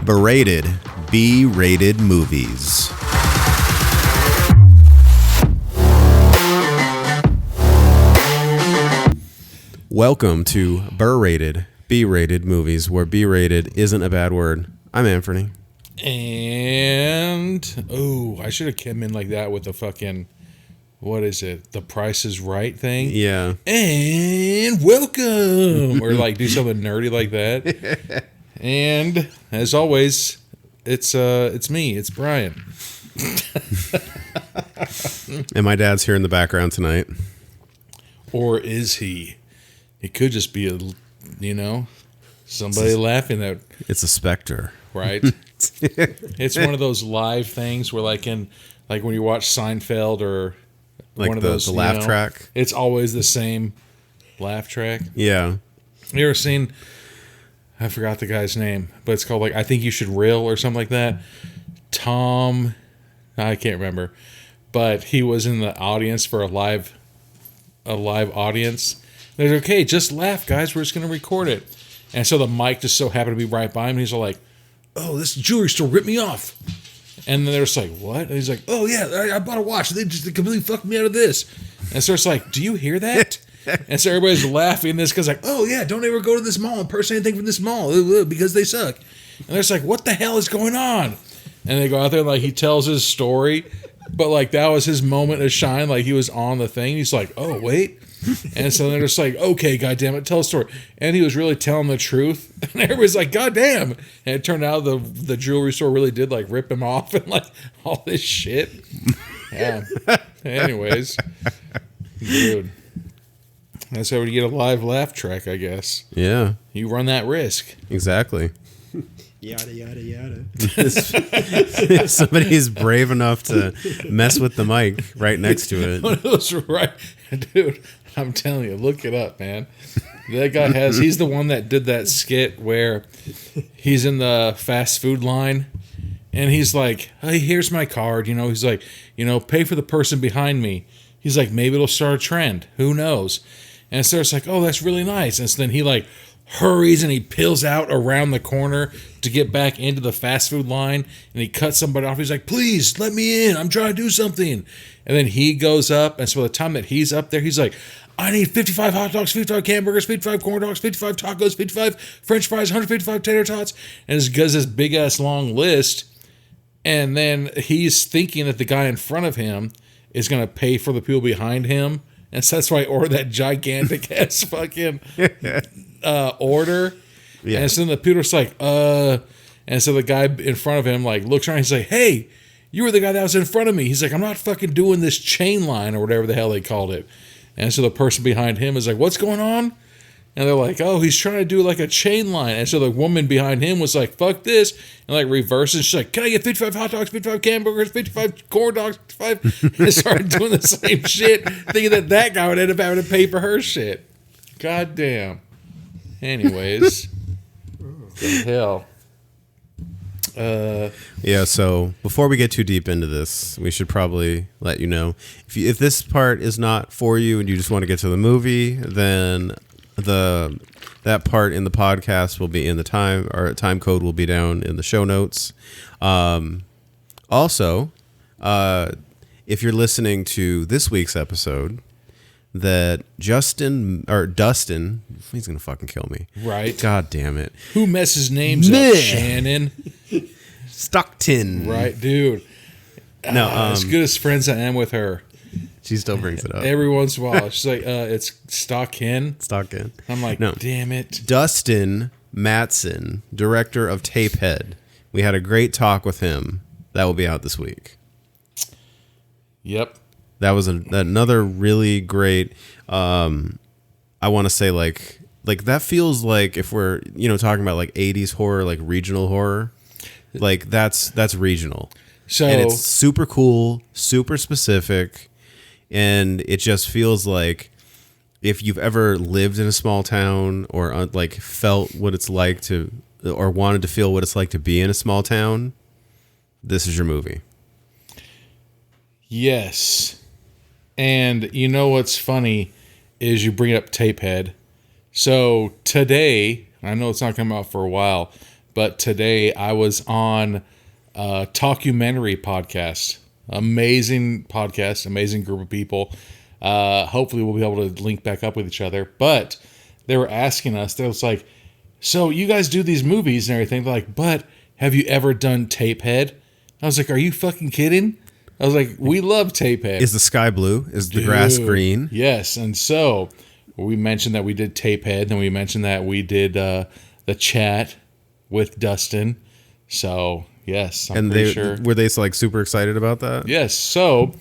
Berated B-rated movies. Welcome to Berated B-rated movies, where B-rated isn't a bad word. I'm Anthony. And I should have come in like that with the fucking, what is it? The Price is Right thing. Yeah. And welcome, or like do something nerdy like that. And as always, it's me. It's Brian. And my dad's here in the background tonight. Or is he? It could just be somebody laughing at. It's a specter, right? It's one of those live things where, like when you watch Seinfeld or like one of those the laugh track. It's always the same laugh track. Yeah. You ever seen? I forgot the guy's name, but it's called like I Think You Should Rill or something like that. Tom, I can't remember, but he was in the audience for a live audience. They're like, okay, just laugh, guys. We're just going to record it. And so the mic just so happened to be right by him. And he's like, oh, this jewelry store ripped me off. And then they're just like, what? And he's like, oh, yeah, I bought a watch. They just completely fucked me out of this. And so it's like, do you hear that? And so everybody's laughing. This guy's like, oh, yeah, don't ever go to this mall and purchase anything from this mall because they suck. And they're just like, what the hell is going on? And they go out there and like he tells his story. But like that was his moment to shine. Like he was on the thing. He's like, oh, wait. And so they're just like, okay, goddammit, tell a story. And he was really telling the truth. And everybody's like, goddamn. And it turned out the jewelry store really did like rip him off and like all this shit. Yeah. Anyways. Dude. That's how we get a live laugh track, I guess. Yeah. You run that risk. Exactly. Yada, yada, yada. If somebody's brave enough to mess with the mic right next to it. One of those right. Dude, I'm telling you, look it up, man. That guy he's the one that did that skit where he's in the fast food line and he's like, hey, here's my card. He's like, pay for the person behind me. He's like, maybe it'll start a trend. Who knows? And so it's like, oh, that's really nice. And so then he like hurries and he peels out around the corner to get back into the fast food line and he cuts somebody off. He's like, please let me in. I'm trying to do something. And then he goes up. And so by the time that he's up there, he's like, I need 55 hot dogs, 55 hamburgers, 55 corn dogs, 55 tacos, 55 French fries, 155 tater tots. And he does this big ass long list. And then he's thinking that the guy in front of him is going to pay for the people behind him. And so that's why I ordered that gigantic ass fucking order. Yeah. And so then the Peter's like, and so the guy in front of him like looks around and he's like, hey, you were the guy that was in front of me. He's like, I'm not fucking doing this chain line or whatever the hell they called it. And so the person behind him is like, what's going on? And they're like, oh, he's trying to do like a chain line. And so the woman behind him was like, fuck this. And like reverses. She's like, can I get 55 hot dogs, 55 hamburgers, 55 corn dogs, 55? And started doing the same shit, thinking that guy would end up having to pay for her shit. God damn. Anyways. The hell. Yeah, so before we get too deep into this, we should probably let you know if this part is not for you and you just want to get to the movie, then that part in the podcast will be in the time code will be down in the show notes. Also, if you're listening to this week's episode, that Dustin, he's gonna fucking kill me. Right. God damn it. Who messes names up, Shannon? Stockton. Right, dude. No, as good as friends I am with her. She still brings it up. Every once in a while. She's like, it's Stockton. I'm like, no. Damn it. Dustin Matson, director of Tapehead. We had a great talk with him. That will be out this week. Yep. That was another really great, I want to say like that feels like if we're, talking about like 80s horror, like regional horror, like that's regional. So, and it's super cool, super specific. And it just feels like if you've ever lived in a small town or like felt what it's like to, or wanted to feel what it's like to be in a small town, this is your movie. Yes. And you know what's funny is you bring up Tapehead. So today, I know it's not coming out for a while, But today I was on a Talkumentary podcast. Amazing podcast, amazing group of people. Hopefully we'll be able to link back up with each other. But they were asking us, they was like, so you guys do these movies and everything. They're like, but have you ever done Tapehead? I was like, are you fucking kidding? I was like, we love Tapehead. Is the sky blue? Is the grass green? Yes. And so we mentioned that we did Tapehead, and we mentioned that we did the chat with Dustin. So, yes, I'm pretty sure. Were they like super excited about that? Yes. So,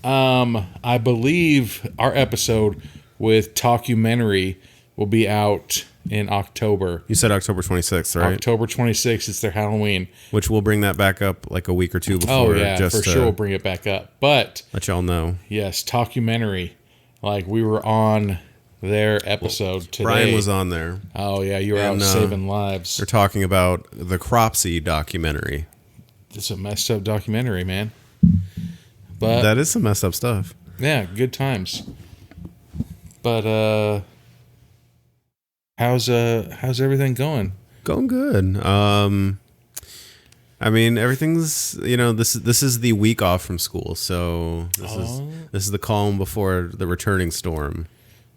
I believe our episode with Talkumentary will be out in October. You said October 26th, right? October 26th. It's their Halloween. Which we'll bring that back up like a week or two before. Oh, yeah, just for sure we'll bring it back up. But let y'all know. Yes, Talkumentary. Like, we were on their episode today. Brian was on there. Oh, yeah, you were out saving lives. They're talking about the Cropsey documentary. It's a messed up documentary, man. But that is some messed up stuff. Yeah, good times. But how's everything going? Going good. I mean, everything's, this is the week off from school, so this is the calm before the returning storm.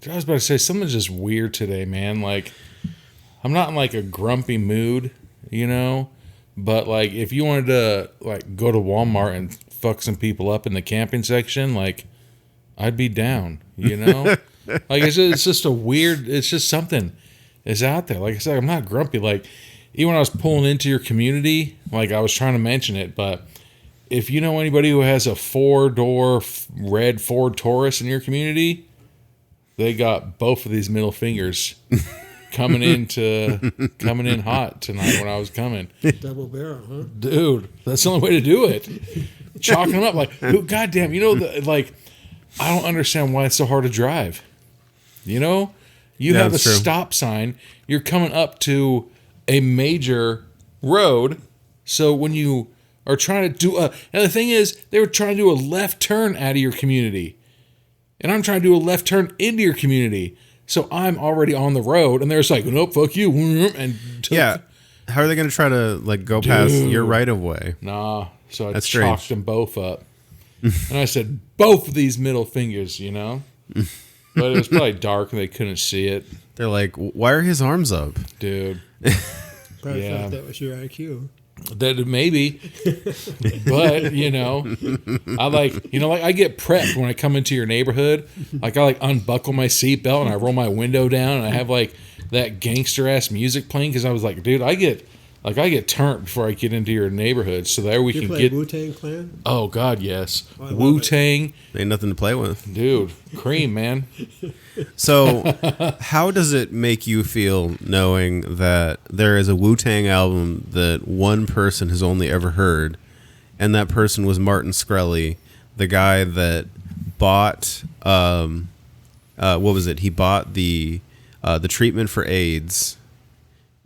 I was about to say, something's just weird today, man. Like, I'm not in like a grumpy mood, but like if you wanted to like go to Walmart and fuck some people up in the camping section, like I'd be down, Like it's just a weird, it's just something is out there. Like I said, I'm not grumpy. Like even when I was pulling into your community, like I was trying to mention it, but if you know anybody who has a 4-door red Ford Taurus in your community, they got both of these middle fingers coming in hot tonight when I was coming. Double barrel, huh? Dude, that's the only way to do it. Chalking them up like, goddamn, like I don't understand why it's so hard to drive. You have a stop sign. You're coming up to a major road. So when you are trying to do and the thing is, they were trying to do a left turn out of your community. And I'm trying to do a left turn into your community. So I'm already on the road. And they're just like, nope, fuck you. And yeah. How are they going to try to like go past your right of way? Nah. So I That's chalked strange. them both up. And I said, both of these middle fingers, But it was probably dark and they couldn't see it. They're like, why are his arms up? Dude. Probably thought that was your IQ. That maybe. But, I I get prepped when I come into your neighborhood. Like I unbuckle my seatbelt and I roll my window down and I have like that gangster ass music playing because I was like, dude, I get turned before I get into your neighborhood, so there we can get Wu-Tang Clan. Oh God, yes, Wu-Tang. Ain't nothing to play with, dude. Cream, man. So, how does it make you feel knowing that there is a Wu-Tang album that one person has only ever heard, and that person was Martin Shkreli, the guy that bought what was it? He bought the treatment for AIDS,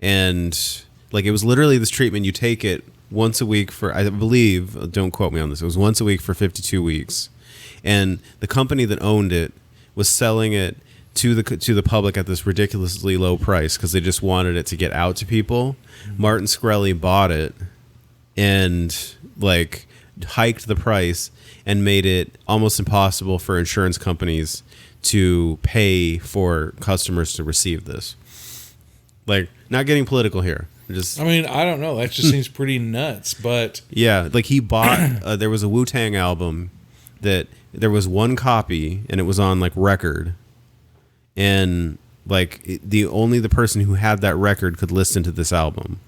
and like it was literally this treatment. You take it once a week for, I believe, don't quote me on this, it was once a week for 52 weeks. And the company that owned it was selling it to the public at this ridiculously low price because they just wanted it to get out to people. Martin Shkreli bought it and like hiked the price and made it almost impossible for insurance companies to pay for customers to receive this. Like, not getting political here. I don't know. That just seems pretty nuts, but yeah, like he bought. There was a Wu-Tang album that there was one copy, and it was on like record, and like the person who had that record could listen to this album,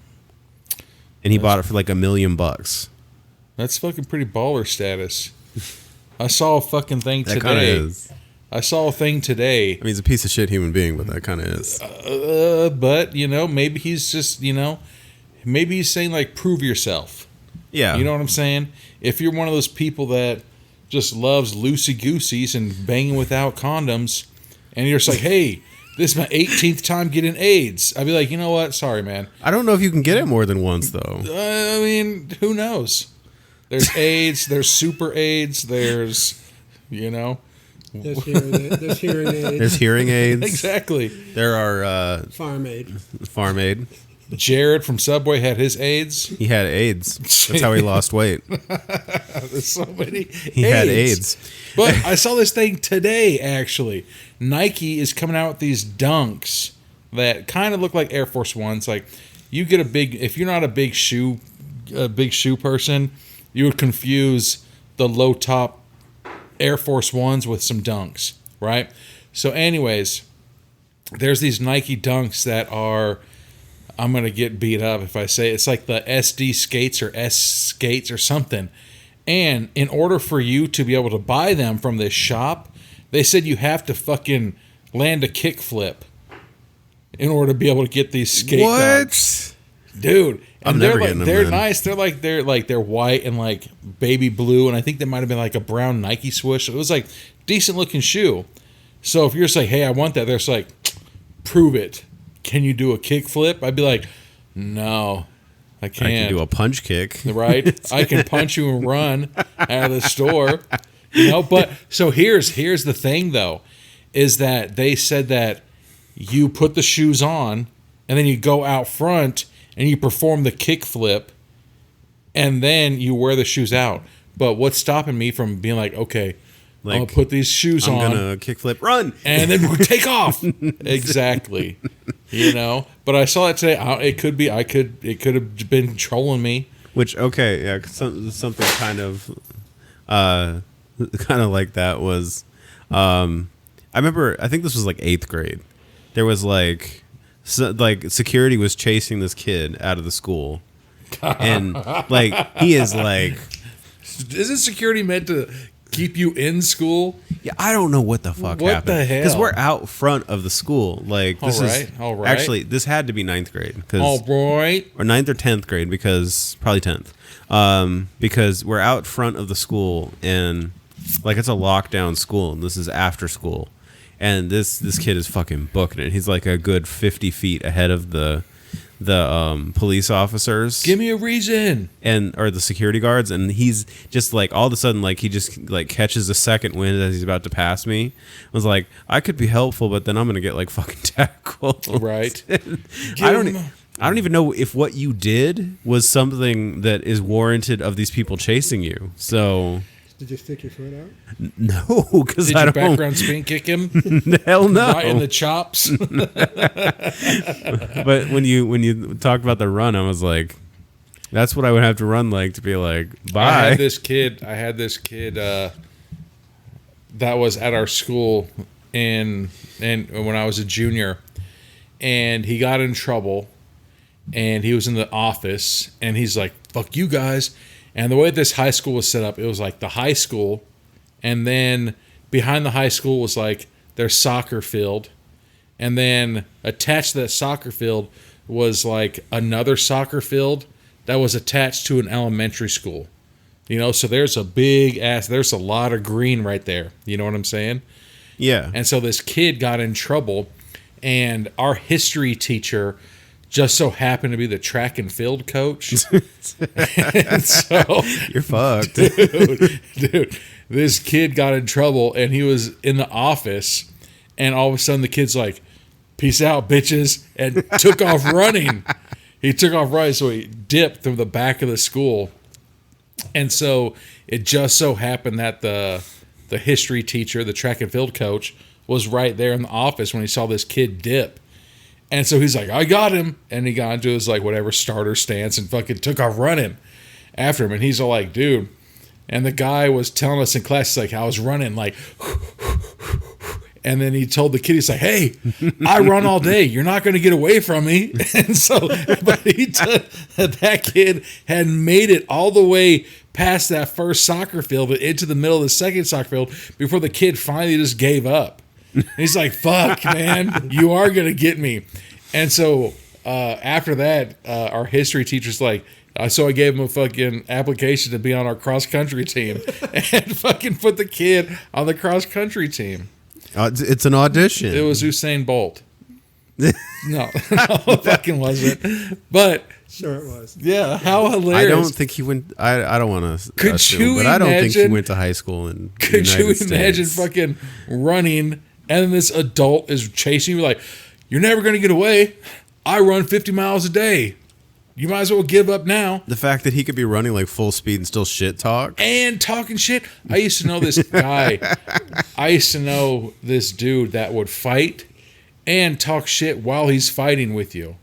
and he bought it for like $1 million. That's fucking pretty baller status. I saw a fucking thing today. That kind of is. I saw a thing today. I mean, he's a piece of shit human being, but that kind of is. But, maybe he's just, maybe he's saying, like, prove yourself. Yeah. You know what I'm saying? If you're one of those people that just loves loosey-gooseys and banging without condoms, and you're just like, hey, this is my 18th time getting AIDS, I'd be like, you know what? Sorry, man. I don't know if you can get it more than once, though. Who knows? There's AIDS, there's super AIDS, there's, There's hearing aids. There's hearing aids. Exactly. There are Farm aid. Farm aid. Jared from Subway had his AIDS. He had AIDS. That's how he lost weight. There's so many. He had AIDS. But I saw this thing today, actually. Nike is coming out with these dunks that kind of look like Air Force Ones. Like, you get if you're not a big shoe person, you would confuse the low top Air Force Ones with some dunks, right? So anyways, there's these Nike dunks that are, I'm going to get beat up if I say it. It's like the SD skates or S skates or something. And in order for you to be able to buy them from this shop, they said you have to fucking land a kickflip in order to be able to get these skate dunks. Dude. And I'm never getting them. They're nice. They're white and like baby blue, and I think they might have been like a brown Nike swoosh. It was like decent looking shoe. So if you're just like, hey, I want that, they're just like, prove it. Can you do a kickflip? I'd be like, no, I can't. I can do a punch kick. Right? I can punch you and run out of the store. But so here's the thing though, is that they said that you put the shoes on and then you go out front and you perform the kickflip and then you wear the shoes out. But what's stopping me from being like, okay, I'll put these shoes on. I'm going to kickflip, run. And then take off. Exactly. But I saw it today. It could have been trolling me. Which, okay, yeah, something kind of like that was, I remember, I think this was like 8th grade. There was like security was chasing this kid out of the school. And like, he is like, isn't security meant to keep you in school? Yeah, I don't know what the fuck happened. What the hell? Because we're out front of the school. Like, this all right. Actually, this had to be 9th grade. All right. Or 9th or 10th grade, because probably 10th. Because we're out front of the school, and like it's a lockdown school, and this is after school. And this kid is fucking booking it. He's like a good 50 feet ahead of the police officers. Give me a reason. Or the security guards, and he's just like, all of a sudden, like, he just like catches a second wind as he's about to pass me. I was like, I could be helpful, but then I'm gonna get like fucking tackled. Right. I don't even know if what you did was something that is warranted of these people chasing you. So did you stick your foot out? no, because I don't. Did you background spin kick him? Hell no. Right in the chops. But when you talked about the run, I was like, that's what I would have to run like to be like, bye. I had this kid that was at our school and when I was a junior, and he got in trouble, and he was in the office, and he's like, fuck you guys. And the way this high school was set up, it was like the high school, and then behind the high school was like their soccer field, and then attached to that soccer field was like another soccer field that was attached to an elementary school. So there's there's a lot of green right there. You know what I'm saying? Yeah. And so this kid got in trouble, and our history teacher just so happened to be the track and field coach. And so, you're fucked. Dude, this kid got in trouble, and he was in the office, and all of a sudden the kid's like, peace out, bitches, and took off running. He took off running, so he dipped through the back of the school. And so it just so happened that the history teacher, the track and field coach, was right there in the office when he saw this kid dip. And so he's like, I got him. And he got into his like whatever starter stance and fucking took off running after him. And he's all like, dude. And the guy was telling us in class, he's like, I was running like, and then he told the kid, he's like, hey, I run all day. You're not going to get away from me. And so, but that kid had made it all the way past that first soccer field and into the middle of the second soccer field before the kid finally just gave up. And he's like, fuck, man, you are going to get me. And so after that, our history teacher's like, so I gave him a fucking application to be on our cross-country team and fucking put the kid on the cross-country team. It's an audition. It was Usain Bolt. No, it fucking wasn't. But sure it was. Yeah, how hilarious. I don't think he went. I don't want to. Could you but I don't think he imagine- went to high school in. Could the you United imagine States. fucking running and then this adult is chasing you like, you're never going to get away. I run 50 miles a day. You might as well give up now. The fact that he could be running like full speed and still shit talk. And talking shit. I used to know this guy. I used to know this dude that would fight and talk shit while he's fighting with you.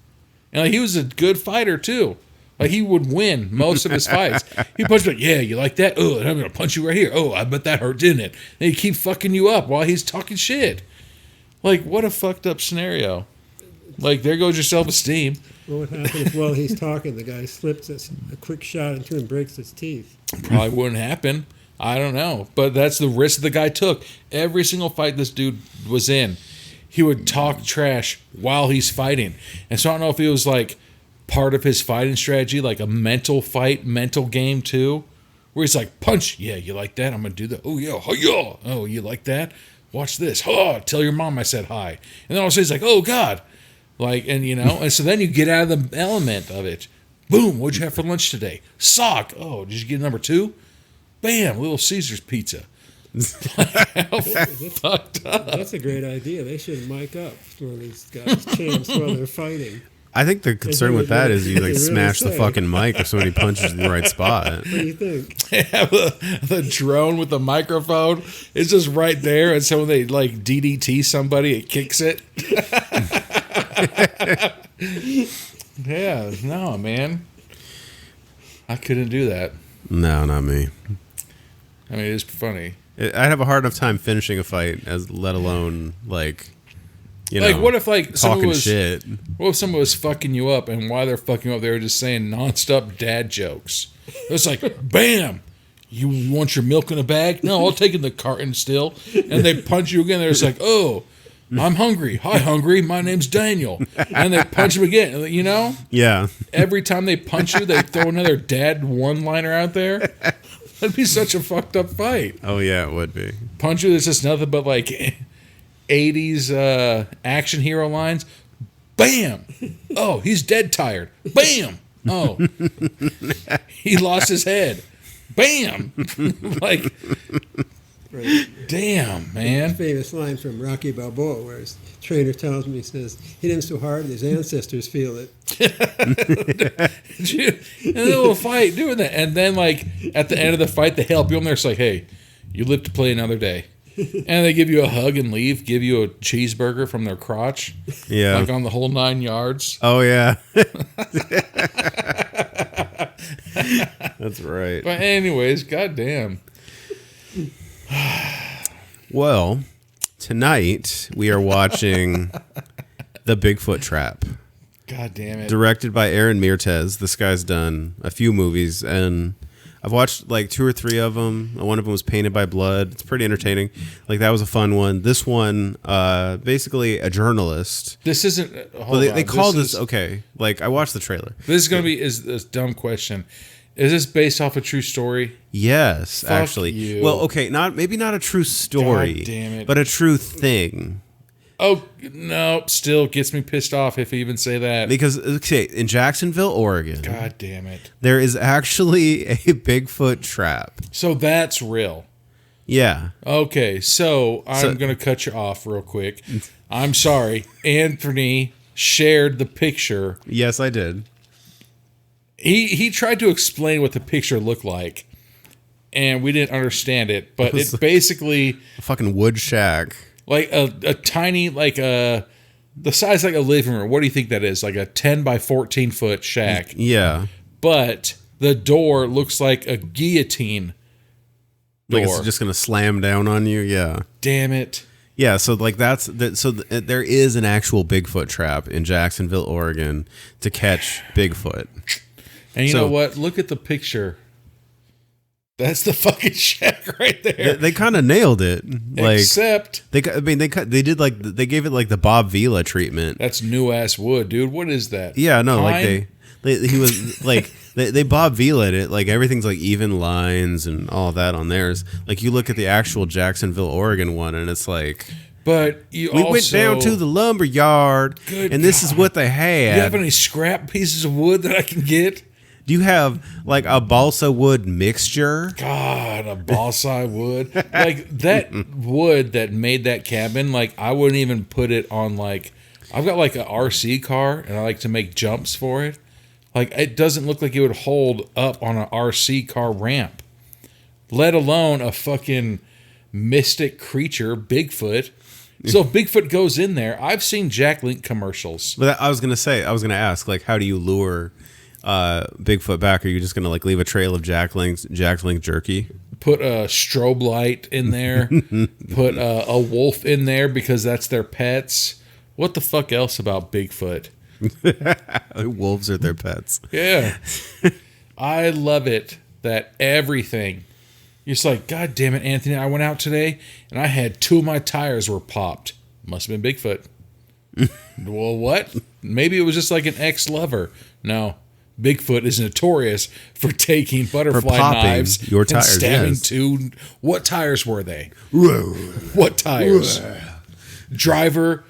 And like, he was a good fighter too. Like he would win most of his fights. He punched like, yeah, you like that? Oh, and I'm gonna punch you right here. Oh, I bet that hurt, didn't it? And he keep fucking you up while he's talking shit. Like, what a fucked up scenario. Like, there goes your self-esteem. What would happen if while he's talking, the guy slips a quick shot into him and breaks his teeth? Probably wouldn't happen. I don't know. But that's the risk the guy took. Every single fight this dude was in, he would talk trash while he's fighting. And so I don't know if it was like part of his fighting strategy, like a mental fight, mental game too, where he's like, punch, yeah, you like that? I'm going to do that. Oh, yeah, yeah. Oh, you like that? Watch this. Oh, tell your mom I said hi. And then all of a sudden he's like, oh, God. Like, and you know, and so then you get out of the element of it. Boom, what'd you have for lunch today? Sock. Oh, did you get number 2? Bam, Little Caesar's pizza. Fucked up. That's a great idea. They should mic up one of these guys' champs while they're fighting. I think the concern with that is you like really smash the say. fucking mic if somebody punches in the right spot. What do you think? They have the drone with the microphone. It's just right there, and so when they like DDT somebody, it kicks it. Yeah, no, man. I couldn't do that. No, not me. I mean, it's funny. I'd have a hard enough time finishing a fight, as let alone like, you know, Like, what if like someone talking was shit. What if someone was fucking you up, and while they're fucking you up, they were just saying nonstop dad jokes? It's like, bam, you want your milk in a bag? No, I'll take it in the carton still. And they punch you again. They're just like, oh, I'm hungry. Hi, hungry. My name's Daniel. And they punch him again. You know? Yeah. Every time they punch you, they throw another dad one-liner out there. That'd be such a fucked up fight. Oh yeah, it would be. Punch you, there's just nothing but like 80s action hero lines. Bam! Oh, he's dead tired. Bam! Oh, he lost his head. Bam! Like, Right. damn, man. Famous line from Rocky Balboa where his trainer tells me, he says, hit him so hard his ancestors feel it. And then they'll fight doing that. And then, like, at the end of the fight, they help you. And they're just like, hey, you live to play another day. And they give you a hug and leave, give you a cheeseburger from their crotch. Yeah. Like on the whole 9 yards. Oh yeah. That's right. But anyways, goddamn. Well, tonight we are watching The Bigfoot Trap, God damn it. directed by Aaron Mirtez. This guy's done a few movies, and I've watched like 2 or 3 of them. One of them was Painted by Blood. It's pretty entertaining. Like, that was a fun one. This one, basically a journalist. This isn't. Well, they called this, okay, like, I watched the trailer. This is going to be is a dumb question. Is this based off a true story? Yes, Fuck actually. you. Well, okay, maybe not a true story, God damn it. but a true thing. Oh, no. Still gets me pissed off if you even say that. Because, okay, in Jacksonville, Oregon, God damn it. there is actually a Bigfoot trap. So that's real. Yeah. Okay, so I'm going to cut you off real quick. I'm sorry. Anthony shared the picture. Yes, I did. He tried to explain what the picture looked like, and we didn't understand it. But it's basically A fucking wood shack. like a tiny, like the size like a living room. What do you think that is? Like a 10 by 14 foot shack. Yeah. But the door looks like a guillotine door. Like, it's just going to slam down on you. Yeah. Damn it. Yeah, so like there is an actual Bigfoot trap in Jacksonville, Oregon to catch Bigfoot. And you So- know what? Look at the picture. That's the fucking shack right there. They kind of nailed it. Like, Except they did like they gave it like the Bob Vila treatment. that's new ass wood, dude. What is that? Yeah, no, like Pine? he was like they Bob Vila it. Like, everything's like even lines and all that on theirs. Like, you look at the actual Jacksonville, Oregon one, and it's like, But you we also went down to the lumber yard, Good and this is God. what they Do you have had. any scrap pieces of wood that I can get? Do you have like a balsa wood mixture? God, a balsa wood. Like that wood that made that cabin, like I wouldn't even put it on like I've got like a RC car, and I like to make jumps for it. Like, it doesn't look like it would hold up on an RC car ramp, let alone a fucking mystic creature, Bigfoot. So if Bigfoot goes in there, I've seen Jack Link commercials. But I was going to ask, like, how do you lure Bigfoot back? Are you just going to, like, leave a trail of Jack Link jerky? Put a strobe light in there. Put a wolf in there because that's their pets. What the fuck else about Bigfoot? Wolves are their pets. Yeah. I love it that everything. You're just like, God damn it, Anthony, I went out today and I had 2 of my tires were popped. Must have been Bigfoot. Well, what? Maybe it was just like an ex-lover. No. Bigfoot is notorious for taking butterfly knives your and tires, stabbing yes. 2. What tires were they? What tires? Driver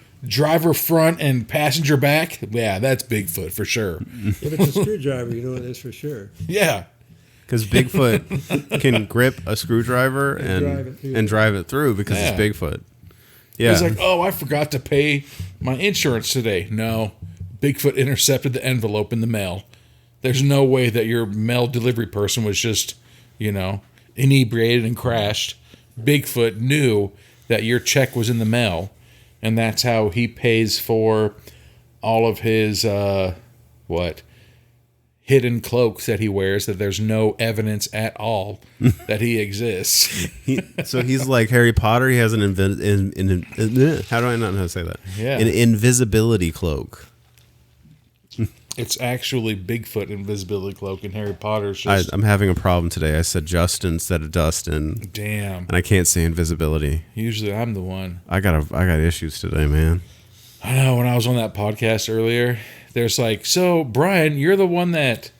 front and passenger back? Yeah, that's Bigfoot for sure. If it's a screwdriver, you know it is for sure. Yeah. Because Bigfoot can grip a screwdriver and drive it through because it's Bigfoot. Yeah. He's like, oh, I forgot to pay my insurance today. No, Bigfoot intercepted the envelope in the mail. There's no way that your mail delivery person was just, inebriated and crashed. Bigfoot knew that your check was in the mail, and that's how he pays for all of his, hidden cloaks that he wears, that there's no evidence at all that he exists. So he's like Harry Potter. He has how do I not know how to say that? Yeah. An invisibility cloak. It's actually Bigfoot invisibility cloak, and Harry Potter's just... I'm having a problem today. I said Justin instead of Dustin. Damn. And I can't say invisibility. Usually I'm the one. I got issues today, man. I know, when I was on that podcast earlier, there's like, so Brian, you're the one that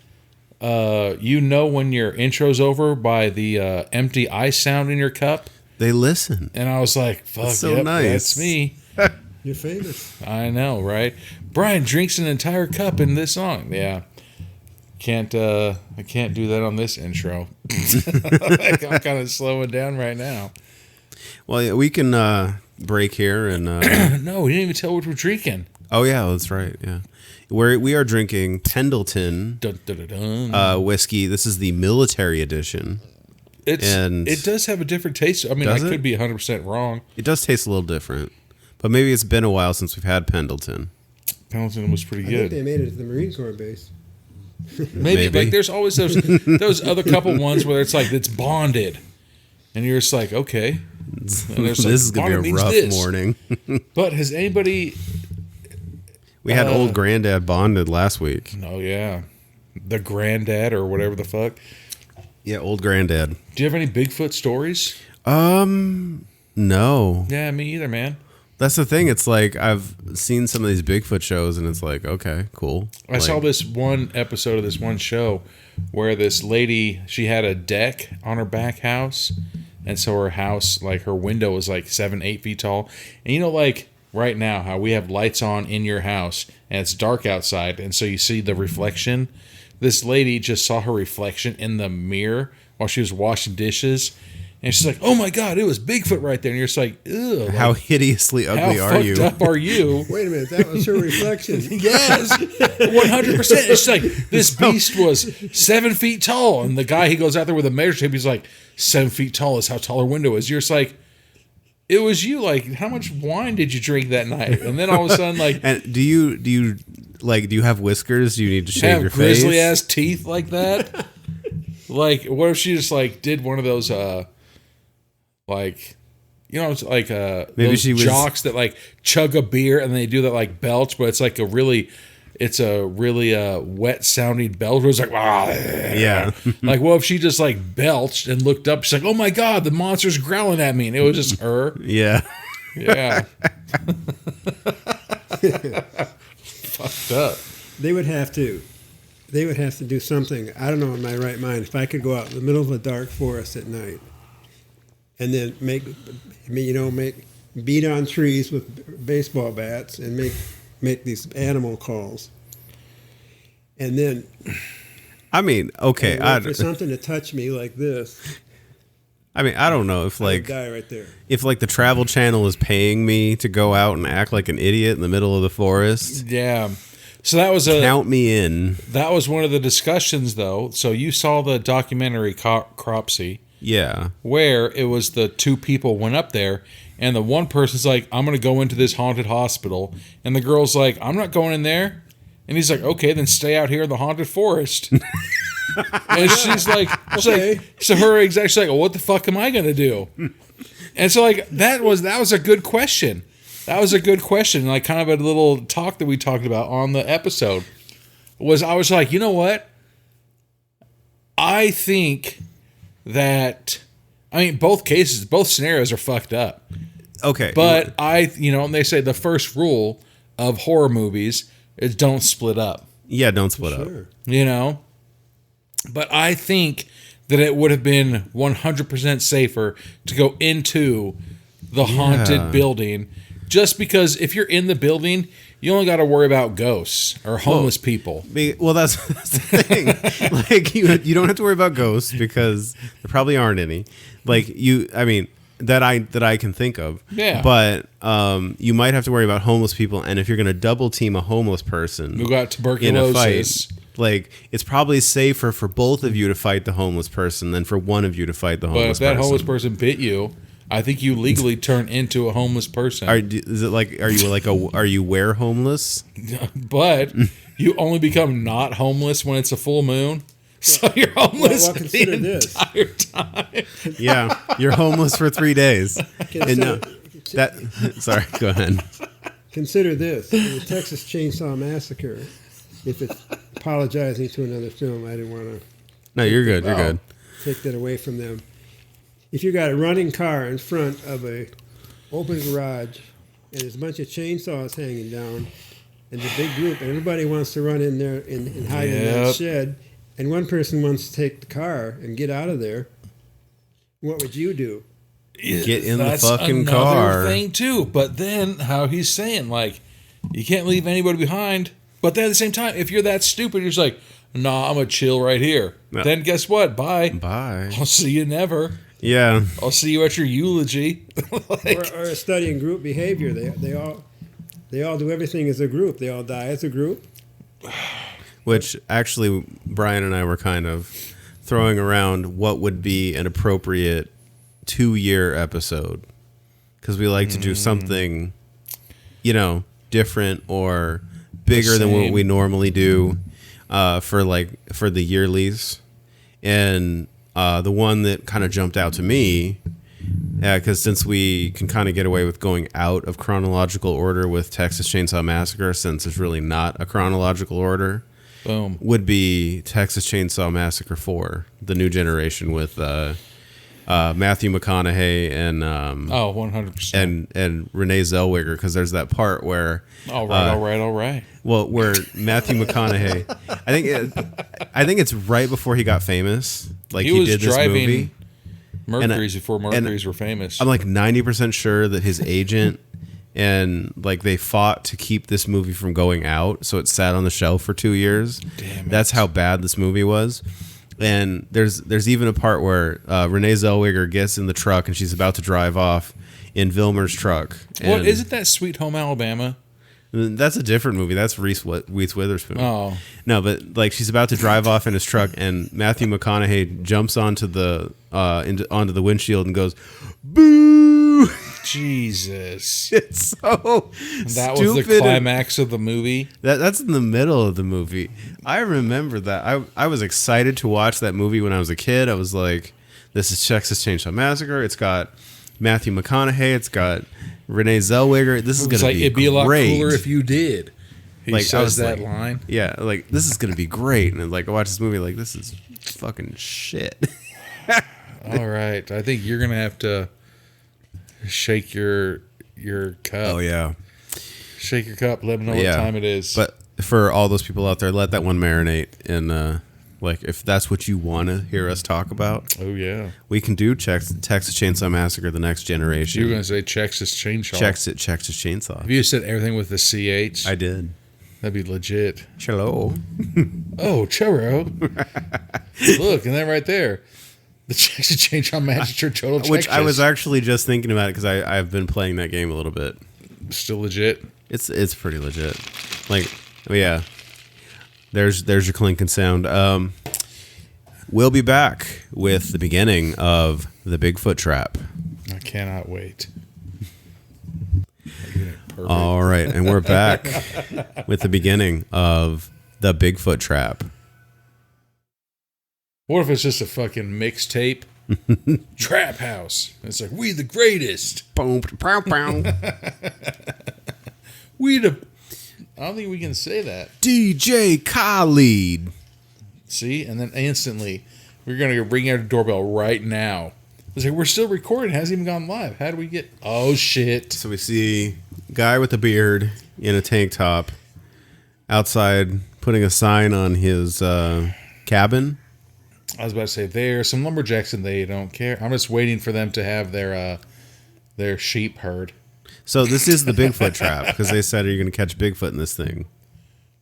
when your intro's over by the empty ice sound in your cup. They listen. And I was like, fuck, that's so nice. That's me. You're famous. I know, right? Brian drinks an entire cup in this song. Yeah. I can't do that on this intro. I'm kind of slowing down right now. Well, yeah, we can break here and no, we didn't even tell what we're drinking. Oh yeah, that's right. Yeah. We are drinking Pendleton Dun, dun, dun, dun. whiskey. This is the military edition. It does have a different taste. I mean, I could be 100% wrong. It does taste a little different. But maybe it's been a while since we've had Pendleton. Pendleton was pretty good. I think they made it at the Marine Corps base. Maybe. Like, there's always those other couple ones where it's like, it's bonded. And you're just like, okay. This is going to be a rough morning. But has anybody... We had old granddad bonded last week. Oh, yeah. The granddad or whatever the fuck. Yeah, old granddad. Do you have any Bigfoot stories? No. Yeah, me either, man. That's the thing. It's like I've seen some of these Bigfoot shows, and it's like, okay, cool. I saw this one episode of this one show where this lady, she had a deck on her back house, and so her house, like her window was like 7-8 feet tall. And like right now, how we have lights on in your house, and it's dark outside, and so you see the reflection. This lady just saw her reflection in the mirror while she was washing dishes. And she's like, oh my God, it was Bigfoot right there. And you're just like, ew. Like, how hideously ugly are you? How fucked up are you? Wait a minute, that was her reflection. Yes, 100%. It's like, this beast was 7 feet tall. And the guy, he goes out there with a measure tape. He's like, 7 feet tall is how tall her window is. You're just like, it was you. Like, how much wine did you drink that night? And then all of a sudden, like... And do you have whiskers? Do you need to shave your face? Have grizzly-ass teeth like that? Like, what if she just, like, did one of those... it's like maybe those she was jocks that like chug a beer and they do that like belch, but it's like a really wet sounding belch. Where it's like, yeah. Like, what if she just like belched and looked up? She's like, oh my God, the monster's growling at me, and it was just her. Yeah. Yeah. Fucked up. They would have to do something. I don't know in my right mind if I could go out in the middle of a dark forest at night. And then beat on trees with baseball bats and make these animal calls. And then, I mean, okay, for something to touch me like this. I mean, I don't know if I would like die right there. if like the Travel Channel is paying me to go out and act like an idiot in the middle of the forest. Yeah. So that was Count me in. That was one of the discussions, though. So you saw the documentary Cropsey, Yeah. where it was the two people went up there, and the one person's like, "I'm going to go into this haunted hospital," and the girl's like, "I'm not going in there," and he's like, "Okay, then stay out here in the haunted forest." And she's like, Okay. so her she's like, well, what the fuck am I going to do? And so like that was a good question. That was a good question. Like kind of a little talk that we talked about on the episode I was like, you know what? I think that, I mean, both scenarios are fucked up. Okay. But and they say the first rule of horror movies is don't split up, yeah, don't split up. Sure. you know? But I think that it would have been 100% safer to go into the haunted building, just because if you're in the building, you only got to worry about ghosts or homeless people. Well, that's the thing. Like you don't have to worry about ghosts because there probably aren't any. Like I mean, that I can think of. Yeah. But you might have to worry about homeless people, and if you're going to double team a homeless person Who got in a tuberculosis. fight, like it's probably safer for both of you to fight the homeless person than for one of you to fight the But homeless if that person. homeless person bit you, I think you legally turn into a homeless person. Are you were homeless? But you only become not homeless when it's a full moon. So you're homeless well, consider the this. entire time. Yeah, you're homeless for 3 days. And no, sorry, go ahead. Consider this: the Texas Chainsaw Massacre. If it's apologizing to another film, I didn't want to No, you're good. You're good. take that away from them. If you got a running car in front of a open garage and there's a bunch of chainsaws hanging down, and the big group, and everybody wants to run in there and hide in that Yep. shed, and one person wants to take the car and get out of there, what would you do? Get in the That's fucking another car. thing too. But then how he's saying, like, you can't leave anybody behind. But then at the same time, if you're that stupid, you're just like, nah, I'm gonna chill right here. Yeah. Then guess what? Bye. Bye. I'll see you never. Yeah. I'll see you at your eulogy. Like, Or studying group behavior. They all do everything as a group. They all die as a group. Which actually, Brian and I were kind of throwing around what would be an appropriate 2-year episode, because we like to do something, different or bigger than what same. we normally do for the yearlies. And the one that kind of jumped out to me, because since we can kind of get away with going out of chronological order with Texas Chainsaw Massacre, since it's really not a chronological order, boom. would be Texas Chainsaw Massacre 4, the new generation with Matthew McConaughey and 100%. and Renee Zellweger, because there's that part where All right. well, where Matthew McConaughey, I think it's right before he got famous. Like he was did this driving movie. Mercury's before Mercury's were famous. I'm like 90% sure that his agent and like they fought to keep this movie from going out, so it sat on the shelf for 2 years. Damn it. That's how bad this movie was. And there's even a part where Renee Zellweger gets in the truck and she's about to drive off in Vilmer's truck. What And isn't that Sweet Home Alabama? That's a different movie. That's Reese Witherspoon. Oh, No, but like she's about to drive off in his truck, and Matthew McConaughey jumps onto the windshield and goes, "Boo!" Jesus! It's so That stupid. was the climax of the movie. That's in the middle of the movie. I remember that. I was excited to watch that movie when I was a kid. I was like, "This is Texas Chainsaw Massacre. It's got Matthew McConaughey. It's got Renee Zellweger. This is It's gonna like be it'd be a lot great." cooler if you did. He Like, I says was that like- line. Yeah, like this is gonna be great. And like I watched this movie, like this is fucking shit. All right, I think you're gonna have to shake your cup. Oh yeah. Shake your cup. Let me know Yeah. what time it is. But for all those people out there, let that one marinate. And like, if that's what you want to hear us talk about, oh yeah, we can do Texas Chainsaw Massacre: The Next Generation. you were gonna say Texas Chainsaw. Texas If Chainsaw. you said everything with the CH, I did. that'd be legit. Hello. Oh, churro. Look, and that right there. The Jackson Chainsaw Massacre Total Check Which I was Chest. actually just thinking about it because I've been playing that game a little bit. Still legit. It's pretty legit. Like, yeah. There's your clinking sound. We'll be back with the beginning of the Bigfoot Trap. I cannot wait. Perfect. All right, and we're back with the beginning of the Bigfoot Trap. What if it's just a fucking mixtape? Trap House. It's like, we the greatest. Boom, pow, pow. We the... I don't think we can say that. DJ Khaled. See? And then instantly, we're going to ring out a doorbell right now. It's like, we're still recording. It hasn't even gone live. How do we get... Oh, shit. So we see a guy with a beard in a tank top outside putting a sign on his cabin. I was about to say, there's some lumberjacks and they don't care. I'm just waiting for them to have their sheep herd. So this is the Bigfoot Trap because they said, are you going to catch Bigfoot in this thing?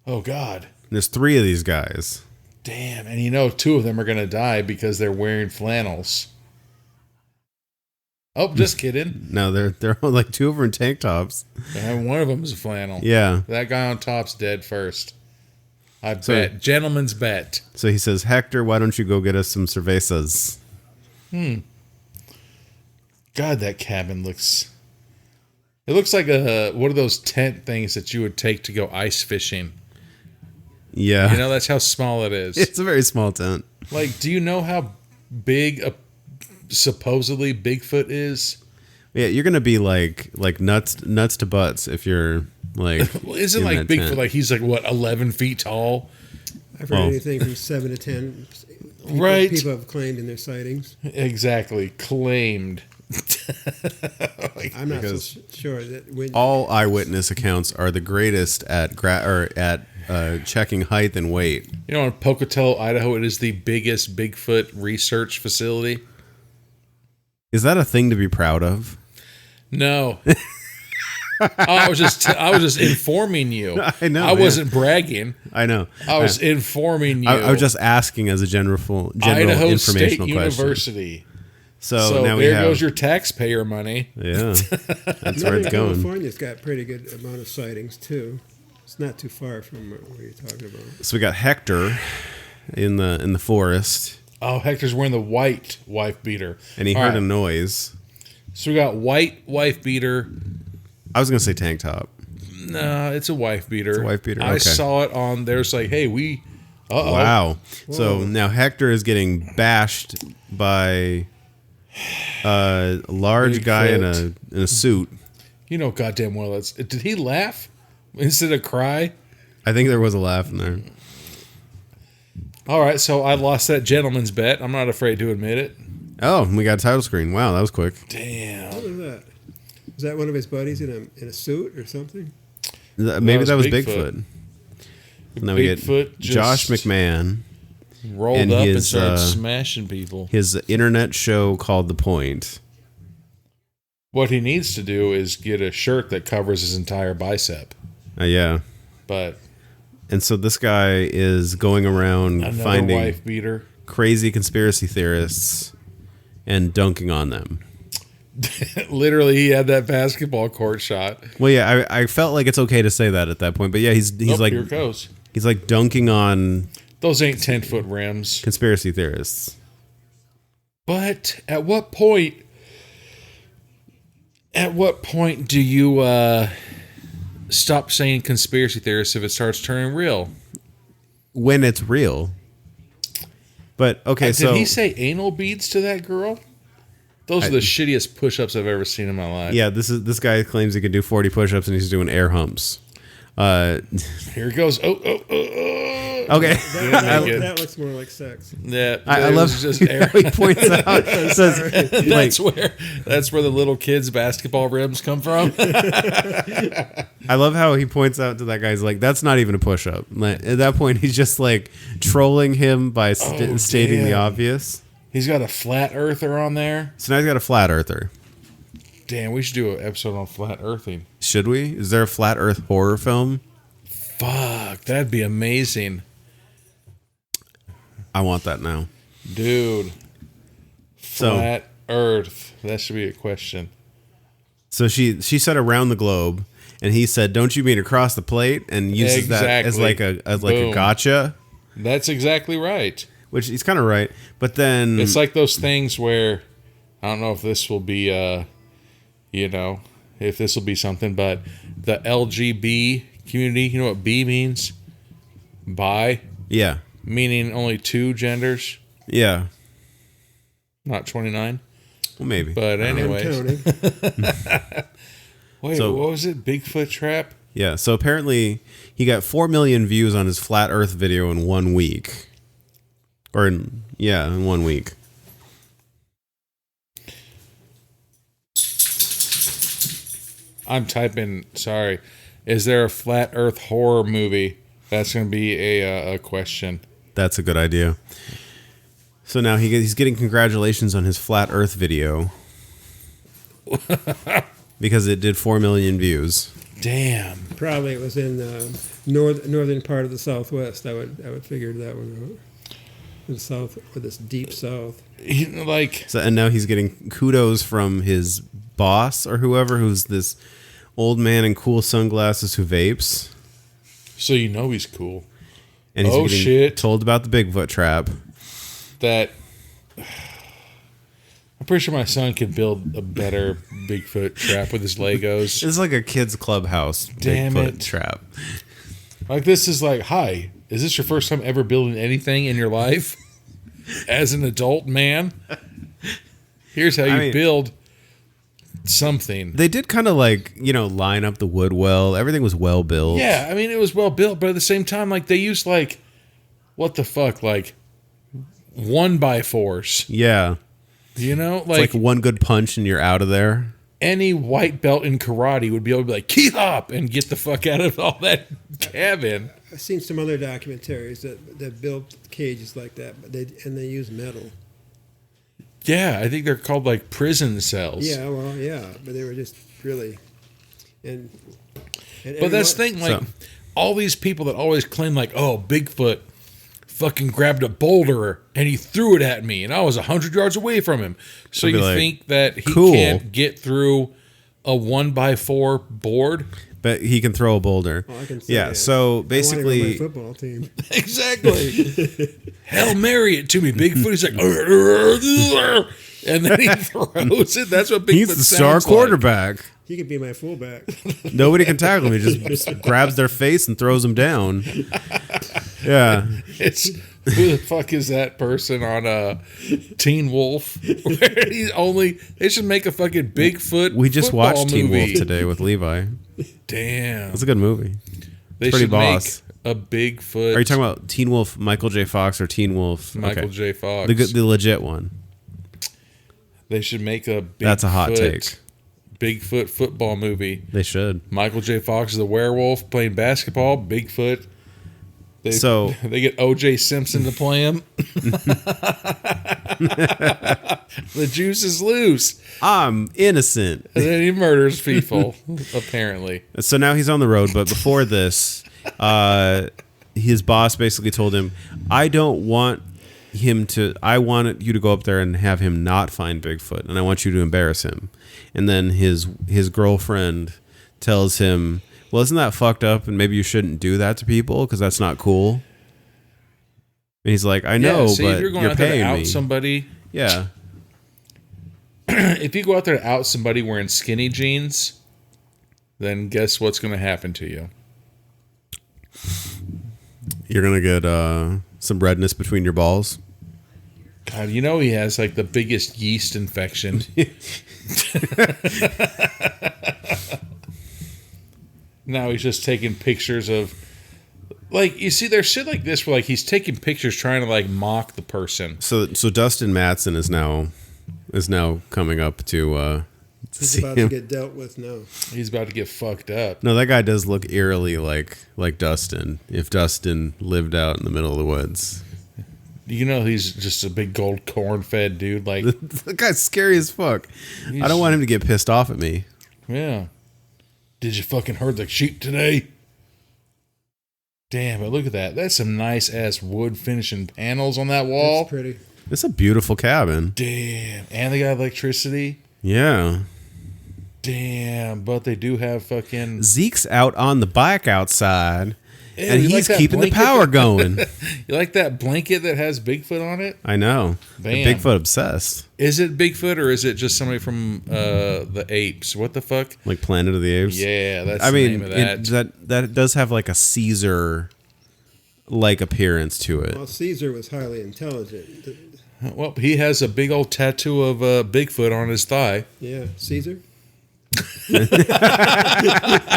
Oh, God. And there's 3 of these guys. Damn. And you know 2 of them are going to die because they're wearing flannels. Oh, just kidding. No, they're all like 2 of them in tank tops. And one of them is a flannel. Yeah. That guy on top's dead first. I bet. Gentleman's bet. So he says, Hector, why don't you go get us some cervezas? God, that cabin looks... It looks like one of those tent things that you would take to go ice fishing. Yeah. You know, that's how small it is. It's a very small tent. Like, do you know how big supposedly Bigfoot is? Yeah, you're going to be like nuts to butts if you're like... Well, isn't in like that Bigfoot, tent. like he's like, what, 11 feet tall? I've heard anything from 7 to 10. Right. People have claimed in their sightings. Exactly. Claimed. I'm not so sure that when All eyewitness accounts are the greatest at checking height and weight. You know, in Pocatello, Idaho, it is the biggest Bigfoot research facility. Is that a thing to be proud of? No. I was just informing you. I know, I man. wasn't bragging. I know. I was informing you. I was just asking as a general Idaho informational State question. University. So now there goes your taxpayer money. Yeah, that's where Northern it's going. California's got pretty good amount of sightings too. It's not too far from where you're talking about. So we got Hector in the forest, Oh, Hector's wearing the white wife beater. and he All heard right. a noise. So we got white wife beater. I was gonna say tank top. No, it's a wife beater. It's a wife beater, I okay. saw it on there's like, hey, we. Uh-oh. Wow. So now Hector is getting bashed by a large Bigfoot. guy in a suit. You know, goddamn well. Did he laugh instead of cry? I think there was a laugh in there. All right, so I lost that gentleman's bet. I'm not afraid to admit it. Oh, we got a title screen. Wow, that was quick. Damn. What was that? Was that one of his buddies in a suit or something? Maybe that was Bigfoot. Bigfoot. Now we get Bigfoot Josh just McMahon, rolled and up and his, started smashing people. his internet show called The Point. What he needs to do is get a shirt that covers his entire bicep. Yeah. But And so this guy is going around another finding wife beater. crazy conspiracy theorists and dunking on them. Literally, he had that basketball court shot. Well, yeah, I felt like it's okay to say that at that point, but yeah, he's Oh, like here it goes. he's like dunking on Those ain't 10-foot rims. conspiracy theorists. But at what point? At what point do you stop saying conspiracy theorists if it starts turning real? When it's real. But okay, Did so he say anal beads to that girl? Those are the shittiest push-ups I've ever seen in my life. yeah, this guy claims he can do 40 push-ups and he's doing air humps. Here it goes. Okay. That looks more like sex. Yeah, I it love was just air. how he points out. Says, That's where the little kids' basketball rims come from. I love how he points out to that guy. He's like, that's not even a push-up. Like, at that point, he's just like trolling him by stating the damn. obvious. He's got a flat earther on there. So now he's got a flat earther. Damn, we should do an episode on flat earthing. Should we? Is there a flat earth horror film? Fuck, that'd be amazing. I want that now. Dude. Flat Earth. That should be a question. So she said around the globe, and he said, "Don't you mean across the plate?" And uses that as like a gotcha. That's exactly right. Which he's kind of right, but then It's like those things where I don't know if this will be, if this will be something, but the LGB community, you know what B means? Bi. Yeah. Meaning only 2 genders, Yeah. not 29. Well, maybe. But anyways. Wait, So- what was it? Bigfoot Trap? Yeah. So apparently he got 4 million views on his flat Earth video in 1 week. In 1 week. I'm typing, sorry. Is there a flat Earth horror movie? That's going to be a question. That's a good idea. So now he's getting congratulations on his flat Earth video because it did 4 million views. Damn. Probably it was in the northern part of the Southwest. I would figure that one out. In the South, or this deep South. And now he's getting kudos from his boss or whoever, who's this old man in cool sunglasses who vapes. So you know he's cool. And he's getting told about the Bigfoot Trap. I'm pretty sure my son could build a better Bigfoot Trap with his Legos. It's like a kid's clubhouse. Damn Bigfoot it. Trap. Like, this is like, hi, is this your first time ever building anything in your life? As an adult man? Here's how you build something. They did kind of line up the wood well. Everything was well built. Yeah, I mean, it was well built, but at the same time, they used, what the fuck, 1x4s. Yeah. You know? It's like one good punch and you're out of there. Any white belt in karate would be able to be like, key hop, and get the fuck out of all that cabin. I've seen some other documentaries that built cages like that, but they use metal. Yeah, I think they're called prison cells. Yeah, well, yeah, but they were just really, and but that's the thing, all these people that always claim Bigfoot fucking grabbed a boulder and he threw it at me, and I was 100 yards away from him. So you think that he can't get through a 1x4 board? But he can throw a boulder. Oh, I can see that. So basically, I want to run my football team. Exactly. Hail Mary it to me, Bigfoot. He's like, and then he throws it. That's what Bigfoot he's the star quarterback. He could be my fullback. Nobody can tackle him. He just grabs their face and throws them down. Yeah. It's who the fuck is that person on Teen Wolf? Where they should make a fucking Bigfoot. We just watched movie. Teen Wolf today with Levi. Damn, it's a good movie. They pretty should boss. make a Bigfoot. Are you talking about Teen Wolf, Michael J. Fox, or Teen Wolf? Michael J. Fox? The legit one. They should make a Bigfoot, That's a hot take. Bigfoot football movie. They should. Michael J. Fox is a werewolf playing basketball. Bigfoot. They get O.J. Simpson to play him. The juice is loose. I'm innocent. And then he murders people, apparently. So now he's on the road, but before this, his boss basically told him, I want you to go up there and have him not find Bigfoot, and I want you to embarrass him. And then his girlfriend tells him, well, isn't that fucked up, and maybe you shouldn't do that to people because that's not cool. And he's like, I know, but if you're going out there paying to out me. somebody, Yeah. if you go out there to out somebody wearing skinny jeans, then guess what's going to happen to you? You're going to get some redness between your balls. God, you know he has the biggest yeast infection. Now he's just taking pictures of, you see, there's shit like this where he's taking pictures trying to mock the person. So Dustin Mattson is now coming up to He's see about him. to get dealt with now. He's about to get fucked up. No, that guy does look eerily like Dustin. If Dustin lived out in the middle of the woods, You know he's just a big gold corn-fed dude. the guy's scary as fuck. I don't want him to get pissed off at me. Yeah. Did you fucking herd the sheep today? Damn, but look at that. That's some nice-ass wood finishing panels on that wall. That's pretty. It's a beautiful cabin. Damn. And they got electricity. Yeah. Damn. But they do have fucking... Zeke's out on the bike outside, Ew, and you he's like that keeping the blanket power that- going. You like that blanket that has Bigfoot on it? I know. Damn. The Bigfoot obsessed. Is it Bigfoot or is it just somebody from the apes? What the fuck? Like Planet of the Apes. Yeah, that's I the mean, name of that. that does have like a Caesar like appearance to it. Well, Caesar was highly intelligent. Well, he has a big old tattoo of Bigfoot on his thigh. Yeah, Caesar.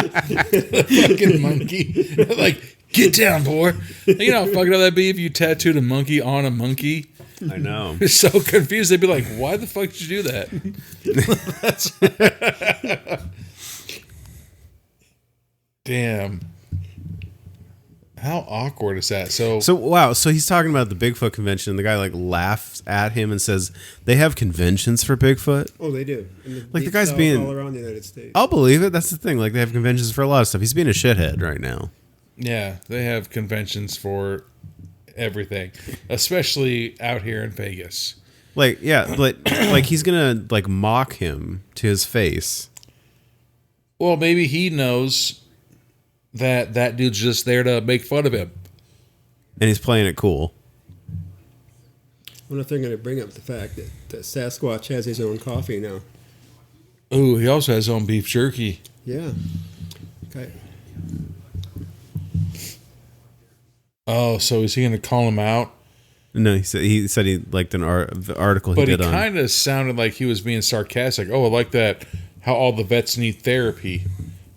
Fucking monkey. Like, get down, boy. You know how fucking that'd be if you tattooed a monkey on a monkey? I know. It's so confused. They'd be like, why the fuck did you do that? Damn. How awkward is that? So wow. So he's talking about the Bigfoot convention. The guy like laughs at him and says they have conventions for Bigfoot. Oh, they do. Like, the guy's being- all around the United States. I'll believe it. That's the thing. Like, they have conventions for a lot of stuff. He's being a shithead right now. yeah, they have conventions for everything, especially out here in Vegas. Like, yeah, but like he's gonna like mock him to his face. Well, maybe he knows that that dude's just there to make fun of him. And he's playing it cool. I wonder if they're going to bring up the fact that Sasquatch has his own coffee now. Ooh, he also has his own beef jerky. Yeah. Okay. Oh, so is he going to call him out? No, he said he liked the article But he he did on. kind of sounded like he was being sarcastic. Oh, I like that. How all the vets need therapy.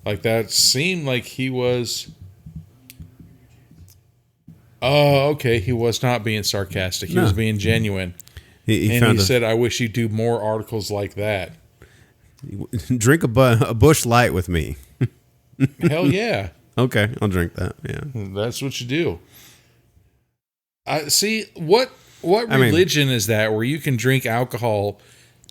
Like that seemed like he was. Oh, okay. He was not being sarcastic. He No. was being genuine. He And found he a, said, "I wish you'd do more articles like that." drink a bush light with me. Hell yeah, Okay, I'll drink that. Yeah. that's what you do. I see. What I mean- religion is that where you can drink alcohol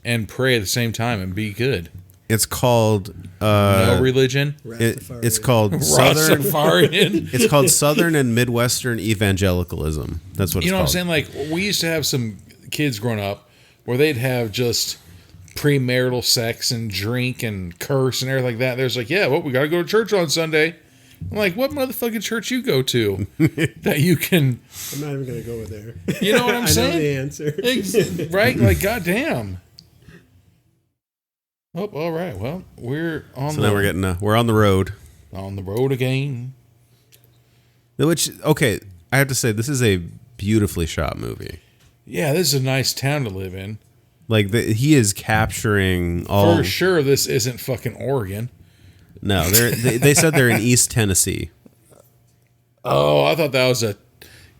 and pray at the same time and be good? It's called No religion. Rastafarian. it's called Southern Rastafarian. it's called Southern and Midwestern evangelicalism. That's what You it's know what called. I'm saying? Like, we used to have some kids growing up where they'd have just premarital sex and drink and curse and everything like that. There's like, yeah, well, we got to go to church on Sunday. I'm like, what motherfucking church you go to that you can, I'm not even going to go there. you know what I'm I saying? know the answer. Right? Like, goddamn. Oh, all right. Well, we're on So now we're on the road. on the road again. Which, okay, I have to say, this is a beautifully shot movie. Yeah, this is a nice town to live in. Like, he is capturing all. For sure, this isn't fucking Oregon. No, they said they're in East Tennessee. Oh, I thought that was a.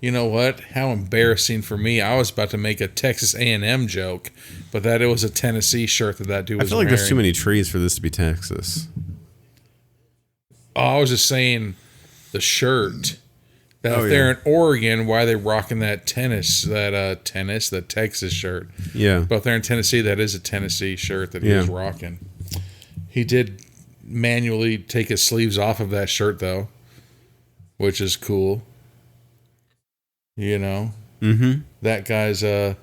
You know what? How embarrassing for me! I was about to make a Texas A&M joke, but that it was a Tennessee shirt that dude I was feel like wearing. there's too many trees for this to be Texas. Oh, I was just saying the shirt. That Oh, if they're yeah. in Oregon, why are they rocking that the Texas shirt? Yeah. But if they're in Tennessee, that is a Tennessee shirt that he was Yeah. rocking. He did manually take his sleeves off of that shirt though, which is cool. You know, that guy's Now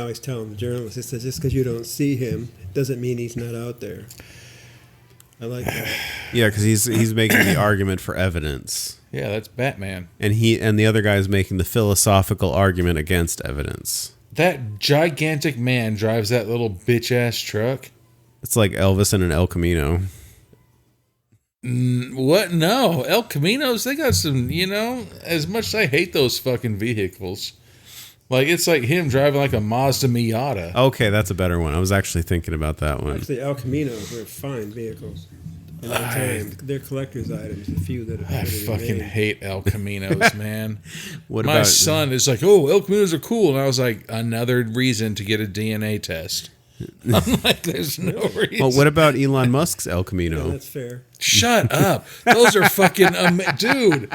he's telling the journalist, he says, just because you don't see him doesn't mean he's not out there. I like that. Yeah, because he's making the argument for evidence, yeah, that's Batman. and the other guy is making the philosophical argument against evidence. That gigantic man drives that little bitch ass truck. It's like Elvis and an El Camino. What? No, El Caminos. They got some. You know, as much as I hate those fucking vehicles, like it's like him driving like a Mazda Miata. Okay, that's a better one. I was actually thinking about that one. Actually, El Caminos were fine vehicles. At one time, they're collector's items. The few that I have really fucking remained. hate El Caminos, man. What My about son is like, "Oh, El Caminos are cool," and I was like, "Another reason to get a DNA test." I'm like, "There's no reason." Oh, what about Elon Musk's El Yeah, Camino? that's fair. Shut up! Those are fucking dude.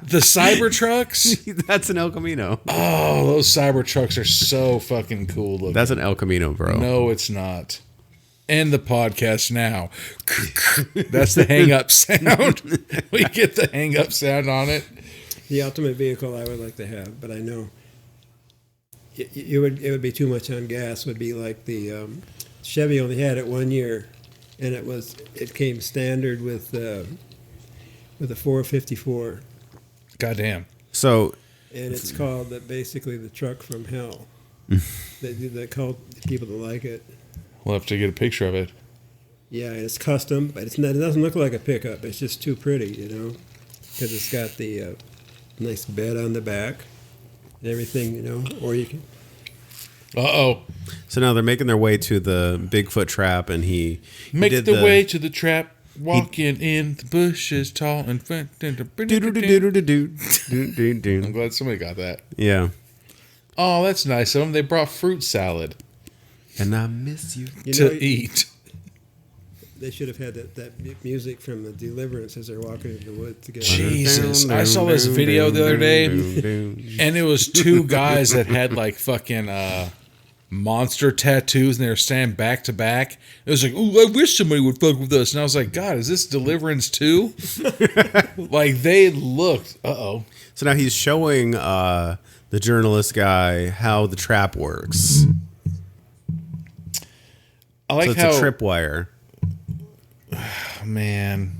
The Cybertrucks. That's an El Camino. Oh, those Cybertrucks are so fucking cool looking. That's an El Camino, bro. No, it's not. End the podcast now. That's the hang up sound. We get the hang up sound on it. The ultimate vehicle I would like to have, but I know it would be too much on gas. Would be like the Chevy only had it 1 year, and it came standard with a 454, Goddamn. So and it's called basically the truck from hell. They call people that like it. We'll have to get a picture of it. Yeah, and it's custom, but it doesn't look like a pickup. It's just too pretty, because it's got the nice bed on the back and everything, or you can. Uh-oh. So now they're making their way to the Bigfoot Trap, and he Make did the way to the trap, walking in the bushes, tall and fat. I'm glad somebody got that. Yeah. Oh, that's nice of them. They brought fruit salad And I miss you. to eat. They should have had that music from the Deliverance as they're walking into the woods together. Jesus. I saw this video the other day, and it was two guys that had like fucking monster tattoos, and they were standing back to back. It was like, ooh, I wish somebody would fuck with us. And I was like, God, is this Deliverance 2? Like, they looked, uh-oh. So now he's showing the journalist guy how the trap works. I like So it's how, a tripwire. man.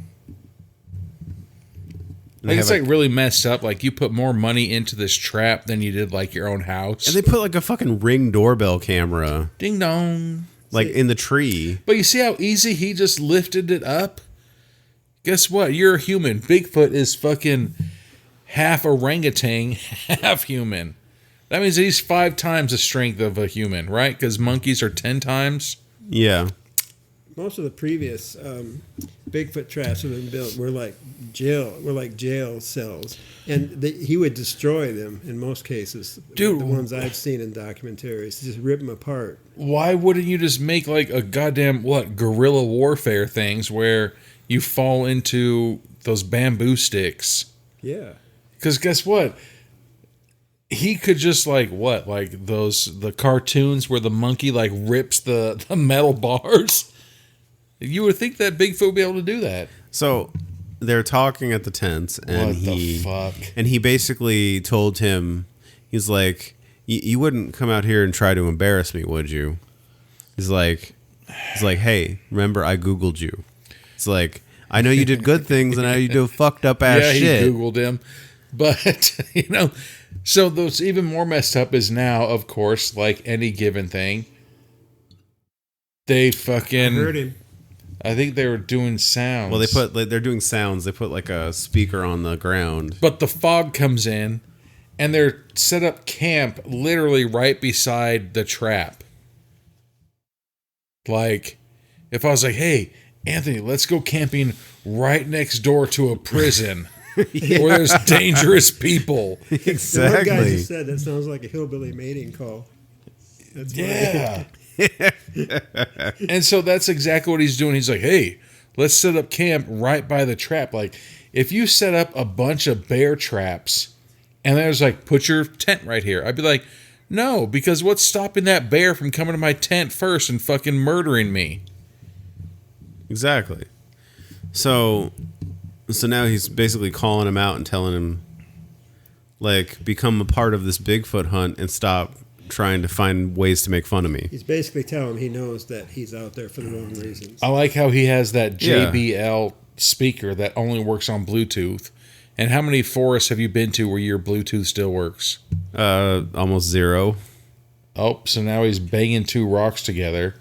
And Like, they it's have like really messed up. Like, you put more money into this trap than you did like your own house. and they put like a fucking Ring doorbell camera Ding dong. like in the tree. But you see how easy he just lifted it up? Guess what? You're a human. Bigfoot is fucking half orangutan, half human. That means he's 5 times the strength of a human, right? Because monkeys are 10 times. Yeah. Most of the previous Bigfoot traps that have been built were like jail cells, and he would destroy them in most cases. Dude. The ones I've seen in documentaries, just rip them apart. Why wouldn't you just make like a goddamn, guerrilla warfare things where you fall into those bamboo sticks? Yeah. Because guess what? He could just the cartoons where the monkey like rips the metal bars. You would think that Bigfoot would be able to do that. So they're talking at the tents, and What the fuck? And he basically told him, he's like, you wouldn't come out here and try to embarrass me, would you? He's like, hey, remember I Googled you. It's like, I know you did good things, and now you do fucked up ass shit. He Googled him. But, so what's even more messed up is now, of course, like any given thing, they fucking... I heard him. I think they were doing sounds. Well, they're doing sounds. They put like a speaker on the ground. But the fog comes in, and they're set up camp literally right beside the trap. Like, if I was like, hey, Anthony, let's go camping right next door to a prison where there's dangerous people. Exactly. The one guy just said that sounds like a hillbilly mating call. That's Yeah. And so that's exactly what he's doing. He's like, hey, let's set up camp right by the trap. Like, if you set up a bunch of bear traps and there's like, put your tent right here, I'd be like, no, because what's stopping that bear from coming to my tent first and fucking murdering me? Exactly. So now he's basically calling him out and telling him, like, become a part of this Bigfoot hunt and stop trying to find ways to make fun of me. He's basically telling him he knows that he's out there for the wrong reasons. I like how he has that Yeah. JBL speaker that only works on Bluetooth. And how many forests have you been to where your Bluetooth still works? Almost 0. Oh, so now he's banging 2 rocks together.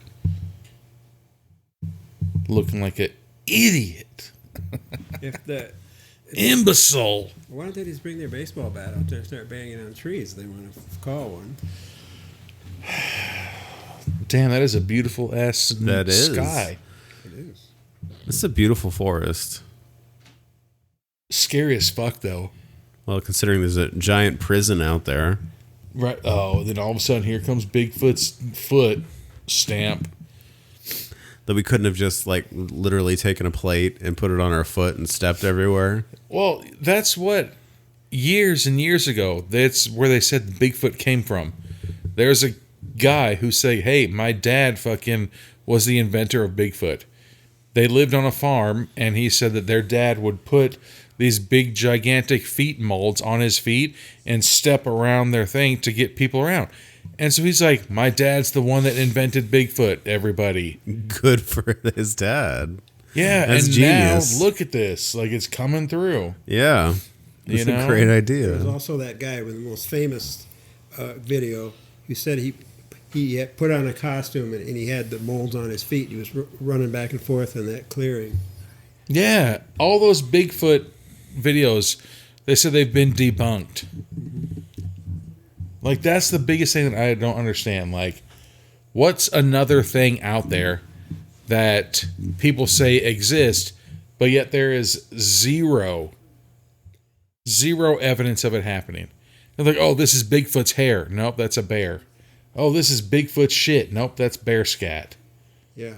Looking like an idiot. Imbecile. Why don't they just bring their baseball bat out there and start banging on trees? They want to call one. Damn, that is a beautiful ass That is. sky. It is. It's a beautiful forest. Scary as fuck, though. Well, considering there's a giant prison out there. Right. Oh, then all of a sudden here comes Bigfoot's foot stamp. That we couldn't have just, like, literally taken a plate and put it on our foot and stepped everywhere. Well, that's what years and years ago, that's where they said Bigfoot came from. There's a guy who said, hey, my dad fucking was the inventor of Bigfoot. They lived on a farm, and he said that their dad would put these big, gigantic feet molds on his feet and step around their thing to get people around. And so he's like, my dad's the one that invented Bigfoot, everybody. Good for his dad. Yeah, That's and genius. now look at this. Like, it's coming through. Yeah. That's a great idea. There was also that guy with the most famous video who said he had put on a costume and he had the molds on his feet. He was running back and forth in that clearing. Yeah, all those Bigfoot videos, they said they've been debunked. Like, that's the biggest thing that I don't understand. Like, what's another thing out there that people say exist, but yet there is zero evidence of it happening? They're like, oh, this is Bigfoot's hair. Nope, that's a bear. Oh, this is Bigfoot's shit. Nope, that's bear scat. Yeah.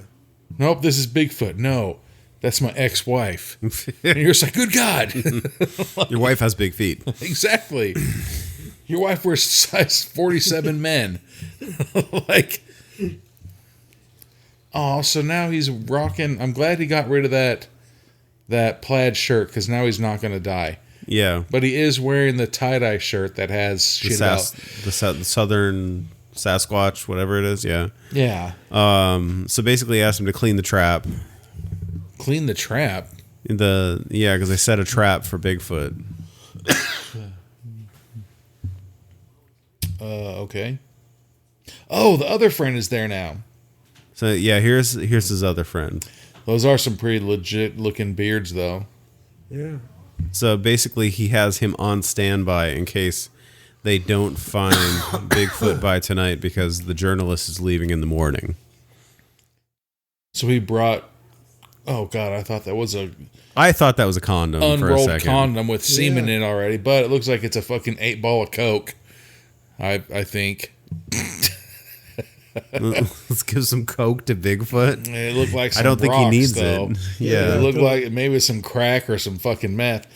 Nope, this is Bigfoot. No, that's my ex-wife. And you're just like, good God. Your wife has big feet. Exactly. Your wife wears size 47 men. Like, oh, so now he's rocking. I'm glad he got rid of that plaid shirt, because now he's not going to die. Yeah. But he is wearing the tie-dye shirt that has shit out. The southern Sasquatch, whatever it is. Yeah. Yeah. So basically, he asked him to clean the trap. Clean the trap? Because they set a trap for Bigfoot. Okay. Oh, the other friend is there now. So yeah, here's his other friend. Those are some pretty legit looking beards, though. Yeah. So basically, he has him on standby in case they don't find Bigfoot by tonight, because the journalist is leaving in the morning. So he brought. Oh God, I thought that was a condom for a unrolled second. condom with semen in it already, but it looks like it's a fucking 8-ball of coke. I think. Let's give some coke to Bigfoot. It looked like some I don't think he rocks, needs though. it. Yeah. It looked like maybe some crack or some fucking meth.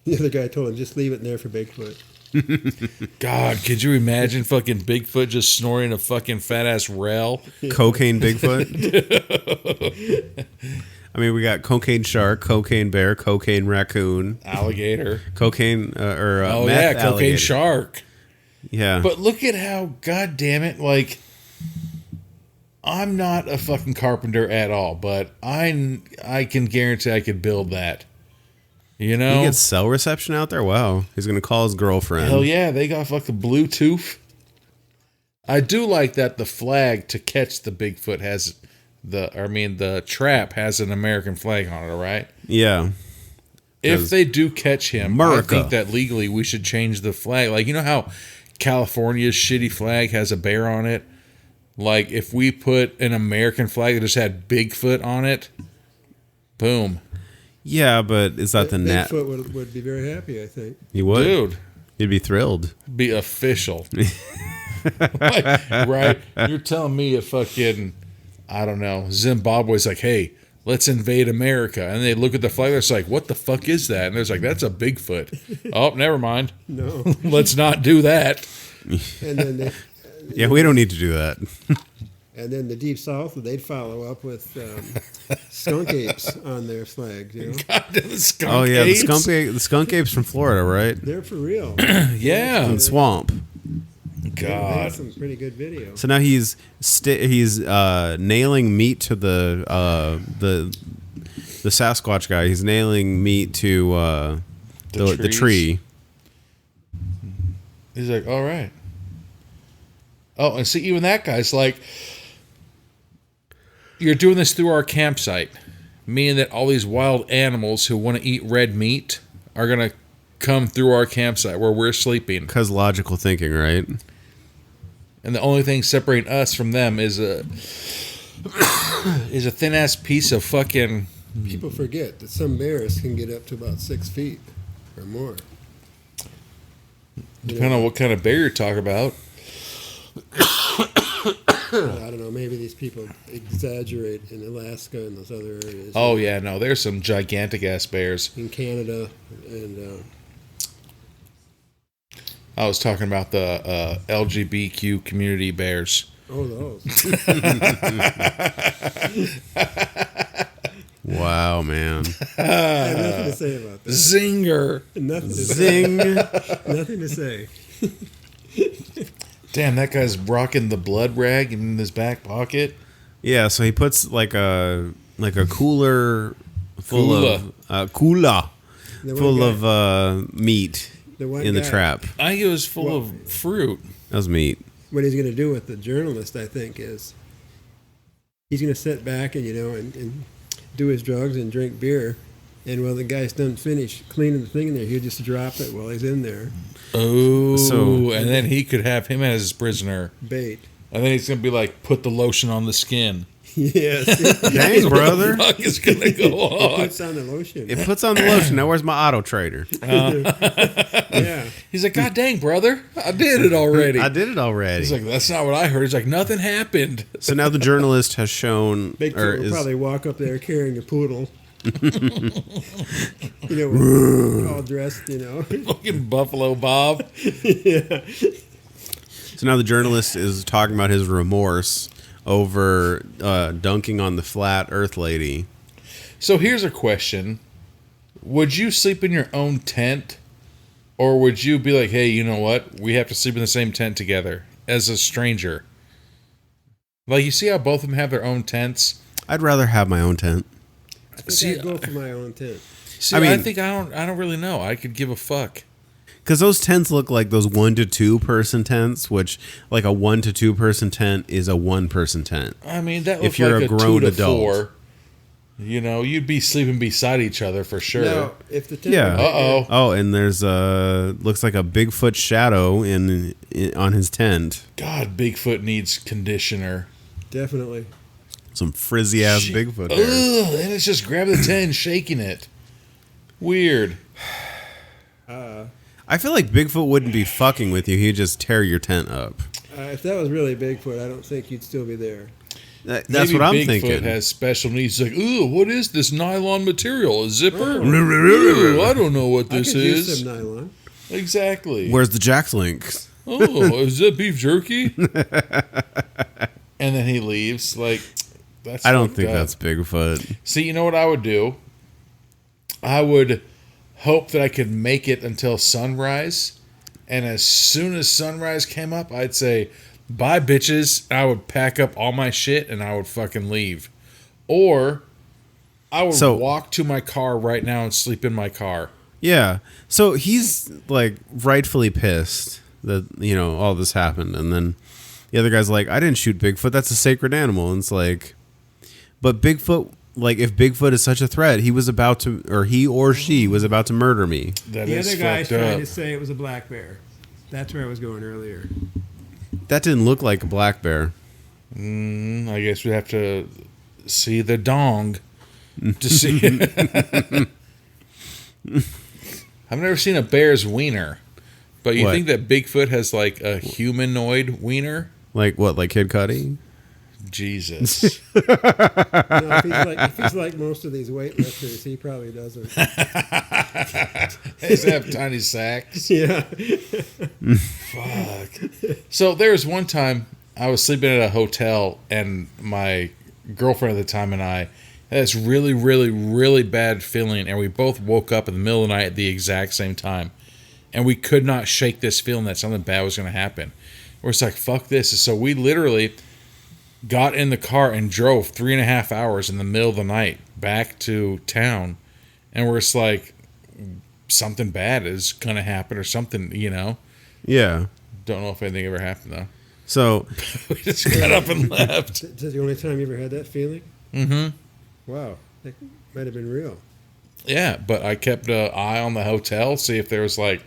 The other guy told him, just leave it in there for Bigfoot. God, could you imagine fucking Bigfoot just snoring a fucking fat ass rail? Cocaine Bigfoot. I mean, we got cocaine shark, cocaine bear, cocaine raccoon, Alligator. cocaine Oh meth yeah, cocaine alligator. shark. Yeah. But look at how, God damn it, like, I'm not a fucking carpenter at all, but I can guarantee I could build that. You know? He gets cell reception out there? Wow. He's going to call his girlfriend. Hell yeah, they got fucking Bluetooth. I do like that the flag to catch the Bigfoot has the trap has an American flag on it, all right? Yeah. If they do catch him, America. I think that legally we should change the flag. Like, you know how California's shitty flag has a bear on it? Like, if we put an American flag that just had Bigfoot on it, boom. Yeah, but is that the net? Bigfoot would be very happy, I think. You would? Dude. You'd be thrilled. Be official. Like, right? You're telling me a fucking, I don't know, Zimbabwe's like, hey, let's invade America. And they look at the flag, they're like, what the fuck is that? And they're like, that's a Bigfoot. Oh, never mind. No. Let's not do that. And then Yeah, we don't need to do that. and then the Deep South, they'd follow up with skunk apes on their flags, you know? God, the skunk Oh yeah, apes? the skunk apes from Florida, right? They're for real. Yeah. And swamp. They have God. some pretty good videos. So now he's nailing meat to the Sasquatch guy. He's nailing meat to the trees. tree. He's like, all right. Oh, and see, even that guy's like, you're doing this through our campsite, meaning that all these wild animals who want to eat red meat are going to come through our campsite where we're sleeping. Because logical thinking, right? And the only thing separating us from them is a thin-ass piece of fucking... People forget that some bears can get up to about 6 feet or more. Depending on what kind of bear you're talking about. I don't know, maybe these people exaggerate in Alaska and those other areas. Oh, yeah, no, there's some gigantic-ass bears. In Canada and... I was talking about the LGBTQ community bears. oh, those. Wow, man. I have nothing to say about that. Zinger. Nothing to Zing. say. Nothing to say. Damn, that guy's rocking the blood rag in his back pocket. Yeah, so he puts like a cooler full of cooler The one full guy- of meat the one in the guy- trap. I think it was full of fruit. That was meat. What he's going to do with the journalist, I think, is he's going to sit back and and do his drugs and drink beer. And while the guy's done finish cleaning the thing in there, he'll just drop it while he's in there. Oh, So- and then he could have him as his prisoner. Bait. And then he's going to be like, put the lotion on the skin. Yes. Dang, brother. What the fuck is going to go He on? puts on the lotion. It puts on the lotion. Now where's my auto trader? Yeah. He's like, God dang, brother. I did it already. I did it already. He's like, that's not what I heard. He's like, nothing happened. So now the journalist has shown, Bigfoot will probably walk up there carrying a poodle. All dressed, Fucking Buffalo Bob. Yeah. so now the journalist is talking about his remorse over dunking on the flat Earth lady. So here's a question. Would you sleep in your own tent? Or would you be like, hey, you know what? We have to sleep in the same tent together as a stranger. Like, you see how both of them have their own tents? I'd rather have my own tent. I think See, I'd go for my own tent. See, I I mean- think I don't really know. I could give a fuck. Because those tents look like those 1 to 2 person tents, which like a 1 to 2 person tent is a 1 person tent. I mean, that If looks you're like a a grown 2 to adult. 4. You know, you'd be sleeping beside each other for sure. Now, if the tent Yeah. were Uh-oh. Oh, and there's looks like a Bigfoot shadow in on his tent. God, Bigfoot needs conditioner. definitely. Some frizzy ass Shit. Bigfoot there. Ugh, and it's just grabbing the tent and shaking it. Weird. I feel like Bigfoot wouldn't be fucking with you. He'd just tear your tent up. If that was really Bigfoot, I don't think you'd still be there. That's Maybe what I'm Bigfoot thinking. has special needs. He's like, ooh, what is this nylon material? A zipper? Ooh, I don't know what I this could use is. some nylon. Exactly. Where's the Jack's links? Oh, is that beef jerky? And then he leaves. Like, that's I don't fucked think up. that's Bigfoot. See, you know what I would do? I would hope that I could make it until sunrise. And as soon as sunrise came up, I'd say, bye, bitches. I would pack up all my shit and I would fucking leave. Or I would So- walk to my car right now and sleep in my car. Yeah. So he's like rightfully pissed that, all this happened. And then the other guy's like, I didn't shoot Bigfoot. That's a sacred animal. And it's like, but Bigfoot, like if Bigfoot is such a threat, he was about to, or he or she was about to murder me. That The is other guy's fucked trying up. to say it was a black bear. That's where I was going earlier. That didn't look like a black bear. I guess we have to see the dong to see it. I've never seen a bear's wiener, but you What? think that Bigfoot has like a humanoid wiener? Like what, like Kid Cudi? Jesus. No, if he's like most of these weightlifters, he probably doesn't. They just have tiny sacks. Yeah. Fuck. So there was one time I was sleeping at a hotel and my girlfriend at the time and I had this really, really, really bad feeling, and we both woke up in the middle of the night at the exact same time. And we could not shake this feeling that something bad was going to happen. We're just like, fuck this. And so we literally got in the car and drove 3.5 hours in the middle of the night back to town. And we're just like, something bad is going to happen or something, Yeah. Don't know if anything ever happened, though. So We just got up and left. Is that the only time you ever had that feeling? Mm-hmm. Wow. That might have been real. Yeah, but I kept an eye on the hotel, see if there was like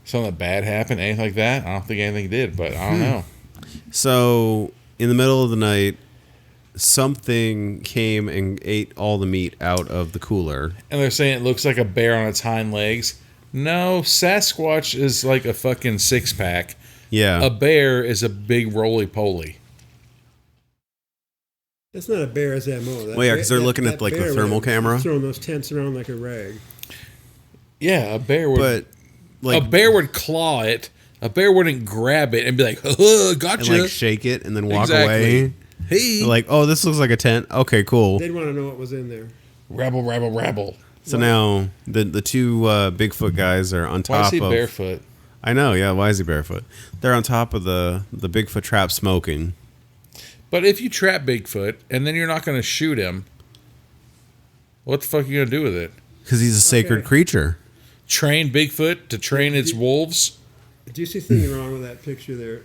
something bad happened, anything like that. I don't think anything did, but I don't know. So in the middle of the night, something came and ate all the meat out of the cooler. And they're saying it looks like a bear on its hind legs. No, Sasquatch is like a fucking 6-pack. Yeah. A bear is a big roly-poly. That's not a bear's MO. That Well, yeah, 'cause they're that- looking at, that like, the bear thermal would have camera. Throwing those tents around like a rag. Yeah, a bear would. but like a bear would claw it. A bear wouldn't grab it and be like, and gotcha. like shake it and then walk Exactly. away. Hey. Like, oh, this looks like a tent. Okay, cool. They'd want to know what was in there. Rabble. So now the two Bigfoot guys are on Why is top he of. barefoot? I know, yeah. Why is he barefoot? They're on top of the Bigfoot trap smoking. But if you trap Bigfoot and then you're not going to shoot him, what the fuck are you going to do with it? Because he's a sacred Okay. creature. Train Bigfoot to train its wolves? Do you see something wrong with that picture there?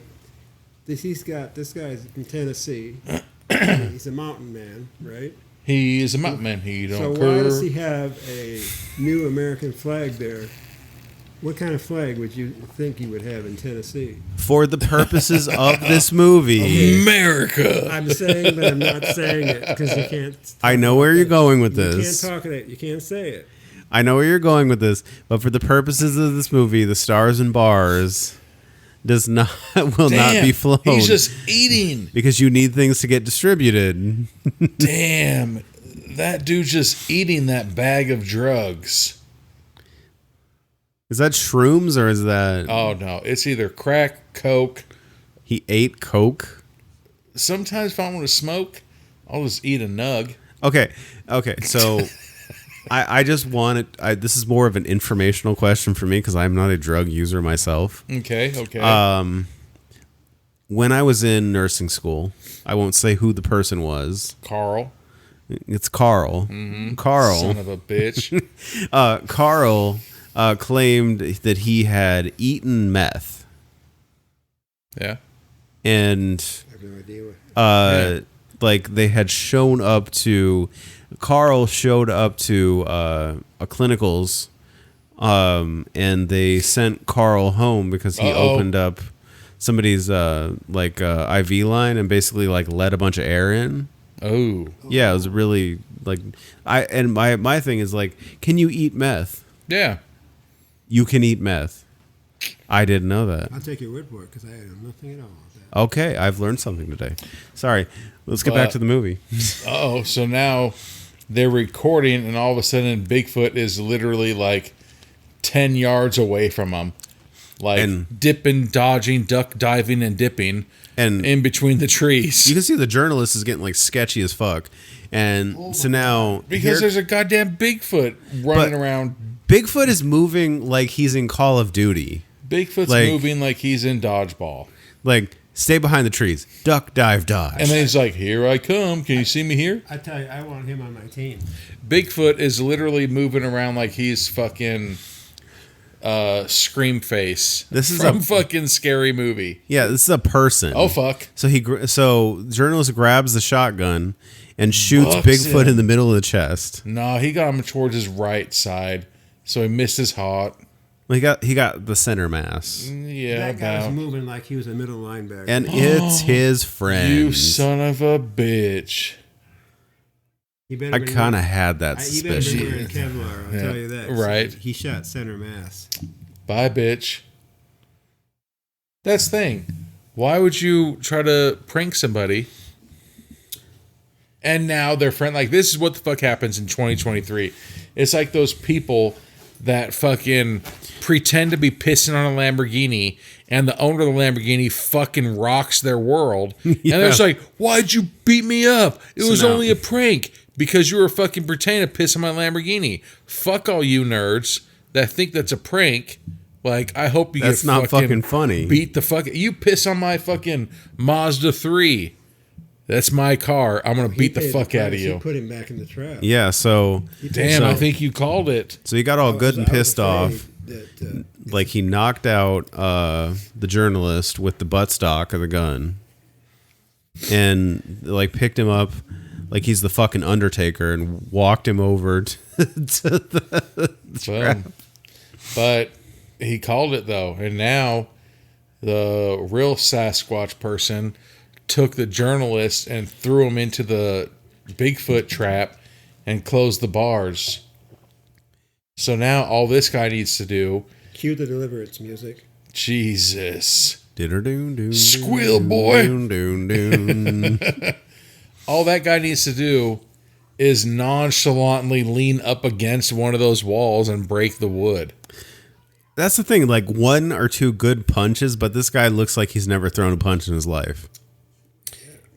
This guy's in Tennessee. He's a mountain man, right? He is a mountain man. He So don't why does curve. he have a new American flag there? What kind of flag would you think he would have in Tennessee? For the purposes of this movie, America. I'm saying, but I'm not saying it because you can't. I know where you're going with You this. can't talk it. You can't say it. I know where you're going with this, but for the purposes of this movie, the stars and bars will not be flown. He's just eating. because you need things to get distributed. Damn. That dude's just eating that bag of drugs. Is that shrooms or is that Oh, no. It's either crack, coke. he ate coke? Sometimes if I want to smoke, I'll just eat a nug. Okay, so I just want it. This is more of an informational question for me because I'm not a drug user myself. Okay. When I was in nursing school, I won't say who the person was. Carl. It's Carl. Carl. Son of a bitch. Carl claimed that he had eaten meth, Yeah. I and have no idea. like they had shown up to. Carl showed up to a clinicals, and they sent Carl home because he opened up somebody's IV line and basically like let a bunch of air in. Oh. Yeah, it was really like my thing is like, can you eat meth? Yeah. You can eat meth. I didn't know that. I'll take your word for it because I know nothing at all about that. Okay, I've learned something today. Sorry. Let's get back to the movie. Oh, so now they're recording, and all of a sudden, Bigfoot is literally like 10 yards away from them. Like dipping, dodging, duck diving, and dipping And in between the trees. you can see the journalist is getting like sketchy as fuck. And so now Because there's a goddamn Bigfoot running But- around. Bigfoot is moving like he's in Call of Duty. Bigfoot's like- moving like he's in dodgeball. Like, stay behind the trees. Duck, dive, dodge. And then he's like, here I come. Can you see me here? I tell you, I want him on my team. Bigfoot is literally moving around like he's fucking Scream Face. This is from a- fucking Scary Movie. Yeah, this is a person. Oh, fuck. So journalist grabs the shotgun and shoots Bucks Bigfoot him. in the middle of the chest. No, he got him towards his right side, so he missed his heart. He got the center mass. Yeah, That guy was about. moving like he was a middle linebacker. And it's his friend. You son of a bitch. He better I been kind of wearing- had that He better be wearing suspicion. Kevlar, I'll Yeah. tell you that. Right. He shot center mass. Bye, bitch. That's the thing. Why would you try to prank somebody? And now their friend, like, this is what the fuck happens in 2023. It's like those people that fucking pretend to be pissing on a Lamborghini, and the owner of the Lamborghini fucking rocks their world. And they're just like, why'd you beat me up? It was now- only a prank because you were fucking pretending to piss on my Lamborghini. Fuck all you nerds that think that's a prank. Like, I hope you That's get not fucking funny. Beat the fuck. You piss on my fucking Mazda 3. That's my car. I'm gonna beat the paid fuck out of price. He you. put him back in the trap. Yeah, so Damn, So- I think you called it. so he got all good and I was pissed off. afraid That, Like he knocked out the journalist with the buttstock of the gun, and like picked him up like he's the fucking Undertaker and walked him over to the Well, but he called it though, and now the real Sasquatch person took the journalist and threw him into the Bigfoot trap and closed the bars. So now all this guy needs to do, cue the deliverance music. Jesus, Squeal Squeal, boy. Doon. all that guy needs to do is nonchalantly lean up against one of those walls and break the wood. That's the thing, like one or two good punches, but this guy looks like he's never thrown a punch in his life.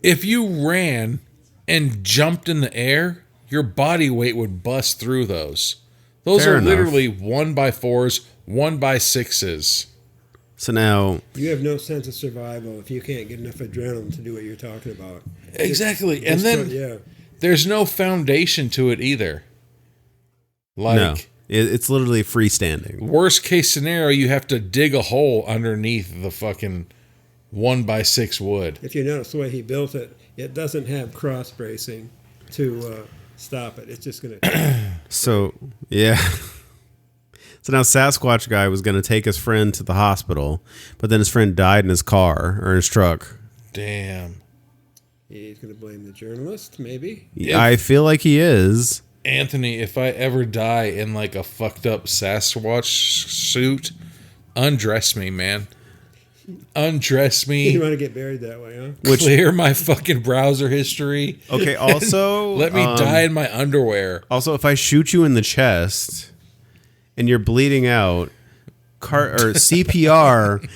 If you ran and jumped in the air, your body weight would bust through those. Those Fair are enough. literally 1x4s, 1x6s. So now, You have no sense of survival if you can't get enough adrenaline to do what you're talking about. Exactly. And then yeah. there's no foundation to it either. Like, no, it's literally freestanding. worst case scenario, you have to dig a hole underneath the fucking 1x6 wood. If you notice the way he built it, it doesn't have cross bracing to stop it. It's just going to. So, yeah. So now Sasquatch guy was going to take his friend to the hospital, but then his friend died in his car or his truck. Damn. He's going to blame the journalist, maybe. I feel like he is. Anthony, if I ever die in like a fucked up Sasquatch suit, undress me, man. Undress You me. want to get buried that way, huh? Clear my fucking browser history. Okay, also... Let me die in my underwear. Also, if I shoot you in the chest and you're bleeding out, CPR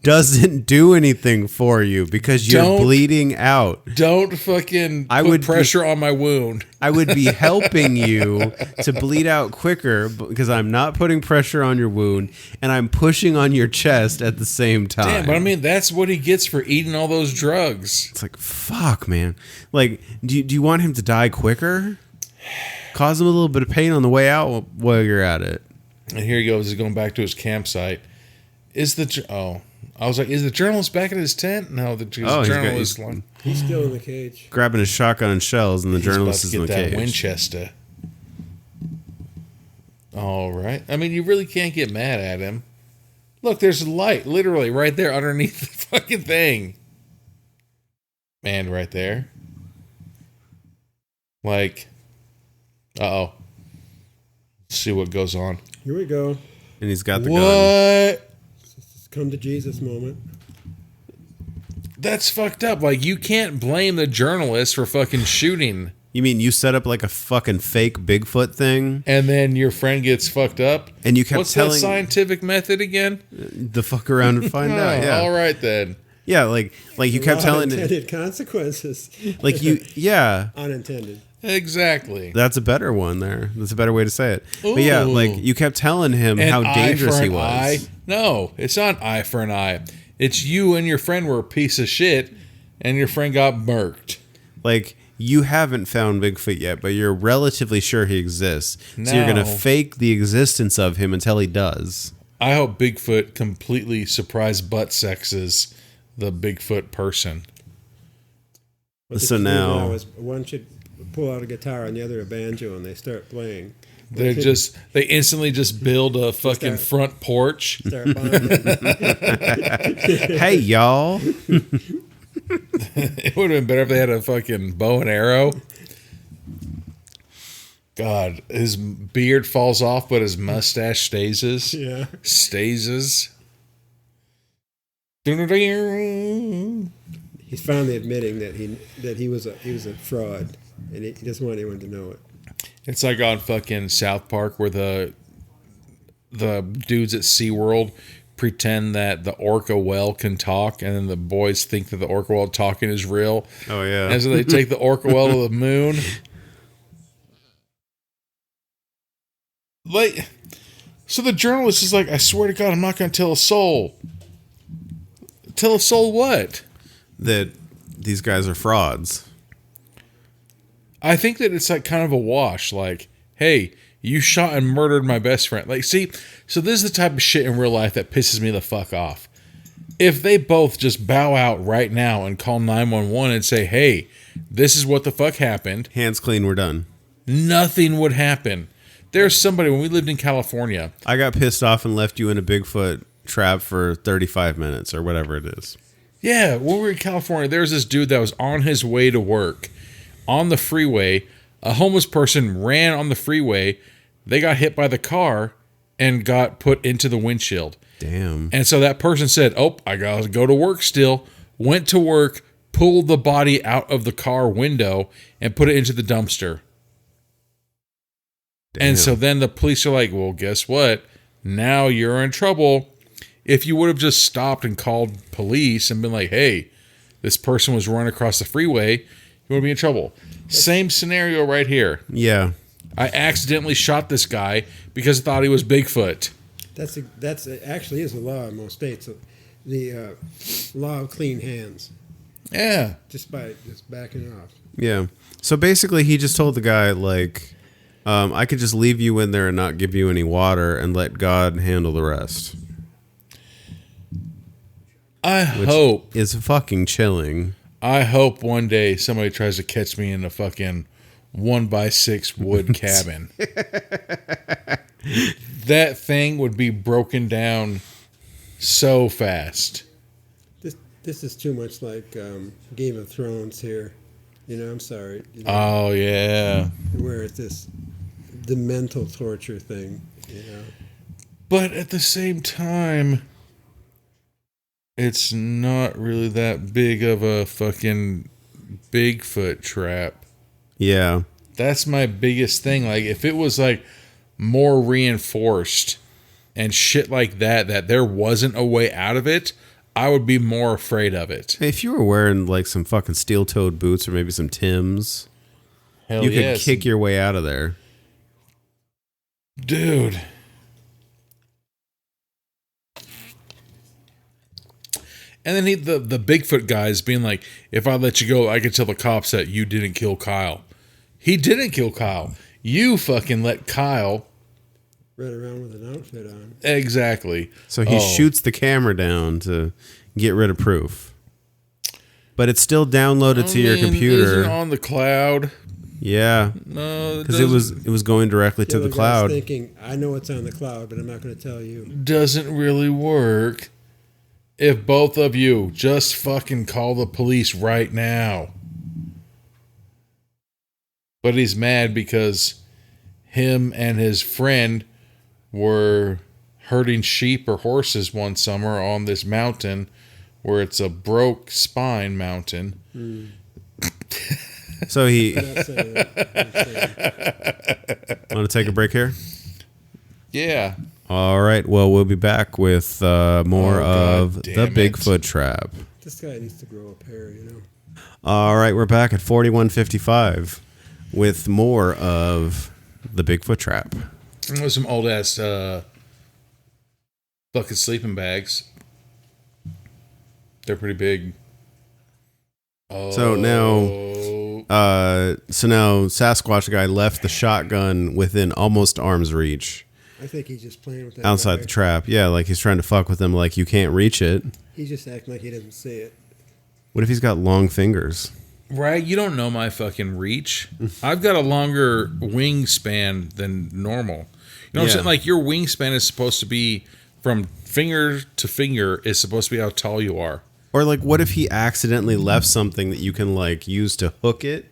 doesn't do anything for you because you're Don't- bleeding out. Don't fucking I put would be- pressure on my wound. I would be helping you to bleed out quicker because I'm not putting pressure on your wound and I'm pushing on your chest at the same time. Damn, but I mean, that's what he gets for eating all those drugs. It's like, fuck, man. Like, do you want him to die quicker? Cause him a little bit of pain on the way out while you're at it. And here he goes. He's going back to his campsite. I was like, is the journalist back at his tent? No, the journalist. He's still in the cage. Grabbing his shotgun and shells, and the journalist is in the that cage. Winchester. All right. I mean, you really can't get mad at him. Look, there's a light literally right there underneath the fucking thing. Man, right there. Like, uh-oh. Let's see what goes on. Here we go. And he's got the gun. What? It's come to Jesus moment. That's fucked up. Like, you can't blame the journalist for fucking shooting. You mean you set up like a fucking fake Bigfoot thing? And then your friend gets fucked up? And you kept What's telling that scientific method again? the fuck around and find out. Yeah. All right, then. Yeah, like you kept telling it. Unintended consequences. Like yeah. Unintended. Exactly. That's a better one there. That's a better way to say it. But yeah, like you kept telling him An how eye dangerous for he an was. eye? No, it's not eye for an eye. It's you and your friend were a piece of shit, and your friend got murked. Like you haven't found Bigfoot yet, but you're relatively sure he exists. So you're gonna No. fake the existence of him until he does. I hope Bigfoot completely surprise butt sexes the Bigfoot person. What they So should do now- is one should pull out a guitar and the other a banjo, and they start playing. They instantly just build a fucking front porch. Start bonding. Hey y'all. It would have been better if they had a fucking bow and arrow. God, his beard falls off, but his mustache stays. Yeah. Stays. He's finally admitting that he was a fraud, and he doesn't want anyone to know it. It's like on fucking South Park where the dudes at SeaWorld pretend that the orca whale can talk, and then the boys think that the orca whale talking is real. Oh yeah. And so they take the orca whale to the moon. Like, so the journalist is like, I swear to God, I'm not going to tell a soul. Tell a soul what? That these guys are frauds. I think that it's like kind of a wash. Like, hey, you shot and murdered my best friend. Like, see, so this is the type of shit in real life that pisses me the fuck off. If they both just bow out right now and call 911 and say, hey, this is what the fuck happened, Hands clean, we're done. nothing would happen. There's somebody, when we lived in California, I got pissed off and left you in a Bigfoot trap for 35 minutes or whatever it is. yeah, when we were in California, there was this dude that was on his way to work on the freeway. A homeless person ran on the freeway. They got hit by the car and got put into the windshield. Damn. And so that person said, oh, I got to go to work still. Went to work, pulled the body out of the car window and put it into the dumpster. Damn. And so then the police are like, well, guess what? Now you're in trouble. If you would have just stopped and called police and been like, hey, this person was running across the freeway, You want to be in trouble. Same scenario right here. Yeah. I accidentally shot this guy because I thought he was Bigfoot. That's actually is a law in most states. The law of clean hands. Yeah. Just backing off. Yeah. So basically, he just told the guy, like, I could just leave you in there and not give you any water and let God handle the rest. Which hope is fucking chilling. I hope one day somebody tries to catch me in a fucking 1x6 wood cabin. That thing would be broken down so fast. This is too much like Game of Thrones here. You know, I'm sorry. You know, Oh yeah. where it's the mental torture thing. You know. But at the same time, it's not really that big of a fucking Bigfoot trap. Yeah. That's my biggest thing. Like, if it was like more reinforced and shit like that there wasn't a way out of it, I would be more afraid of it. If you were wearing like some fucking steel-toed boots or maybe some Timbs, Hell you yes. could kick your way out of there. Dude. And then the Bigfoot guys being like, if I let you go, I could tell the cops that you didn't kill Kyle. He didn't kill Kyle. You fucking let Kyle. Run around with an outfit on. Exactly. So he shoots the camera down to get rid of proof. But it's still downloaded to your computer. Isn't it on the cloud? Yeah. No, because it was going directly to the cloud. Thinking, I know it's on the cloud, but I'm not going to tell you. Doesn't really work. If both of you just fucking call the police right now. But he's mad because him and his friend were herding sheep or horses one summer on this mountain where it's a broke spine mountain. So he I'm not saying that. want to take a break here? Yeah. All right. Well, we'll be back with more of the damn it. Bigfoot Trap. This guy needs to grow a pair, you know. All right. We're back at 4155 with more of the Bigfoot Trap. With some old ass bucket sleeping bags. They're pretty big. Oh. So now Sasquatch guy left the shotgun within almost arm's reach. I think he's just playing with that. Outside guy. the trap. Yeah, like he's trying to fuck with him like you can't reach it. He's just acting like he doesn't see it. What if he's got long fingers? Right? You don't know my fucking reach. I've got a longer wingspan than normal. You know what I'm Yeah. saying? Like, your wingspan is supposed to be from finger to finger is supposed to be how tall you are. Or like what if he accidentally left something that you can like use to hook it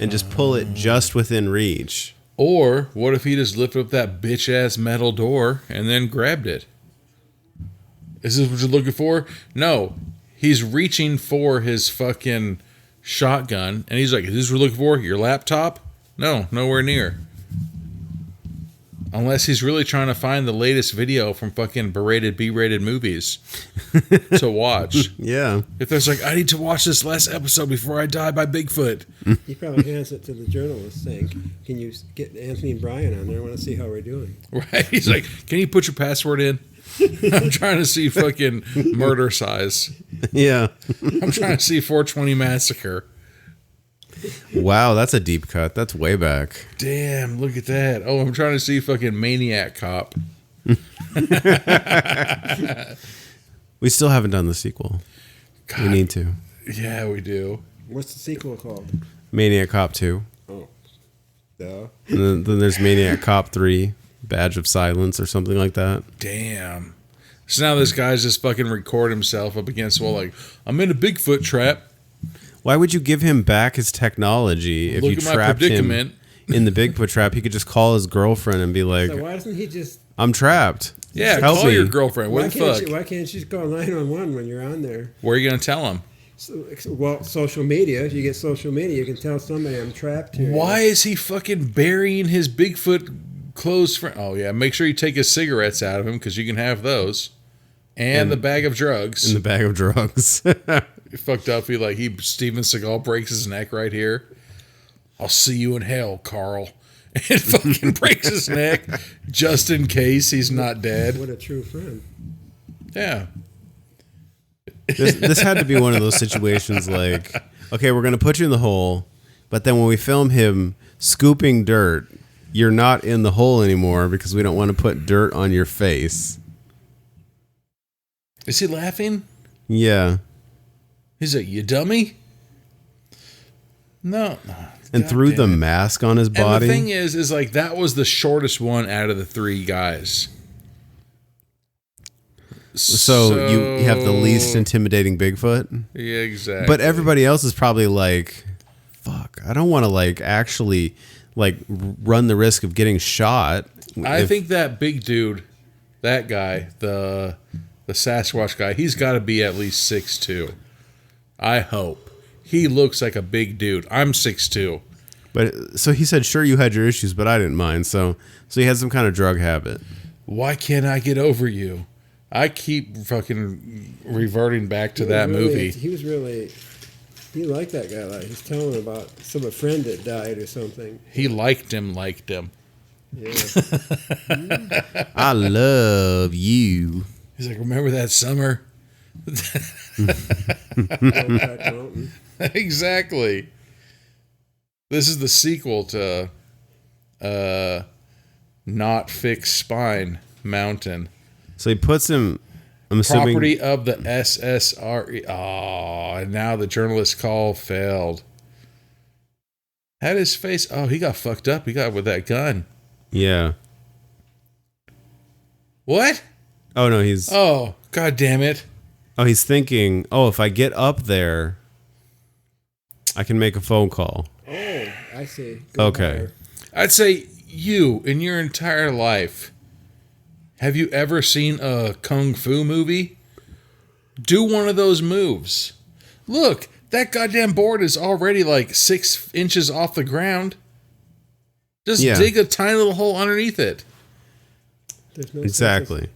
and just pull it just within reach? Or what if he just lifted up that bitch ass metal door and then grabbed it? Is this what you're looking for? No. He's reaching for his fucking shotgun and he's like, is this what we're looking for? Your laptop? No, nowhere near. Unless he's really trying to find the latest video from fucking berated B-rated movies to watch. Yeah. If there's like, I need to watch this last episode before I die by Bigfoot. He probably hands it to the journalist saying, can you get Anthony and Brian on there? I want to see how we're doing. Right? He's like, can you put your password in? I'm trying to see fucking murder size. Yeah. I'm trying to see 420 Massacre. Wow, that's a deep cut. That's way back. Damn, look at that. Oh, I'm trying to see fucking Maniac Cop. We still haven't done the sequel. God. We need to. Yeah, we do. What's the sequel called? Maniac Cop 2. Oh, duh. And then there's Maniac Cop 3, Badge of Silence or something like that. Damn. So now this guy's just fucking record himself up against the wall like, I'm in a Bigfoot trap. Why would you give him back his technology if Look you at my trapped him predicament. in the Bigfoot trap? He could just call his girlfriend and be like, So why doesn't he just... I'm trapped. Yeah, Help call me. your girlfriend. What the fuck? Why can't you just call 911 when you're on there? Where are you going to tell him? So, well, social media. If you get social media, you can tell somebody I'm trapped here. Why is he fucking burying his Bigfoot close friend? Oh, yeah. Make sure you take his cigarettes out of him because you can have those. And the bag of drugs. In the bag of drugs. fucked up. Steven Seagal breaks his neck right here. I'll see you in hell, Carl. And fucking breaks his neck just in case he's not dead. What a true friend. Yeah. This had to be one of those situations like, okay, we're going to put you in the hole, but then when we film him scooping dirt, you're not in the hole anymore because we don't want to put dirt on your face. Is he laughing? Yeah. He's like, you dummy? No. And threw the mask on his body. And the thing is like that was the shortest one out of the three guys. So you have the least intimidating Bigfoot? Yeah, exactly. But everybody else is probably like, fuck, I don't want to like actually like run the risk of getting shot. I think that big dude, that guy, the Sasquatch guy, he's got to be at least 6'2". I hope. He looks like a big dude. I'm 6'2". But so he said, sure, you had your issues, but I didn't mind. So he had some kind of drug habit. Why can't I get over you? I keep fucking reverting back to that movie. He liked that guy. Like he's telling about a friend that died or something. He liked him. Yeah. I love you. He's like, remember that summer? Exactly. This is the sequel to Not Fixed Spine Mountain. So he puts him, I'm assuming, Property of the SSRE. Oh, and now the journalist call failed. Had his face. Oh, he got fucked up. He got with that gun. Yeah. What? Oh, no, he's... Oh, God damn it. Oh, he's thinking, oh, if I get up there, I can make a phone call. Oh, I see. Okay. Higher. I'd say you, in your entire life, have you ever seen a kung fu movie? Do one of those moves. Look, that goddamn board is already like 6 inches off the ground. Just dig a tiny little hole underneath it. There's no exactly.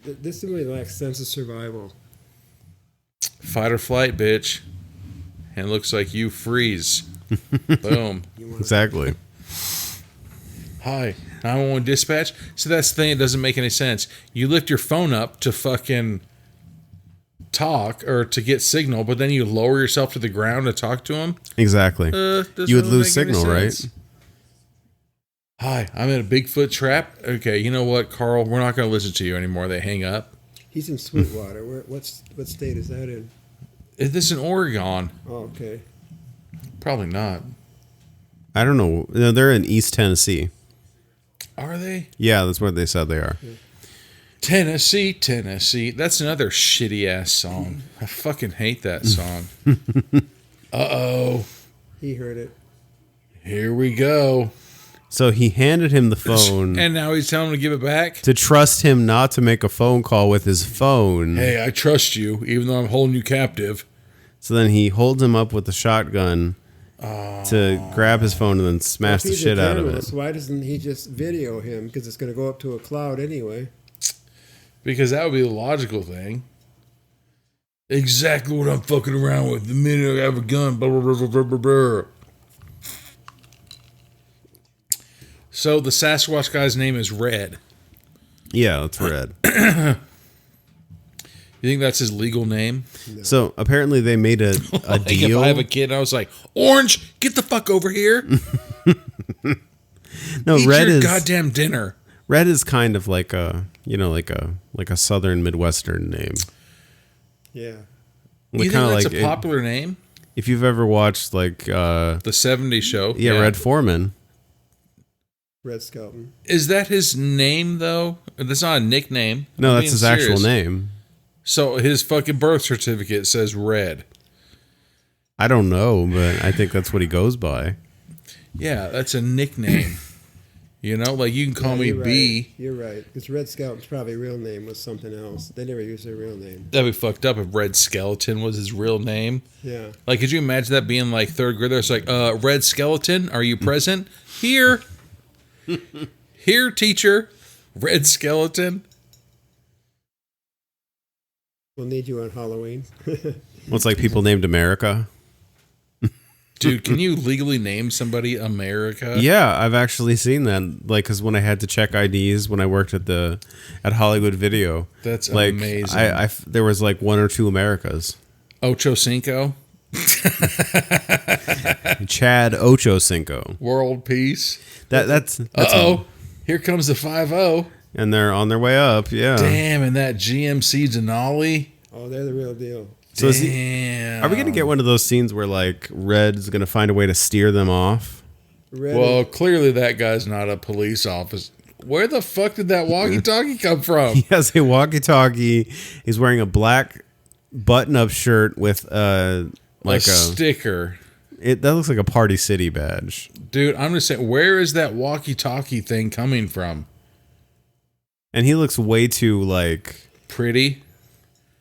This movie lacks sense of survival. Fight or flight, bitch. And it looks like you freeze. Boom. Exactly. Hi, 911 dispatch. So that's the thing. It doesn't make any sense. You lift your phone up to fucking talk or to get signal, but then you lower yourself to the ground to talk to him. Exactly. You would lose signal, right? Hi, I'm in a Bigfoot trap. Okay, you know what, Carl? We're not going to listen to you anymore. They hang up. He's in Sweetwater. What state is that in? Is this in Oregon? Oh, okay. Probably not. I don't know. No, they're in East Tennessee. Are they? Yeah, that's what they said they are. Yeah. Tennessee, Tennessee. That's another shitty ass song. I fucking hate that song. Uh-oh. He heard it. Here we go. So he handed him the phone. And now he's telling him to give it back? To trust him not to make a phone call with his phone. Hey, I trust you, even though I'm holding you captive. So then he holds him up with the shotgun to grab his phone and then smash the shit out of it. Why doesn't he just video him? Because it's going to go up to a cloud anyway. Because that would be the logical thing. Exactly what I'm fucking around with. The minute I have a gun. Blah, blah, blah, blah, blah, blah. So the Sasquatch guy's name is Red. Yeah, that's Red. You think that's his legal name? No. So apparently they made a like deal. If I have a kid and I was like, Orange, get the fuck over here. No, Eat Red your is goddamn dinner. Red is kind of like a, like a southern Midwestern name. Yeah. You think that's a popular name? If you've ever watched like the 70s show. Yeah, Red Foreman. Red Skelton. Is that his name though? That's not a nickname. No, that's his actual name. So his fucking birth certificate says Red. I don't know, but I think that's what he goes by. Yeah, that's a nickname. You know, like you can call me B. You're right. Because Red Skelton's probably real name was something else. They never used their real name. That'd be fucked up if Red Skeleton was his real name. Yeah. Like, could you imagine that being like third grade? It's like, Red Skeleton, are you present? Here. Here, teacher. Red Skeleton. We'll need you on Halloween. Well, it's like people named America. Dude, can you legally name somebody America? Yeah, I've actually seen that. Like, because when I had to check IDs when I worked at Hollywood Video, That's like, amazing. there was like 1 or 2 Americas. Ocho Cinco, Chad Ochocinco. World Peace. That's Here comes the 5-0. and they're on their way up. Yeah. Damn, and that GMC Denali. Oh, they're the real deal. So Damn. are we gonna get one of those scenes where like Red's gonna find a way to steer them off? Well, clearly that guy's not a police officer. Where the fuck did that walkie-talkie come from? He has a walkie-talkie. He's wearing a black button-up shirt with like a sticker. That looks like a Party City badge. Dude, I'm just saying, where is that walkie-talkie thing coming from? And he looks way too like Pretty.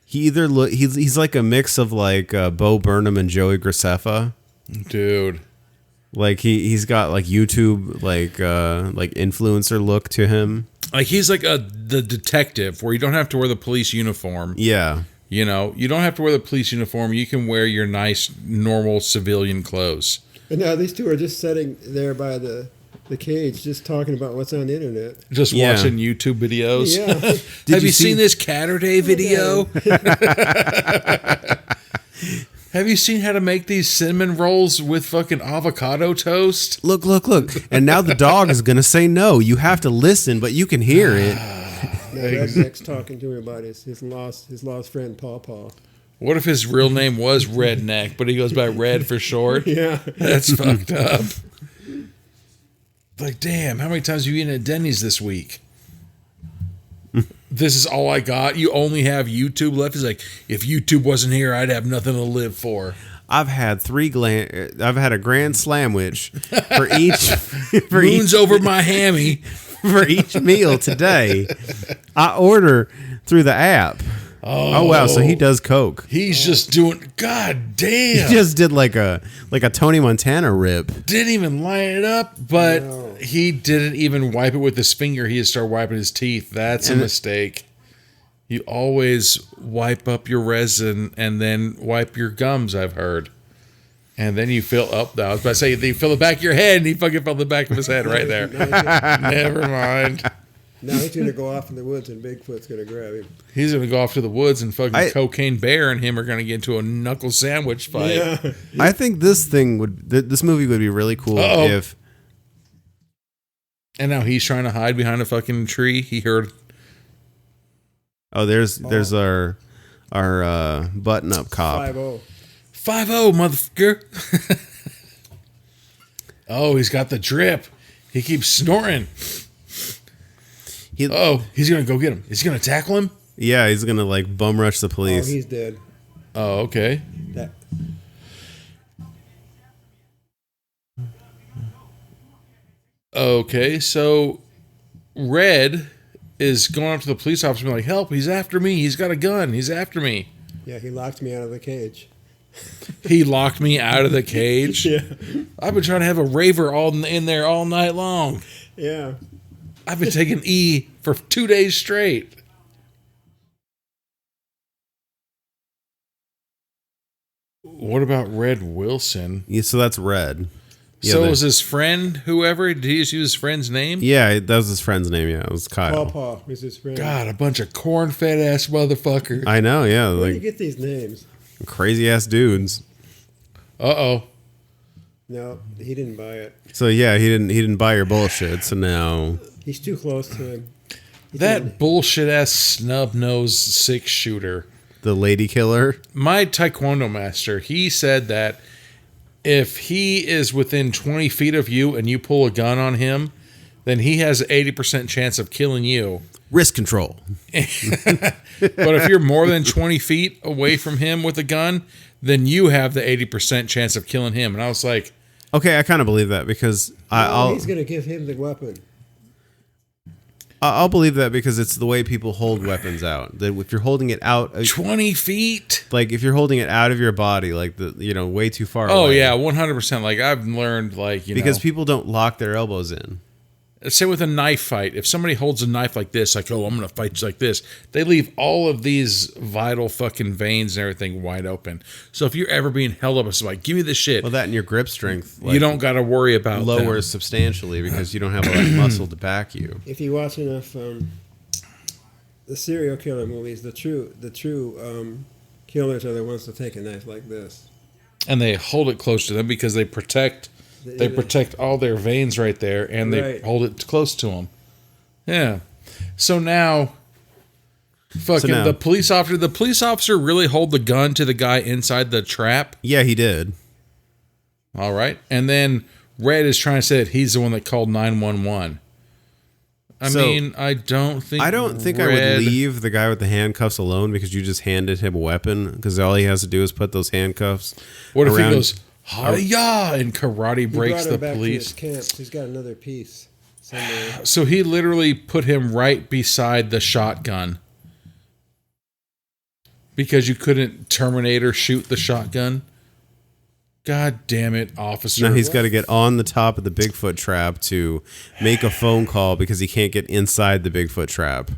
he either he's like a mix of like Bo Burnham and Joey Graceffa. Dude. Like he's got like YouTube like influencer look to him. Like he's like the detective where you don't have to wear the police uniform. Yeah. You know, you don't have to wear the police uniform. You can wear your nice, normal civilian clothes. And now these two are just sitting there by the cage, just talking about what's on the internet. Just Yeah. watching YouTube videos. Yeah. Have you seen this Catterday video? Have you seen how to make these cinnamon rolls with fucking avocado toast? Look. And now the dog is gonna say no. You have to listen, but you can hear it. Now Redneck's talking to him about his lost friend Paw Paw. What if his real name was Redneck, but he goes by Red for short? Yeah. That's fucked up. Like, damn, how many times have you eaten at Denny's this week? This is all I got. You only have YouTube left. He's like, if YouTube wasn't here, I'd have nothing to live for. I've had I've had a grand sandwich for each Moon's over my hammy. for each meal today. I order through the app. Oh wow! So he does coke. He's just doing. God damn! He just did like a Tony Montana rip. Didn't even line it up, but No. he didn't even wipe it with his finger. He just started wiping his teeth. That's a mistake. You always wipe up your resin and then wipe your gums, I've heard. And then you fill up. I was about to say, you fill the back of your head, and he fucking filled the back of his head right there. Never mind. Now he's going to go off in the woods and Bigfoot's going to grab him. He's going to go off to the woods, and fucking Cocaine Bear and him are going to get into a knuckle sandwich fight. Yeah. I think this movie would be really cool if. And now he's trying to hide behind a fucking tree. He heard. Oh, there's our button up cop. 5-0. 5-0, motherfucker. Oh, he's got the drip. He keeps snorting. He's going to go get him. Is he going to tackle him? Yeah, he's gonna like bum rush the Oh, police. he's dead. Oh, okay. That. Okay, so Red is going up to the police officer and be like, help, he's after me. He's got a gun. He's after me. Yeah, he locked me out of the cage. He locked me out of the cage. Yeah. I've been trying to have a raver all in there all night long. Yeah. I've been taking E for 2 days straight. What about Red Wilson? Yeah, so that's Red. Yeah, So was his friend whoever? Did he just use his friend's name? Yeah, that was his friend's name. Yeah, it was Kyle. Paw Paw was his friend. God, a bunch of corn-fed ass motherfuckers. I know. Yeah, Where do you like get these names? crazy ass dudes. Uh-oh. No, he didn't buy it. So yeah, he didn't buy your bullshit. So now He's too close to him. That bullshit-ass snub-nosed six-shooter. the lady killer. My taekwondo master, he said that if he is within 20 feet of you and you pull a gun on him, then he has an 80% chance of killing you. Risk control. But if you're more than 20 feet away from him with a gun, then you have the 80% chance of killing him. And I was like, Okay, I kind of believe that because he's going to give him the weapon. I'll believe that because it's the way people hold weapons out. That if you're holding it out, 20 feet? like if you're holding it out of your body, like way too far. Oh, away. yeah, 100%. Like, I've learned, like, because people don't lock their elbows in. Same with a knife fight. If somebody holds a knife like this, like, oh, I'm going to fight you like this, they leave all of these vital fucking veins and everything wide open. So if you're ever being held up, it's like, give me this shit. Well, that and your grip strength, you don't got to worry about lowers substantially because you don't have all that muscle to back you. If you watch enough the serial killer movies, the true killers are the ones that take a knife like this. And they hold it close to them because they protect all their veins right there, and they hold it close to them. Yeah. So now, the police officer really hold the gun to the guy inside the trap? Yeah, he did. All right. And then Red is trying to say that he's the one that called 911. I don't think I would leave the guy with the handcuffs alone because you just handed him a weapon, because all he has to do is put those handcuffs. What if he goes, hi-ya, and karate breaks the police? To his camp. He's got another piece somewhere. So he literally put him right beside the shotgun because you couldn't terminate or shoot the shotgun. God damn it, officer. Now he's got to get on the top of the Bigfoot trap to make a phone call because he can't get inside the Bigfoot trap.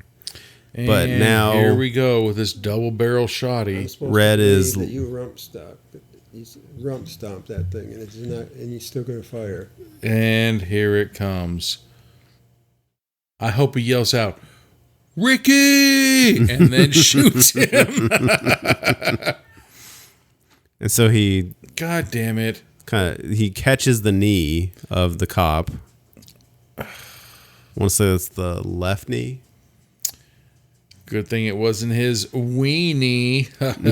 And but now here we go with this double barrel shotty. Red is that you rump stomp that thing, and it's not, and he's still going to fire. And here it comes. I hope he yells out, Ricky, and then shoots him. And so he, God damn it, he catches the knee of the cop. I want to say it's the left knee. Good thing it wasn't his weenie. And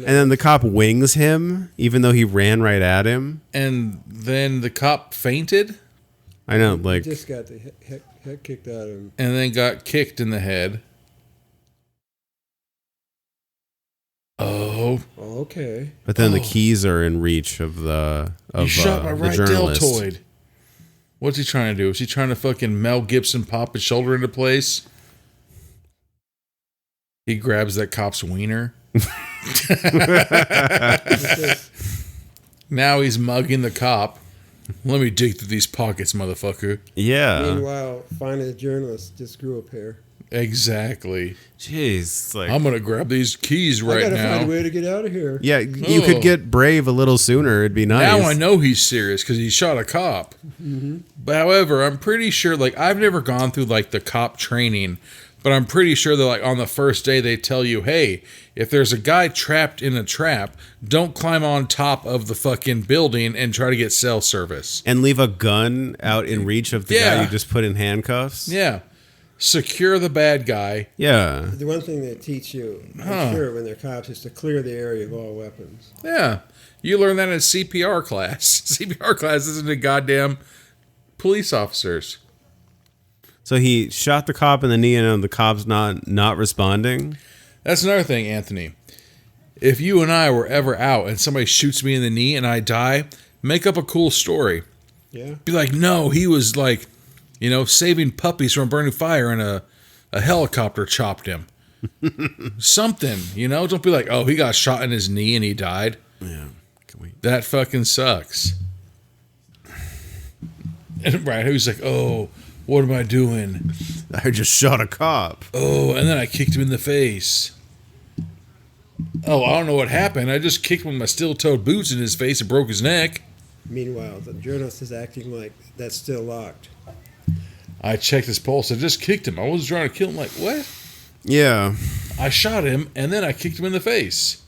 then the cop wings him, even though he ran right at him. And then the cop fainted. I know, he just got the head kicked out of him, and then got kicked in the head. Oh, okay. But then the keys are in reach of the you shot my right journalist. deltoid. What's he trying to do? Is he trying to fucking Mel Gibson pop his shoulder into place? He grabs that cop's wiener. Now he's mugging the cop. Let me dig through these pockets, motherfucker. Yeah. Meanwhile, finally the journalist just grew a pair. Exactly. Jeez, I'm gonna grab these keys right now. I gotta find a way to get out of here. Yeah, you could get brave a little sooner. It'd be nice. Now I know he's serious because he shot a cop. Mm-hmm. But however, I'm pretty sure, I've never gone through the cop training, but I'm pretty sure that on the first day they tell you, hey, if there's a guy trapped in a trap, don't climb on top of the fucking building and try to get cell service. And leave a gun out in reach of the guy you just put in handcuffs. Yeah. Secure the bad guy. Yeah. The one thing they teach you, I'm sure, when they're cops, is to clear the area of all weapons. Yeah. You learn that in CPR class. CPR class isn't a goddamn police officers. So he shot the cop in the knee and the cop's not responding? That's another thing, Anthony. If you and I were ever out and somebody shoots me in the knee and I die, make up a cool story. Yeah. Be like, no, he was saving puppies from a burning fire and a helicopter chopped him. Something, Don't be like, oh, he got shot in his knee and he died. Yeah. That fucking sucks. And right, he was like, oh, what am I doing? I just shot a cop. Oh, and then I kicked him in the face. Oh, I don't know what happened. I just kicked him with my steel-toed boots in his face and broke his neck. Meanwhile, the journalist is acting like that's still locked. I checked his pulse. I just kicked him. I wasn't trying to kill him. Like, what? Yeah. I shot him, and then I kicked him in the face.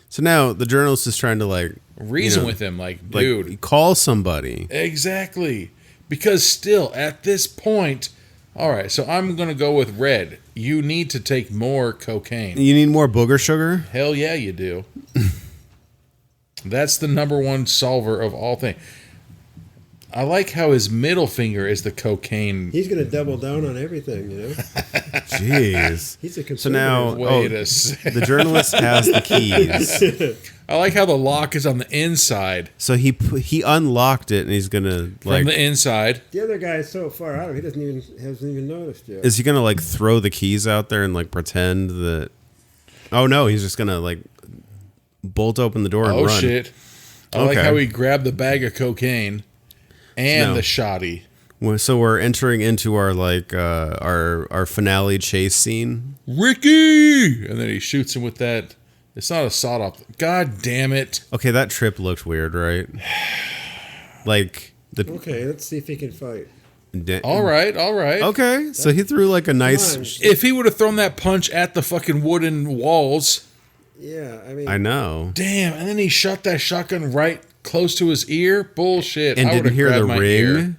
So now the journalist is trying to, reason with him. Dude. Call somebody. Exactly. Because still, at this point... All right, so I'm going to go with Red. You need to take more cocaine. You need more booger sugar? Hell yeah, you do. That's the number one solver of all things. I like how his middle finger is the cocaine. He's going to double down on everything, Jeez. He's a conservative. So now, wait a second. The journalist has the keys. I like how the lock is on the inside. So he unlocked it, and he's going to, from the inside. The other guy is so far out, he hasn't even noticed yet. Is he going to, throw the keys out there and, pretend that... Oh, no, he's just going to, bolt open the door and run. Oh, shit. I like how he grabbed the bag of cocaine. and No. the shoddy. So we're entering into our our finale chase scene. Ricky! And then he shoots him with that. It's not a sawed off. God damn it. Okay, that trip looked weird, right? Like the Okay, let's see if he can fight. All right. Okay, so he threw like a nice. Come on. If he would have thrown that punch at the fucking wooden walls. Yeah, I mean, I know. Damn. And then he shot that shotgun right close to his ear. Bullshit. And I would didn't have hear grabbed the my ring. ear.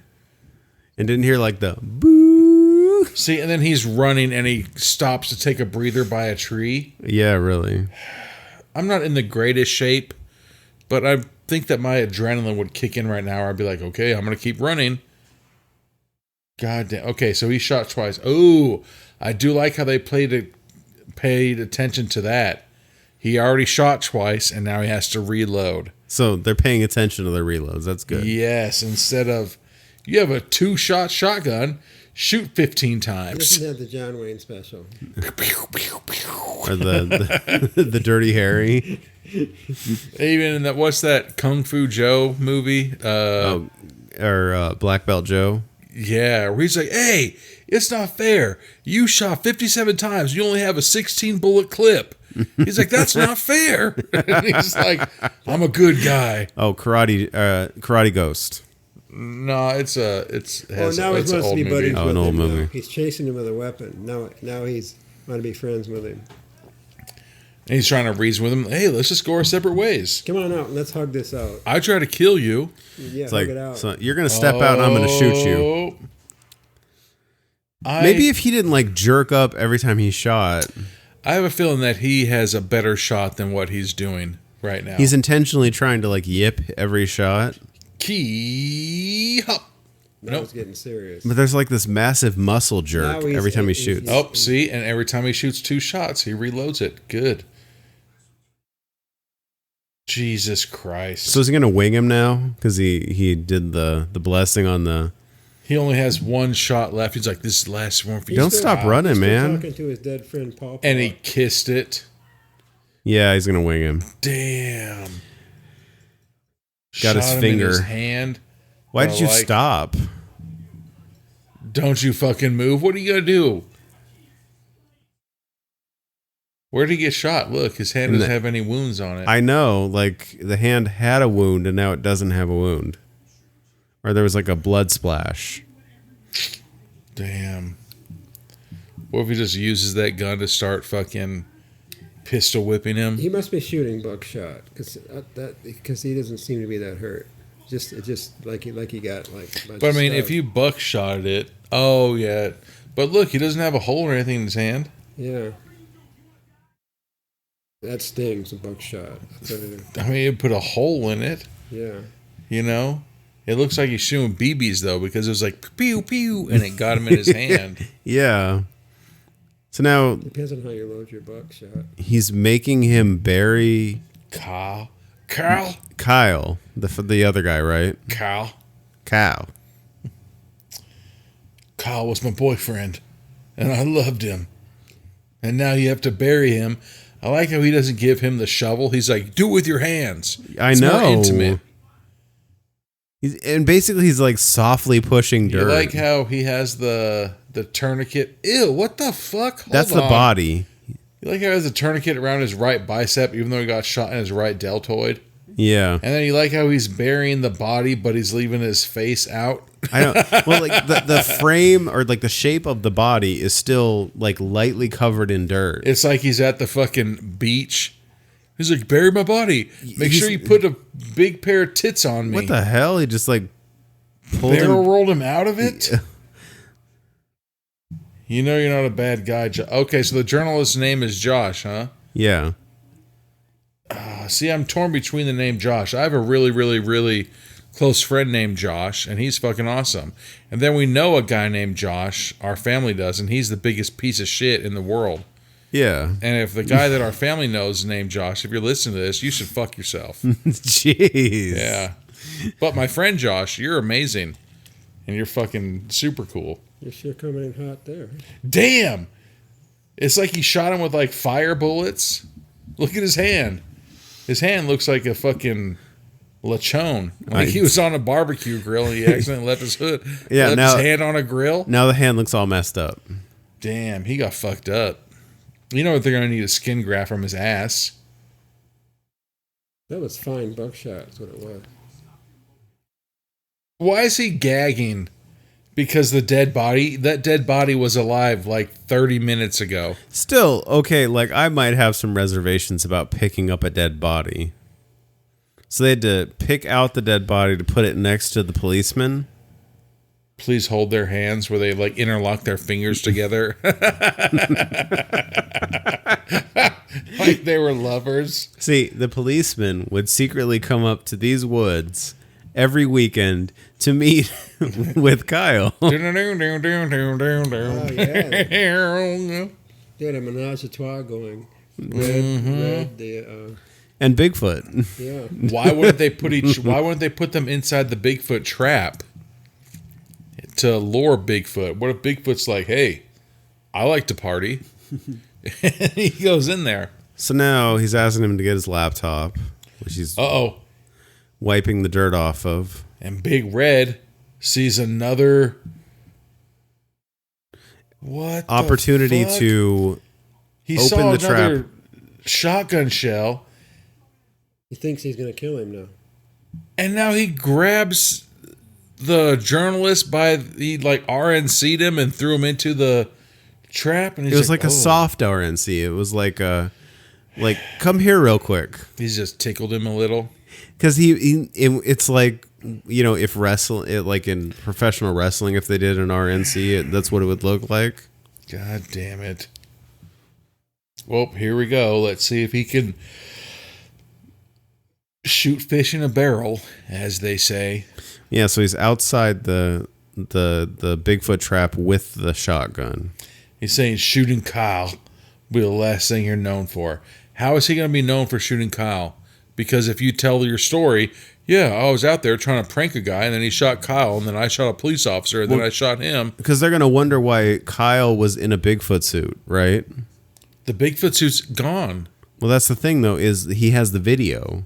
And didn't hear like the boo. See, and then he's running and he stops to take a breather by a tree. Yeah, really. I'm not in the greatest shape, but I think that my adrenaline would kick in right now. I'd be like, okay, I'm going to keep running. God damn. Okay, so he shot twice. Oh, I do like how they paid attention to that. He already shot twice, and now he has to reload. So they're paying attention to their reloads. That's good. Yes, instead of, you have a 2-shot shotgun, shoot 15 he times. doesn't have the John Wayne special. Or the Dirty Harry. Even in that, what's that Kung Fu Joe movie? Or Black Belt Joe. Yeah, where he's like, hey, it's not fair. You shot 57 times. You only have a 16 bullet clip. He's like, that's not fair. And he's like, I'm a good guy. Oh, Karate Ghost. No, it's Now he it's wants an to old be movie. buddies Oh, with an old him. Now. movie. He's chasing him with a weapon. Now he's want to be friends with him. And he's trying to reason with him. Hey, let's just go our separate ways. Come on out. Let's hug this out. I try to kill you. Yeah, It's hug like, it out. so you're gonna step out and I'm gonna shoot you. Maybe if he didn't like jerk up every time he shot, I have a feeling that he has a better shot than what he's doing right now. he's intentionally trying to like yip every shot. Key hop. Now Nope. it's getting serious. But there's like this massive muscle jerk Now he's- every time he he's- shoots. Oh, see, and every time he shoots 2 shots, he reloads it. Good. Jesus Christ. So is he gonna wing him now? Because he did the blessing on the. He only has 1 shot left. He's like, this is the last one for you. Don't still- stop running, He's still man. talking to his dead friend Paul. And he kissed it. Yeah, he's gonna wing him. Damn. Got his Shot him in finger. his hand. Why did you Like, stop? Don't you fucking move. What are you going to do? Where did he get shot? Look, his hand doesn't have any wounds on it. I know, like the hand had a wound and now it doesn't have a wound, or there was like a blood splash. Damn. What if he just uses that gun to start fucking pistol whipping him? He must be shooting buckshot because he doesn't seem to be that hurt. Just like he got like. a bunch But I of mean, stuff. if you buckshotted it, oh yeah. But look, he doesn't have a hole or anything in his hand. Yeah. That stings, a buckshot. I'll tell you. I mean, it put a hole in it. Yeah. You know, it looks like he's shooting BBs though, because it was like pew pew, and it got him in his hand. Yeah. So now Depends on how you load your buckshot. he's making him bury Kyle, Kyle, the other guy, right? Kyle was my boyfriend, and I loved him. And now you have to bury him. I like how he doesn't give him the shovel. He's like, do it with your hands. I It's know. more intimate. And basically he's like softly pushing You dirt. like how he has the tourniquet. Ew, what the fuck? Hold That's the on. body. You like how he has a tourniquet around his right bicep, even though he got shot in his right deltoid? Yeah. And then you like how he's burying the body, but he's leaving his face out. I don't. Well, like the frame or like the shape of the body is still like lightly covered in dirt. It's like he's at the fucking beach. He's like, bury my body. Make sure you put a big pair of tits on me. What the hell? He just like pulled Barrel him. rolled him out of it? You know you're not a bad guy. Okay, so the journalist's name is Josh, huh? Yeah. See, I'm torn between the name Josh. I have a really, really, really close friend named Josh, and he's fucking awesome. And then we know a guy named Josh, our family does, and he's the biggest piece of shit in the world. Yeah. And if the guy that our family knows is named Josh, if you're listening to this, you should fuck yourself. Jeez. Yeah. But my friend Josh, you're amazing. And you're fucking super cool. You're sure coming in hot there. Damn! It's like he shot him with like fire bullets. Look at his hand. His hand looks like a fucking Lechon. Like he was on a barbecue grill and he accidentally left his hood. Yeah, left now- his hand on a grill. Now the hand looks all messed up. Damn, he got fucked up. You know what? They're gonna need a skin graft from his ass. That was fine buckshot. That's what it was. Why is he gagging? Because that dead body was alive like 30 minutes ago. Still, okay, like I might have some reservations about picking up a dead body. So they had to pick out the dead body to put it next to the policeman. Please hold their hands where they like interlock their fingers together. Like they were lovers. See, the policeman would secretly come up to these woods every weekend to meet with Kyle. Oh, yeah. They had a menage a trois going. Red, And Bigfoot. yeah. Why wouldn't they put them inside the Bigfoot trap to lure Bigfoot? What if Bigfoot's like, hey, I like to party? And he goes in there. So now he's asking him to get his laptop, which he's Uh-oh. wiping the dirt off of. And Big Red sees another what Opportunity the fuck? to He open saw the another trap. shotgun shell, He thinks he's going to kill him now. and now he grabs the journalist he like RNC'd him and threw him into the trap. And he's It was like a "Oh." soft RNC. It was like come here real quick. He's just tickled him a little. Because it's like, you know, if like in professional wrestling, if they did an RNC, that's what it would look like. God damn it. Well, here we go. Let's see if he can shoot fish in a barrel, as they say. Yeah, so he's outside the Bigfoot trap with the shotgun. He's saying shooting Kyle will be the last thing you're known for. How is he going to be known for shooting Kyle? Because if you tell your story, yeah, I was out there trying to prank a guy, and then he shot Kyle, and then I shot a police officer, and then I shot him. Because they're going to wonder why Kyle was in a Bigfoot suit, right? The Bigfoot suit's gone. Well, that's the thing, though, is he has the video,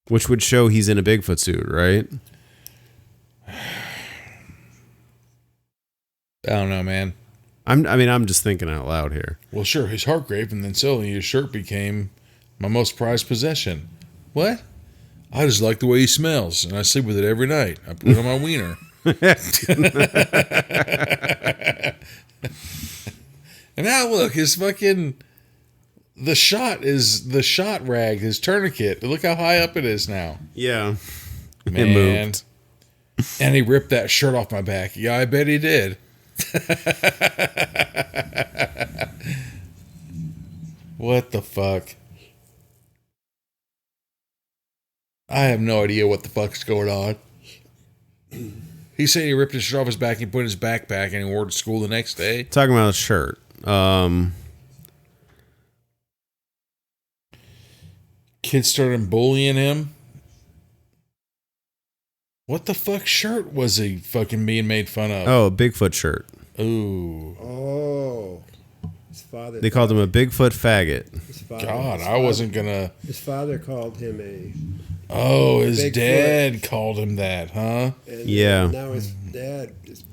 which would show he's in a Bigfoot suit, right? I don't know, man. I'm just thinking out loud here. Well, sure, his heart graved, and then suddenly his shirt became my most prized possession. What? I just like the way he smells, and I sleep with it every night. I put it on my wiener. And now look, the shot rag, his tourniquet. Look how high up it is now. Yeah. Man. It moved. And he ripped that shirt off my back. Yeah, I bet he did. What the fuck? I have no idea what the fuck's going on. He said he ripped his shirt off his back and put it in his backpack and he wore it to school the next day. Talking about a shirt. Kids started bullying him. What the fuck shirt was he fucking being made fun of? Oh, a Bigfoot shirt. Ooh. Oh. His father. They called him a Bigfoot faggot. His father, God, his I father- wasn't gonna. His father called him Oh, his Bigfoot. dad called him that, huh? and Yeah. now his dad is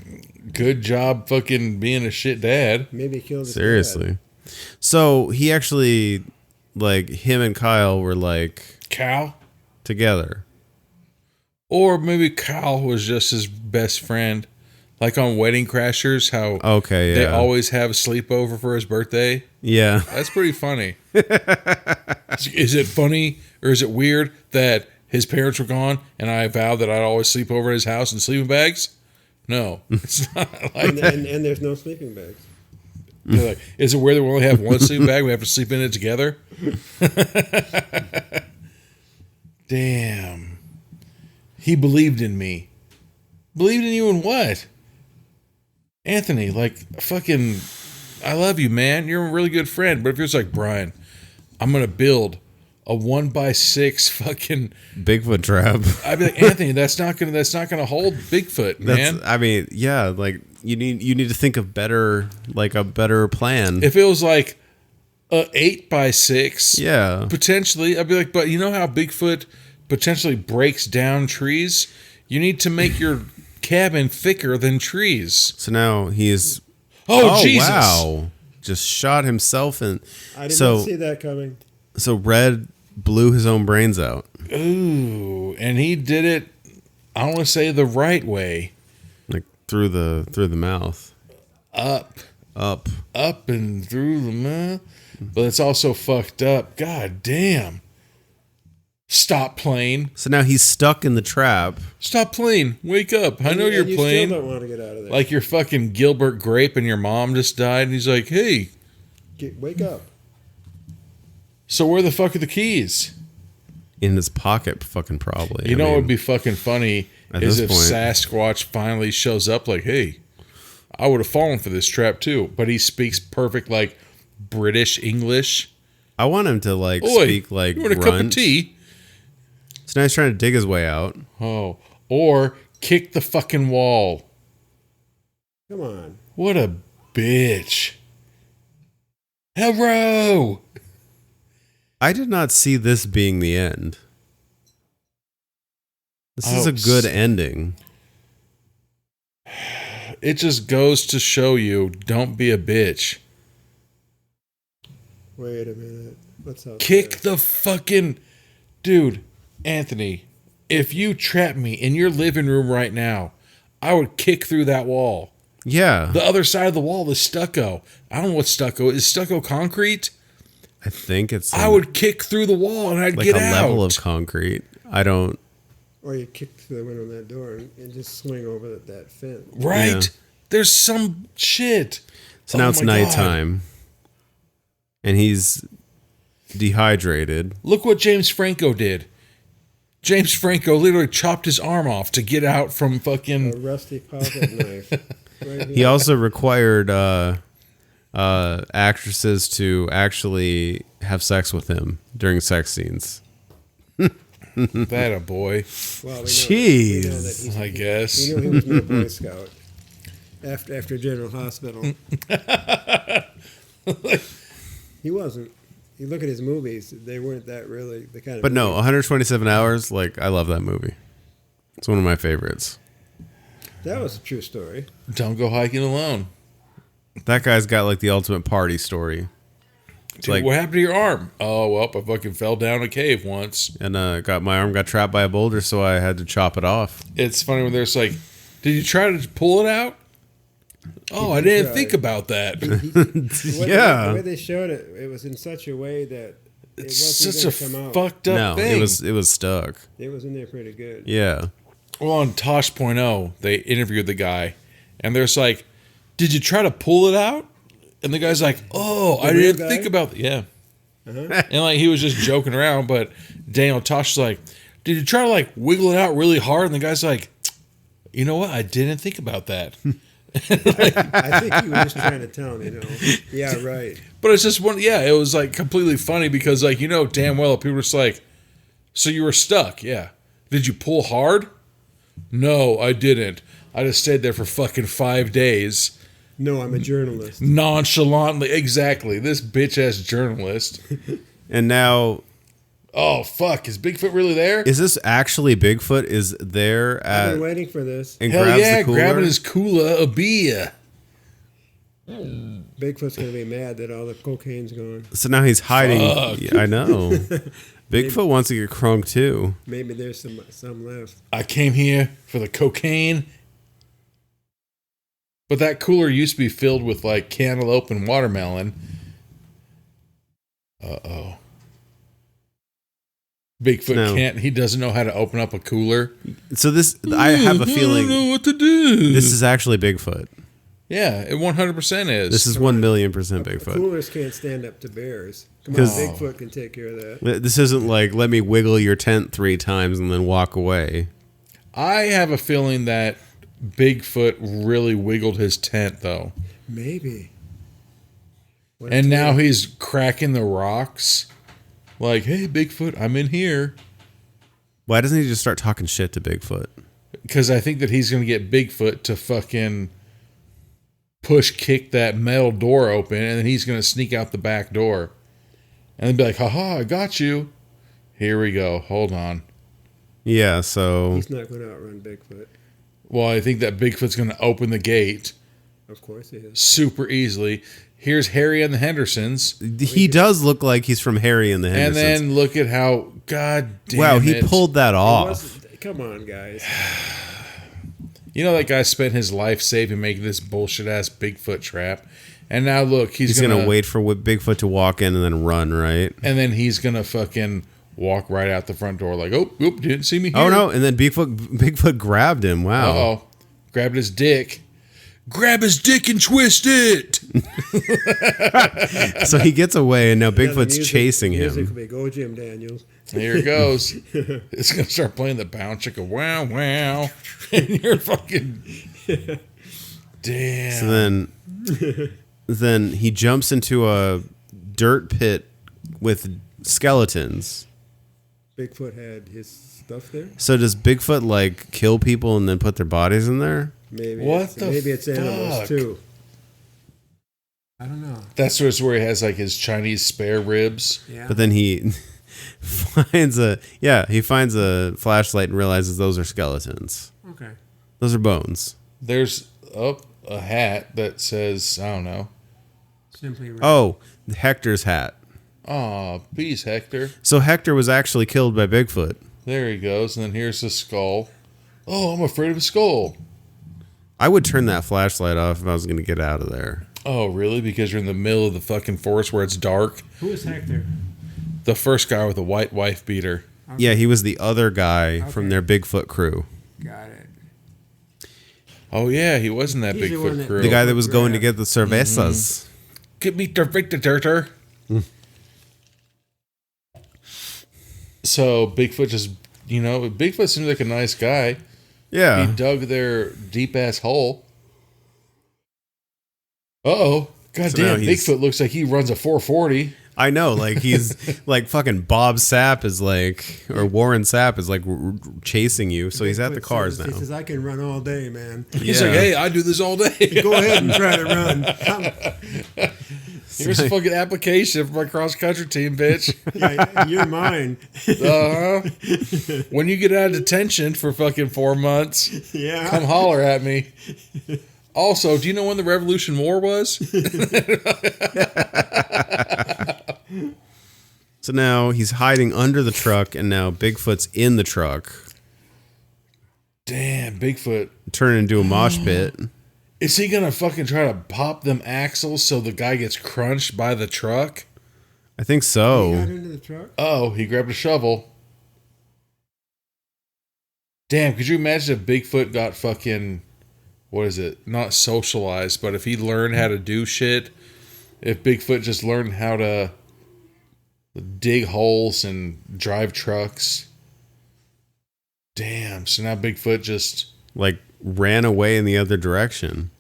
Good job fucking being a shit dad. maybe killed his Seriously. So he actually, like, him and Kyle were, like, Cal? together. Or maybe Kyle was just his best friend. Like on Wedding Crashers, how Okay, yeah. they always have a sleepover for his birthday. Yeah. That's pretty funny. Is it funny or is it weird that his parents were gone and I vowed that I'd always sleep over at his house in sleeping bags? No, it's not like dad. that. And there's no sleeping bags. They're like, is it weird that we only have one sleeping bag? We have to sleep in it together? Damn. He believed in me. Believed in you in what? Anthony, like, fucking, I love you, man. You're a really good friend. But if you're just like, Brian, I'm going to build a 1x6 fucking Bigfoot trap. I'd be like, Anthony, that's not gonna hold Bigfoot, man. I mean, yeah, like you need to think of a better plan. If it was like a 8x6, yeah. potentially, I'd be like, but you know how Bigfoot potentially breaks down trees, you need to make your cabin thicker than trees. So now he's... Oh, Jesus. Wow. Just shot himself and... I did not see that coming. So Red blew his own brains out. Ooh, and he did it, I want to say the right way. Like through the mouth. Up and through the mouth. But it's also fucked up. God damn. Stop playing. So now he's stuck in the trap. Stop playing. Wake up. I know you're playing. Still don't want to get out of there. Like you're fucking Gilbert Grape and your mom just died. And he's like, hey. Wake up. So where the fuck are the keys? In his pocket, fucking probably. You know what would be fucking funny is if point. Sasquatch finally shows up like, hey, I would have fallen for this trap too. But he speaks perfect like British English. I want him to like Oi, speak like you want a grunt. cup of tea? So now he's trying to dig his way out. Oh, or kick the fucking wall. Come on. What a bitch. Hello. I did not see this being the end. This is a good ending. It just goes to show you, don't be a bitch. Wait a minute. What's up? Kick the fucking... Dude, Anthony, if you trap me in your living room right now, I would kick through that wall. Yeah. The other side of the wall is stucco. I don't know what stucco is. Stucco concrete? I think it's... I would kick through the wall and I'd like get a out. level of concrete. I don't... Or you kick through the window of that door and just swing over that fence. Right? Yeah. There's some shit. So now it's my God. nighttime. And he's dehydrated. Look what James Franco did. James Franco literally chopped his arm off to get out from fucking... A rusty pocket knife. Right He also required actresses to actually have sex with him during sex scenes. That a boy. Well, Jeez. I guess. We know he was no Boy Scout. After General Hospital. He wasn't. You look at his movies, they weren't that really the kind of... But no, movie. 127 Hours, like, I love that movie. It's one of my favorites. That was a true story. Don't go hiking alone. That guy's got, like, the ultimate party story. Dude, like- what happened to your arm? Oh, well, I fucking fell down a cave once. And my arm got trapped by a boulder, so I had to chop it off. It's funny when there's like, did you try to pull it out? Oh, I didn't think about that. Yeah. The way they showed it, it was in such a way that it It's wasn't such a going to come out. fucked up No, thing. it was stuck. It was in there pretty good. Yeah. Well, on Tosh.0, they interviewed the guy, and there's like, did you try to pull it out? And the guy's like, oh, I real didn't guy? think about that. Yeah. Uh-huh. And like, he was just joking around, but Daniel Tosh is like, did you try to like wiggle it out really hard? And the guy's like, you know what? I didn't think about that. I think he was just trying to tell him, yeah, right. But it's just one, yeah, it was like completely funny because like, damn well people were just like, so you were stuck. Yeah. Did you pull hard? No, I didn't. I just stayed there for fucking 5 days. No, I'm a journalist. Nonchalantly. Exactly. This bitch ass journalist. And now, Oh, fuck. Is Bigfoot really there? is this actually Bigfoot is there I've at been waiting for this. and Hell grabs yeah, the cooler? grabbing his cooler of beer. Bigfoot's going to be mad that all the cocaine's gone. So now he's hiding. Fuck. Yeah, I know. Bigfoot wants to get crunk too. Maybe there's some left. I came here for the cocaine. But that cooler used to be filled with like cantaloupe and watermelon. Uh-oh. Bigfoot No. can't, he doesn't know how to open up a cooler. So this, I have a I don't feeling know what to do. this is actually Bigfoot. Yeah, it 100% is. This is 1,000,000% Bigfoot. Coolers can't stand up to bears. Come on, 'Cause- Bigfoot can take care of that. This isn't like, let me wiggle your tent 3 times and then walk away. I have a feeling that Bigfoot really wiggled his tent though. Maybe. What And if- now he's cracking the rocks. Like, hey, Bigfoot, I'm in here. Why doesn't he just start talking shit to Bigfoot? Because I think that he's going to get Bigfoot to fucking push kick that metal door open, and then he's going to sneak out the back door. And then be like, haha, I got you. Here we go. Hold on. Yeah, so He's not going to outrun Bigfoot. Well, I think that Bigfoot's going to open the gate Of course he is. super easily. Here's Harry and the Hendersons. he does look like he's from Harry and the And Hendersons. then look at how, god damn Wow, he it. pulled that It off. wasn't- Come on, guys. You know that guy spent his life saving making this bullshit ass Bigfoot trap. And now look, He's gonna wait for Bigfoot to walk in and then run, right? And then he's gonna fucking walk right out the front door like, oh, didn't see me here. Oh no! And then Bigfoot grabbed him. Wow. Uh-oh. Grabbed his dick. Grab his dick and twist it. So he gets away, and now Yeah, the Bigfoot's chasing music him. will be, go Jim Daniels. Here it goes. It's gonna start playing the bounce chicka wow wow. And you're fucking damn. So then he jumps into a dirt pit with skeletons. Bigfoot had his stuff there. So does Bigfoot like kill people and then put their bodies in there? Maybe Maybe it's animals too. I don't know. That's where he has like his Chinese spare ribs. Yeah. But then he finds a flashlight and realizes those are skeletons. Okay. Those are bones. There's a hat that says, I don't know. Simply right. Oh, Hector's hat. Aw, peace, Hector. So Hector was actually killed by Bigfoot. There he goes. And then here's the skull. Oh, I'm afraid of a skull. I would turn that flashlight off if I was going to get out of there. Oh, really? Because you're in the middle of the fucking forest where it's dark? Who is Hector? The first guy with a white wife beater. Okay. Yeah, he was the other guy from Okay. their Bigfoot crew. Got it. Oh, yeah, he was in that He's the one Bigfoot that- crew. The guy that was going to Grab. get the cervezas. Get me the Victor Dirter. So Bigfoot just, Bigfoot seems like a nice guy. Yeah. He dug their deep ass hole. Uh-oh. God So now damn, he's- Bigfoot looks like he runs a 440. I know, like he's like fucking Bob Sapp is like, or Warren Sapp is like chasing you. So he's at the Bigfoot cars says- now. He says, I can run all day, man. He's Yeah. like, hey, I do this all day. Go ahead and try to run. Here's a fucking application for my cross-country team, bitch. Yeah, you're mine. Uh-huh. When you get out of detention for fucking 4 months, Yeah. come holler at me. Also, do you know when the Revolution War was? So now he's hiding under the truck, and now Bigfoot's in the truck, Damn, Bigfoot. turning into a mosh pit. Is he gonna fucking try to pop them axles so the guy gets crunched by the truck? I think He got so. into the truck. Oh, he grabbed a shovel. Damn, could you imagine if Bigfoot got fucking, what is it? Not socialized, but if he learned how to do shit, if Bigfoot just learned how to dig holes and drive trucks. Damn, so now Bigfoot just Like ran away in the other direction.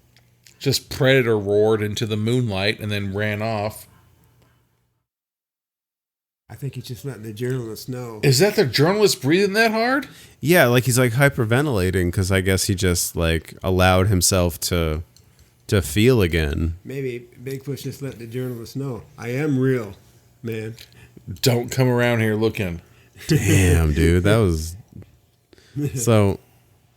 predator roared into the moonlight and then ran off. I think he's just letting the journalists know. Is that the journalist breathing that hard? Yeah, like he's like hyperventilating because I guess he just like allowed himself to feel again. Maybe Bigfoot's just letting the journalists know. I am real, man. Don't come around here looking. Damn, dude, that was so.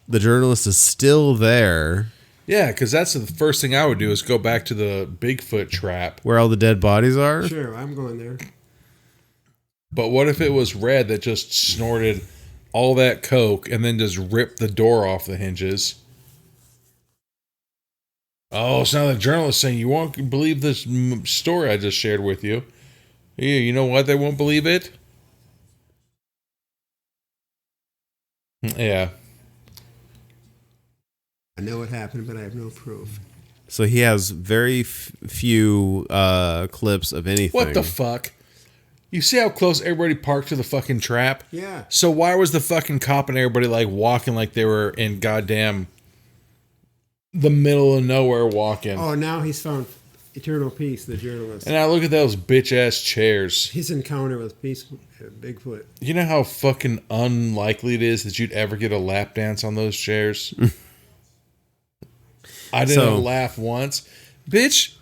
The journalist is still there, Yeah, because that's the first thing I would do is go back to the Bigfoot trap. where all the dead bodies are. Sure, I'm going there. But what if it was Red that just snorted all that coke and then just ripped the door off the hinges? Oh, so now the journalist saying you won't believe this story I just shared with you. Yeah, you know what? They won't believe it. Yeah. I know what happened, but I have no proof. So he has very few clips of anything. What the fuck? You see how close everybody parked to the fucking trap? Yeah. So why was the fucking cop and everybody like walking like they were in goddamn the middle of nowhere walking? Oh, now he's found eternal peace, the journalist. And I look at those bitch ass chairs. His encounter with Bigfoot. You know how fucking unlikely it is that you'd ever get a lap dance on those chairs? I didn't So- laugh once. Bitch,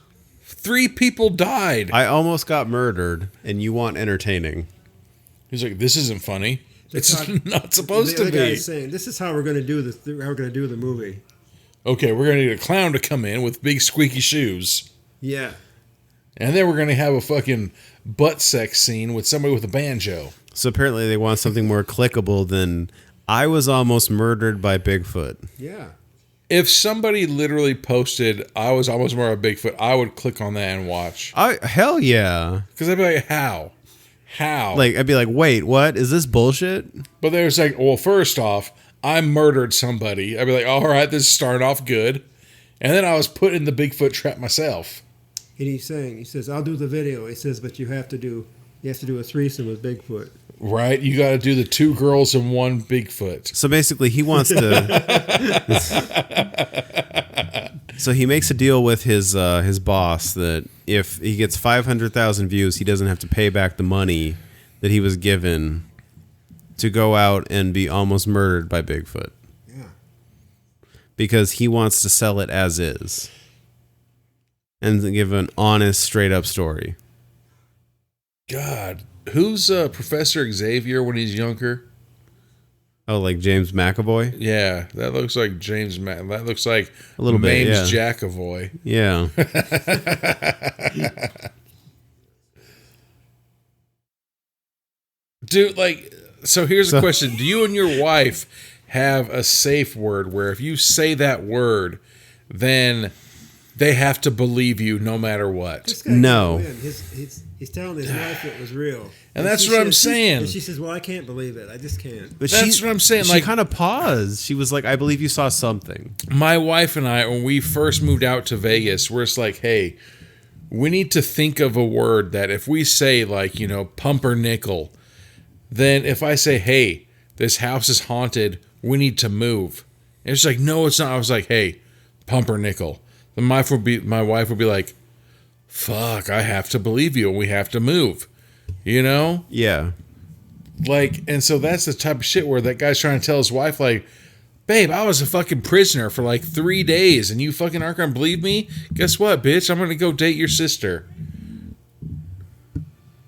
3 people died. I almost got murdered, and you want entertaining. He's like, this isn't funny. It's talk- not supposed the to other guy be. is saying, "This is how we're going to do this. How we're going to do the movie." Okay, we're going to need a clown to come in with big squeaky shoes. Yeah. And then we're going to have a fucking butt sex scene with somebody with a banjo. So apparently they want something more clickable than I was almost murdered by Bigfoot. Yeah. If somebody literally posted, I was almost more of a Bigfoot, I would click on that and watch. Hell yeah. Because I'd be like, how? How? Like, I'd be like, wait, what? Is this bullshit? But there's like, well, first off, I murdered somebody. I'd be like, all right, this is starting off good. And then I was put in the Bigfoot trap myself. And he says, "I'll do the video." He says, "But you have to do a threesome with Bigfoot." Right? You got to do the 2 girls and 1 Bigfoot. So basically, he wants to. So he makes a deal with his boss that if he gets 500,000 views, he doesn't have to pay back the money that he was given to go out and be almost murdered by Bigfoot. Yeah. Because he wants to sell it as is and give an honest, straight up story. God, who's Professor Xavier when he's younger? Oh, like James McAvoy? Yeah, that looks like that looks like A little bit, Mames yeah. Jacavoy. Yeah. Dude, like, so here's a question. Do you and your wife have a safe word where if you say that word, then they have to believe you no matter what? This guy No. can't win. He's telling his wife it was real. And that's she what I'm says- saying. And she says, "Well, I can't believe it. I just can't." But That's what I'm saying, She like- kind of paused. She was like, I believe you saw something. My wife and I, when we first moved out to Vegas, we're just like, hey, we need to think of a word that if we say, like, you know, pumpernickel, then if I say, hey, this house is haunted, we need to move. And it's like, no, it's not. I was like, hey, pumpernickel. Then my wife would be like, fuck, I have to believe you and we have to move. You know? Yeah. Like, and so that's the type of shit where that guy's trying to tell his wife, like, babe, I was a fucking prisoner for like 3 days and you fucking aren't gonna believe me? Guess what, bitch? I'm gonna go date your sister.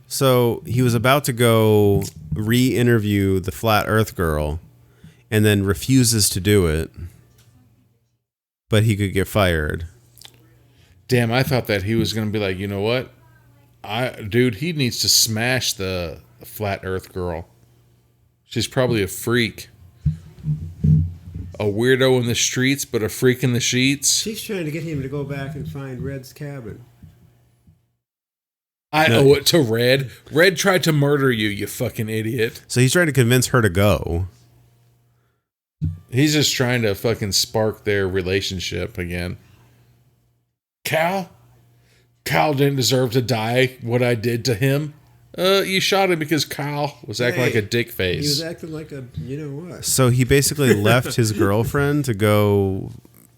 So he was about to go re-interview the Flat Earth girl and then refuses to do it. But he could get fired. Damn, I thought that he was gonna be like, you know what? Dude, he needs to smash the Flat Earth girl. She's probably a freak. A weirdo in the streets, but a freak in the sheets. She's trying to get him to go back and find Red's cabin. I owe it to Red. Red tried to murder you, you fucking idiot. So he's trying to convince her to go. He's just trying to fucking spark their relationship again. Cal didn't deserve to die what I did to him. You shot him because Kyle was acting like a dick face. He was acting like a, you know what? So he basically left his girlfriend to go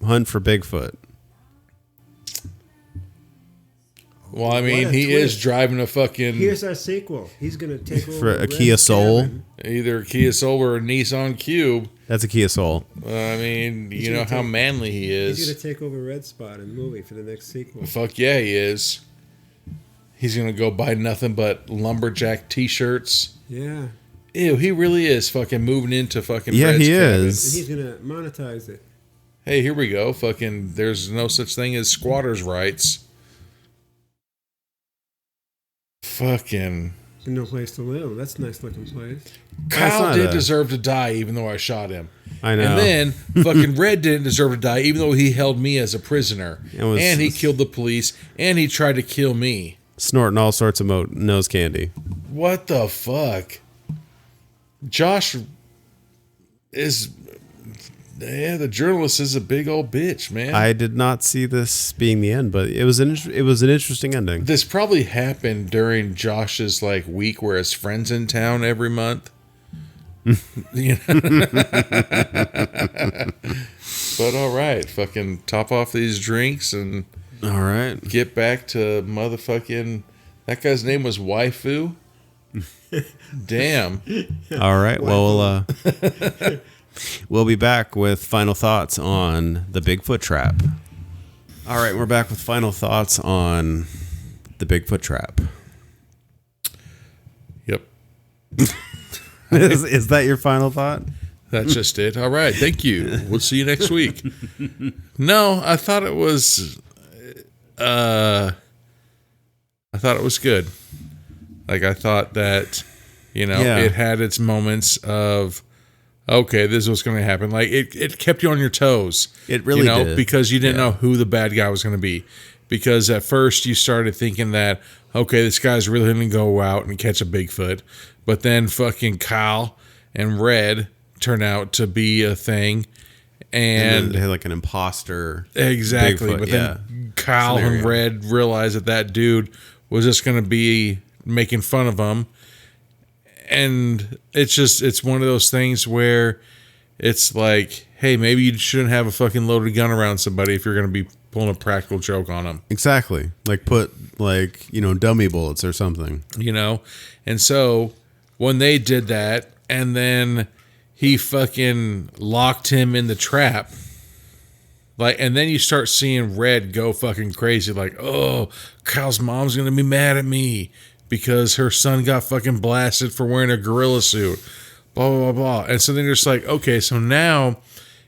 hunt for Bigfoot. Well, I mean, What a he is twist. driving a fucking Here's our sequel. He's going to take over For a Red's Kia Soul? cabin. either a Kia Soul or a Nissan Cube. That's a Kia Soul. I mean, you know gonna how take- manly he He's is. going to take over Red's spot in the movie for the next sequel. Fuck yeah, he is. He's gonna go buy nothing but lumberjack t-shirts. Yeah. Ew, he really is fucking moving into fucking Yeah, Red's he cabin. And is. he's going to monetize it. Hey, here we go. Fucking, there's no such thing as squatters' rights. Fucking No place to live. That's a nice looking place. Kyle not did a- deserve to die, even though I shot him. I know. And then fucking Red didn't deserve to die, even though he held me as a prisoner. It was- And he killed the police, and he tried to kill me. Snorting all sorts of nose candy. What the fuck? Josh is... Yeah, the journalist is a big old bitch, man. I did not see this being the end, but it was an interesting ending. This probably happened during Josh's like week where his friend's in town every month. You know? But all right, fucking top off these drinks and All right. get back to motherfucking. That guy's name was Waifu. Damn. All right. Well, we'll be back with final thoughts on the Bigfoot Trap. All right, we're back with final thoughts on the Bigfoot Trap. Yep. Is that your final thought? That's just it. All right. Thank you. We'll see you next week. No, I thought it was good. Like, I thought that, it had its moments of, okay, this is what's going to happen. Like, it kept you on your toes. It really did. Because you didn't know who the bad guy was going to be. Because at first you started thinking that, okay, this guy's really going to go out and catch a Bigfoot. But then fucking Kyle and Red turn out to be a thing. And they had like an imposter. Exactly. Bigfoot, But then Kyle and Red realized that dude was just going to be making fun of them. And it's one of those things where it's like, hey, maybe you shouldn't have a fucking loaded gun around somebody if you're going to be pulling a practical joke on them. Exactly. Like put dummy bullets or something. And so when they did that and then he fucking locked him in the trap, and then you start seeing Red go fucking crazy, like, oh, Kyle's mom's going to be mad at me because her son got fucking blasted for wearing a gorilla suit, blah, blah, blah, blah. And so then you're just like, okay, so now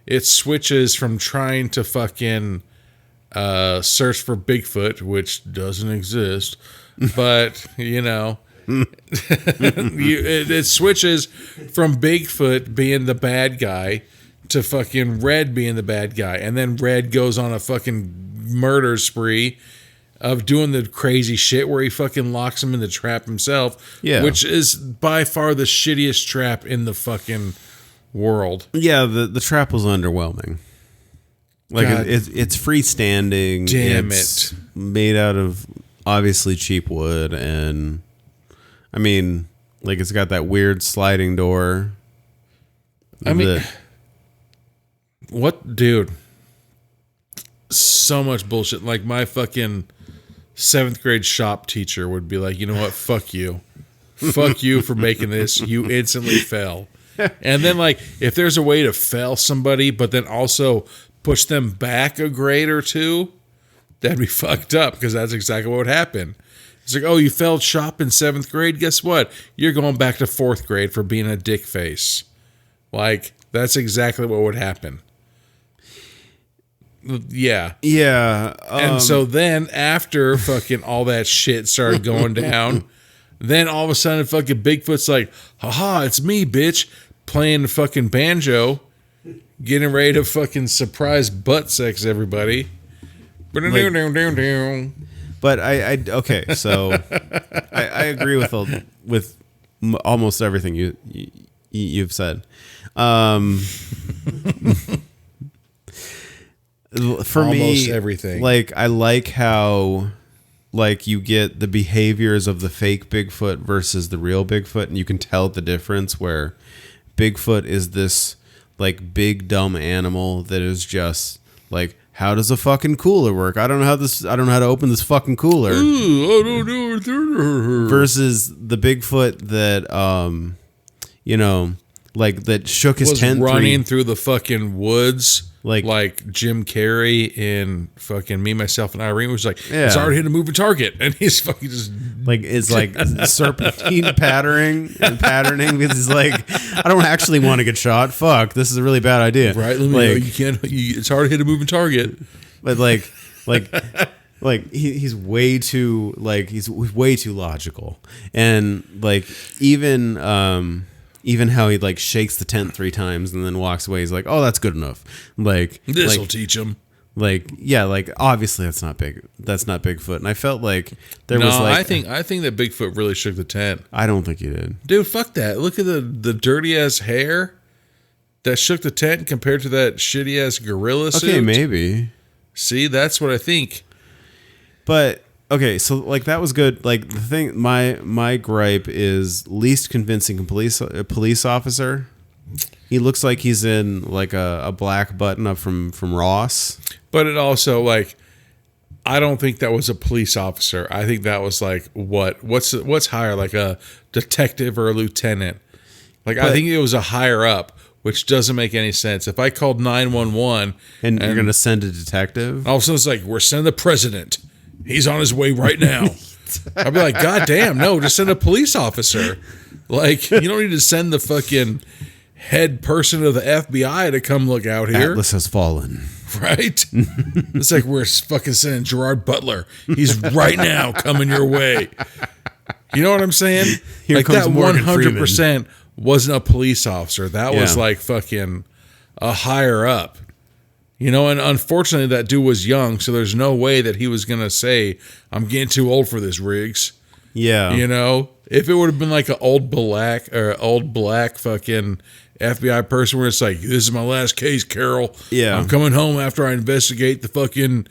it switches from trying to fucking search for Bigfoot, which doesn't exist, but, it switches from Bigfoot being the bad guy to fucking Red being the bad guy. And then Red goes on a fucking murder spree of doing the crazy shit where he fucking locks him in the trap himself, which is by far the shittiest trap in the fucking world. Yeah, the trap was underwhelming. Like, it's freestanding. Damn it's it. Made out of obviously cheap wood, and I mean, like, it's got that weird sliding door. I mean, what, dude? So much bullshit. Like, my fucking 7th grade shop teacher would be like, you know what? Fuck you. Fuck you for making this. You instantly fell. And then, like, if there's a way to fail somebody, but then also push them back a grade or two, that'd be fucked up, because that's exactly what would happen. It's like, oh, you failed shop in 7th grade? Guess what? You're going back to 4th grade for being a dick face. Like, that's exactly what would happen. Yeah. Yeah. And so then after fucking all that shit started going down, then all of a sudden fucking Bigfoot's like, haha, it's me, bitch, playing the fucking banjo, getting ready to fucking surprise butt sex everybody. But okay, so I agree with almost everything you've said. For almost me, everything. Like, I like how, like, you get the behaviors of the fake Bigfoot versus the real Bigfoot, and you can tell the difference where Bigfoot is this, like, big dumb animal that is just like, how does a fucking cooler work? I don't know how to open this fucking cooler. Versus the Bigfoot that like, that shook his tent running through the fucking woods. Like Jim Carrey in fucking Me, Myself, and Irene was like, it's already hit a moving target. And he's fucking just... Like, it's like serpentine patterning because he's like, I don't actually want to get shot. Fuck, this is a really bad idea. Right? Let me know. You can't... it's hard to hit a moving target. But he's way too... Like, he's way too logical. And, like, even how he, like, shakes the tent 3 times and then walks away. He's like, oh, that's good enough. Like, this will teach him. Like, yeah, like, obviously that's not Bigfoot. And I felt like there was like, I think that Bigfoot really shook the tent. I don't think he did. Dude, fuck that. Look at the dirty ass hair that shook the tent compared to that shitty ass gorilla suit. Okay, maybe. See, that's what I think. But okay, so, like, that was good. Like, the thing, my gripe is least convincing police officer. He looks like he's in, like, a black button up from Ross. But it also, like, I don't think that was a police officer. I think that was like what's higher, like a detective or a lieutenant. Like, I think it was a higher up, which doesn't make any sense. If I called 911 and you're gonna send a detective, all of a sudden it's like, we're sending the president. He's on his way right now. I'd be like, God damn, no, just send a police officer. Like, you don't need to send the fucking head person of the FBI to come look out here. Atlas has fallen. Right? It's like we're fucking sending Gerard Butler. He's right now coming your way. You know what I'm saying? Here like comes that Morgan 100% wasn't a police officer. That was Yeah. like fucking a higher up. You know, and unfortunately that dude was young, so there's no way that he was going to say, I'm getting too old for this, Riggs. Yeah. You know? If it would have been like an old black fucking FBI person where it's like, this is my last case, Carol. Yeah. I'm coming home after I investigate the fucking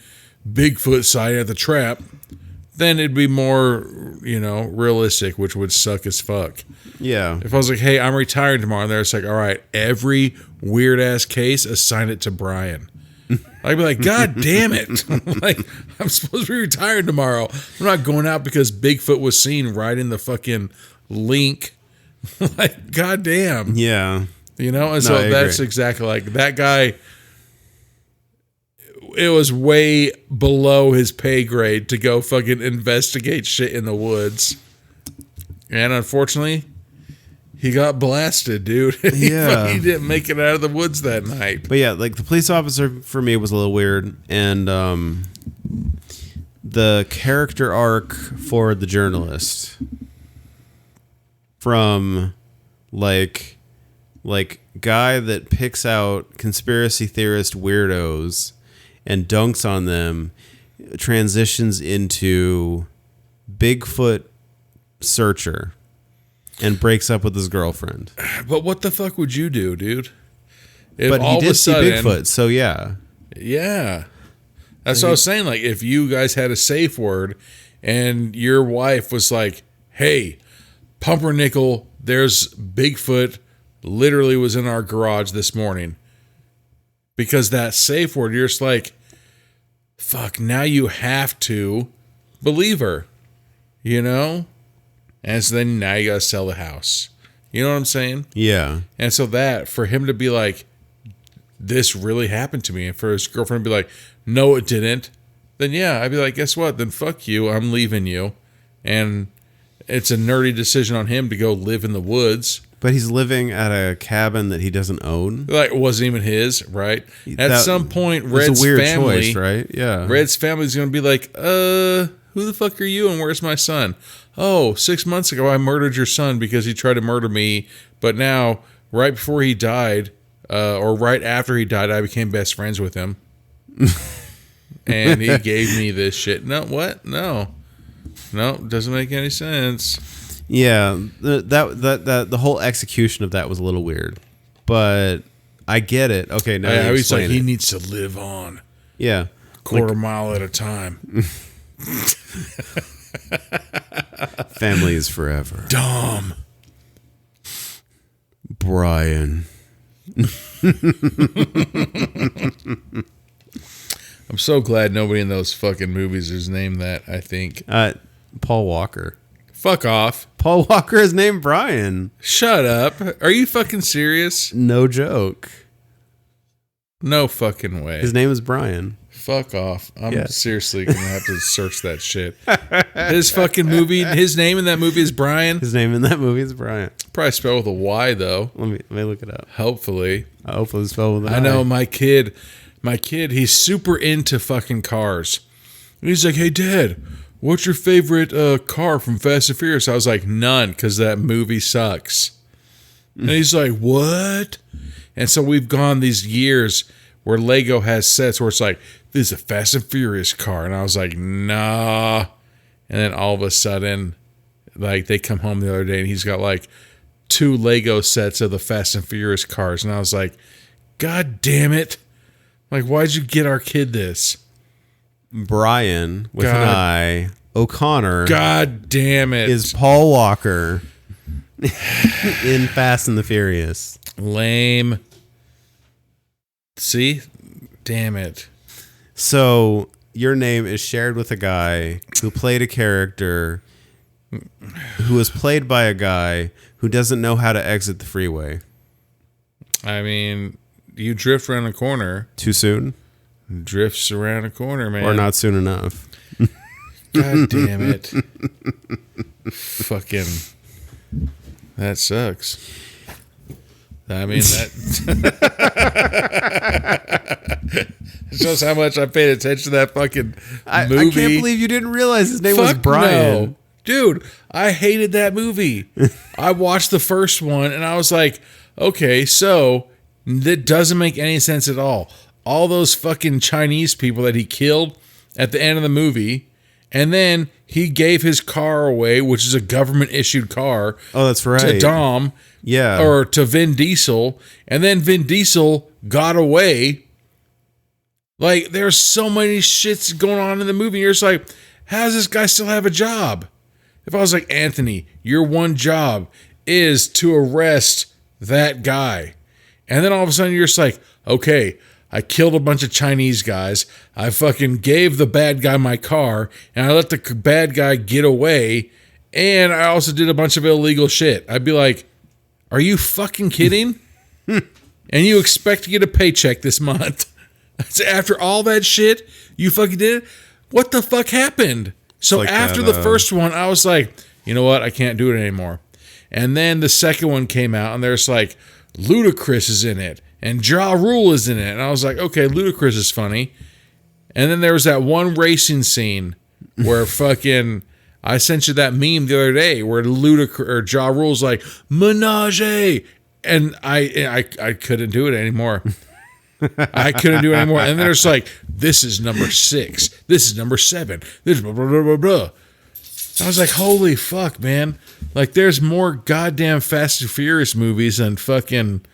Bigfoot site at the trap. Then it'd be more, you know, realistic, which would suck as fuck. Yeah. If I was like, hey, I'm retiring tomorrow, and they're just like, all right, every weird ass case, assign it to Brian. I'd be like, God damn it. Like, I'm supposed to be retired tomorrow. I'm not going out because Bigfoot was seen riding the fucking link. Like, God damn. Yeah. You know? And No, so I that's agree. exactly like that guy. It was way below his pay grade to go fucking investigate shit in the woods. And unfortunately, he got blasted, dude. Yeah. He didn't make it out of the woods that night. But yeah, like the police officer for me was a little weird, and the character arc for the journalist from like guy that picks out conspiracy theorist weirdos and dunks on them transitions into Bigfoot searcher and breaks up with his girlfriend. But what the fuck would you do, dude? If But he all of a did see sudden- Bigfoot, so yeah. Yeah. That's what I was saying. Like, if you guys had a safe word and your wife was like, hey, Pumpernickel, there's Bigfoot literally was in our garage this morning. Because that safe word, you're just like, fuck, now you have to believe her. You know? And so then now you gotta sell the house. You know what I'm saying? Yeah. And so that, for him to be like, this really happened to me, and for his girlfriend to be like, no, it didn't, then yeah, I'd be like, guess what? Then fuck you, I'm leaving you. And it's a nerdy decision on him to go live in the woods. But he's living at a cabin that he doesn't own. Like, it wasn't even his, right? At some point, It's Red's a weird family, choice, right? Yeah. Red's family's going to be like, who the fuck are you and where's my son? Oh, 6 months ago I murdered your son because he tried to murder me. But now, right before he died, or right after he died, I became best friends with him. And he gave me this shit. No, what? No, doesn't make any sense. Yeah, the whole execution of that was a little weird, but I get it. Okay, now you He's like, explain he it. needs to live on Yeah, quarter mile at a time. family is forever. Dumb. Brian. I'm so glad nobody in those fucking movies is named that, I think. Paul Walker. Fuck off. Paul Walker is named Brian. Shut up. Are you fucking serious? No joke. No fucking way. His name is Brian. Fuck off. I'm Yeah. seriously going to have to search that shit. His fucking movie, his name in that movie is Brian. His name in that movie is Brian. Probably spelled with a Y, though. Let me look it up. Hopefully. Hopefully it's spelled with an I know I. my kid, he's super into fucking cars. And he's like, hey, Dad, what's your favorite car from Fast and Furious? I was like, none, because that movie sucks. And he's like, what? And so we've gone these years where Lego has sets where it's like, this is a Fast and Furious car. And I was like, nah. And then all of a sudden, like, they come home the other day and he's got like 2 Lego sets of the Fast and Furious cars. And I was like, God damn it. Like, why'd you get our kid this? Brian with an God. I. O'Connor God damn it. is Paul Walker in Fast and the Furious. Lame. See? Damn it. So your name is shared with a guy who played a character who was played by a guy who doesn't know how to exit the freeway. I mean, you drift around a corner. Too soon? Drifts around a corner, man. Or not soon enough? God damn it. Fucking. That sucks. I mean, that shows how much I paid attention to that fucking movie. I can't believe you didn't realize his name was Brian. No. Dude, I hated that movie. I watched the first one and I was like, okay, so that doesn't make any sense at all. All those fucking Chinese people that he killed at the end of the movie, and then he gave his car away, which is a government issued car. Oh, that's right. To Dom. Yeah. Or to Vin Diesel. And then Vin Diesel got away. Like, there's so many shits going on in the movie. You're just like, how does this guy still have a job? If I was like, Anthony, your one job is to arrest that guy. And then all of a sudden you're just like, okay, I killed a bunch of Chinese guys. I fucking gave the bad guy my car, and I let the bad guy get away, and I also did a bunch of illegal shit. I'd be like, are you fucking kidding? And you expect to get a paycheck this month. After all that shit you fucking did? What the fuck happened? So like after that, the first one, I was like, you know what? I can't do it anymore. And then the second one came out, and there's like, Ludacris is in it. And Ja Rule is in it. And I was like, okay, Ludacris is funny. And then there was that one racing scene where fucking, I sent you that meme the other day where Ludacris or Ja Rule's like, Menage. And I couldn't do it anymore. I couldn't do it anymore. And then there's like, this is number 6. This is number 7. This is blah, blah, blah, blah, blah. I was like, holy fuck, man. Like, there's more goddamn Fast and Furious movies than fucking...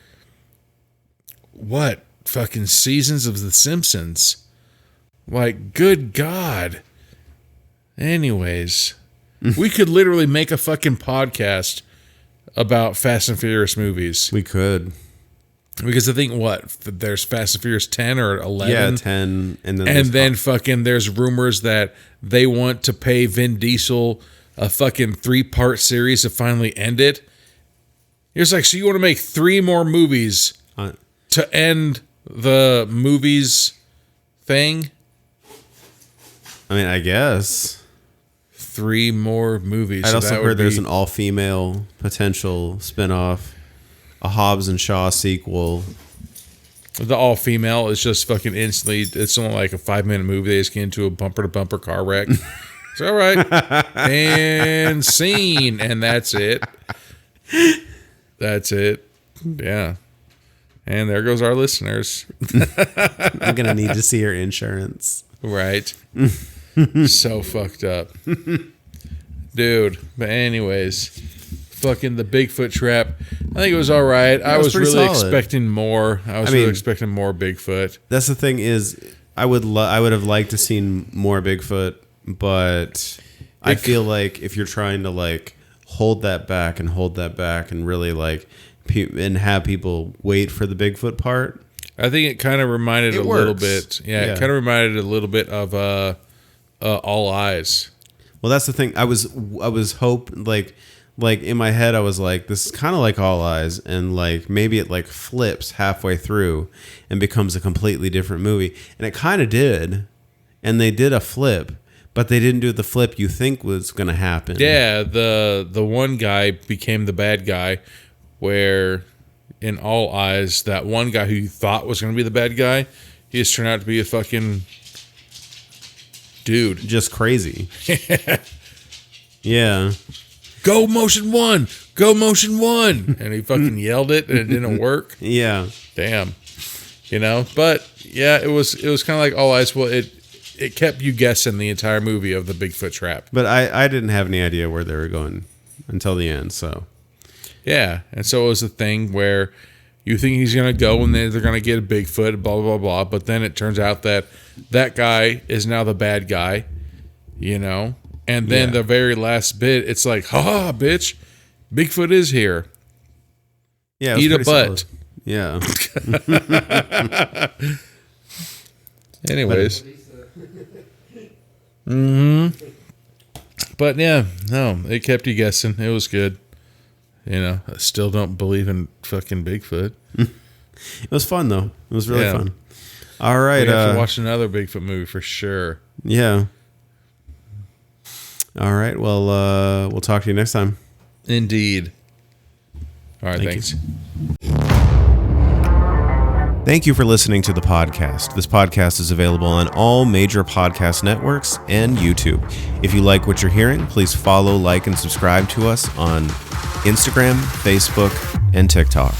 What? Fucking seasons of The Simpsons. Like, good God. Anyways, we could literally make a fucking podcast about Fast and Furious movies. We could. Because I think, what? There's Fast and Furious 10 or 11? Yeah, 10. And then fucking there's rumors that they want to pay Vin Diesel a fucking 3-part series to finally end it. It's like, so you want to make 3 more movies to end the movies thing? I mean, I guess 3 more movies. I'd also heard there's an all-female potential spinoff, a Hobbs and Shaw sequel. The all-female is just fucking instantly. It's only like a 5-minute movie. They just get into a bumper-to-bumper car wreck. It's all right. And scene, and that's it. That's it. Yeah. And there goes our listeners. I'm gonna need to see your insurance. Right. So fucked up. Dude. But anyways, fucking the Bigfoot Trap. I think it was all right. I was really expecting more. I was really expecting more Bigfoot. That's the thing is, I would have liked to seen more Bigfoot, but I feel like if you're trying to like hold that back and really like and have people wait for the Bigfoot part, I think it kind of reminded a little bit. Yeah, it kind of reminded a little bit of All Eyes. Well, that's the thing. I was like in my head, I was like, this is kind of like All Eyes, and like maybe it like flips halfway through and becomes a completely different movie, and it kind of did, and they did a flip, but they didn't do the flip you think was going to happen. Yeah, the one guy became the bad guy, where in All Eyes, that one guy who you thought was going to be the bad guy, he just turned out to be a fucking dude. Just crazy. Yeah. Go motion 1! Go motion 1! And he fucking yelled it and it didn't work. Yeah. Damn. You know? But yeah, it was kind of like All Eyes. Well, it kept you guessing the entire movie of the Bigfoot Trap. But I didn't have any idea where they were going until the end, so. Yeah, and so it was a thing where you think he's going to go and they're going to get a Bigfoot, blah, blah, blah, but then it turns out that guy is now the bad guy, you know? And then the very last bit, it's like, ha, bitch, Bigfoot is here. Yeah, eat a butt. Solid. Yeah. Anyways. But yeah, no, it kept you guessing. It was good. You know, I still don't believe in fucking Bigfoot. It was fun, though. It was really fun. All right. We have to watch another Bigfoot movie for sure. Yeah. All right. Well, we'll talk to you next time. Indeed. All right. Thank Thanks. Thank you for listening to the podcast. This podcast is available on all major podcast networks and YouTube. If you like what you're hearing, please follow, like, and subscribe to us on Instagram, Facebook, and TikTok.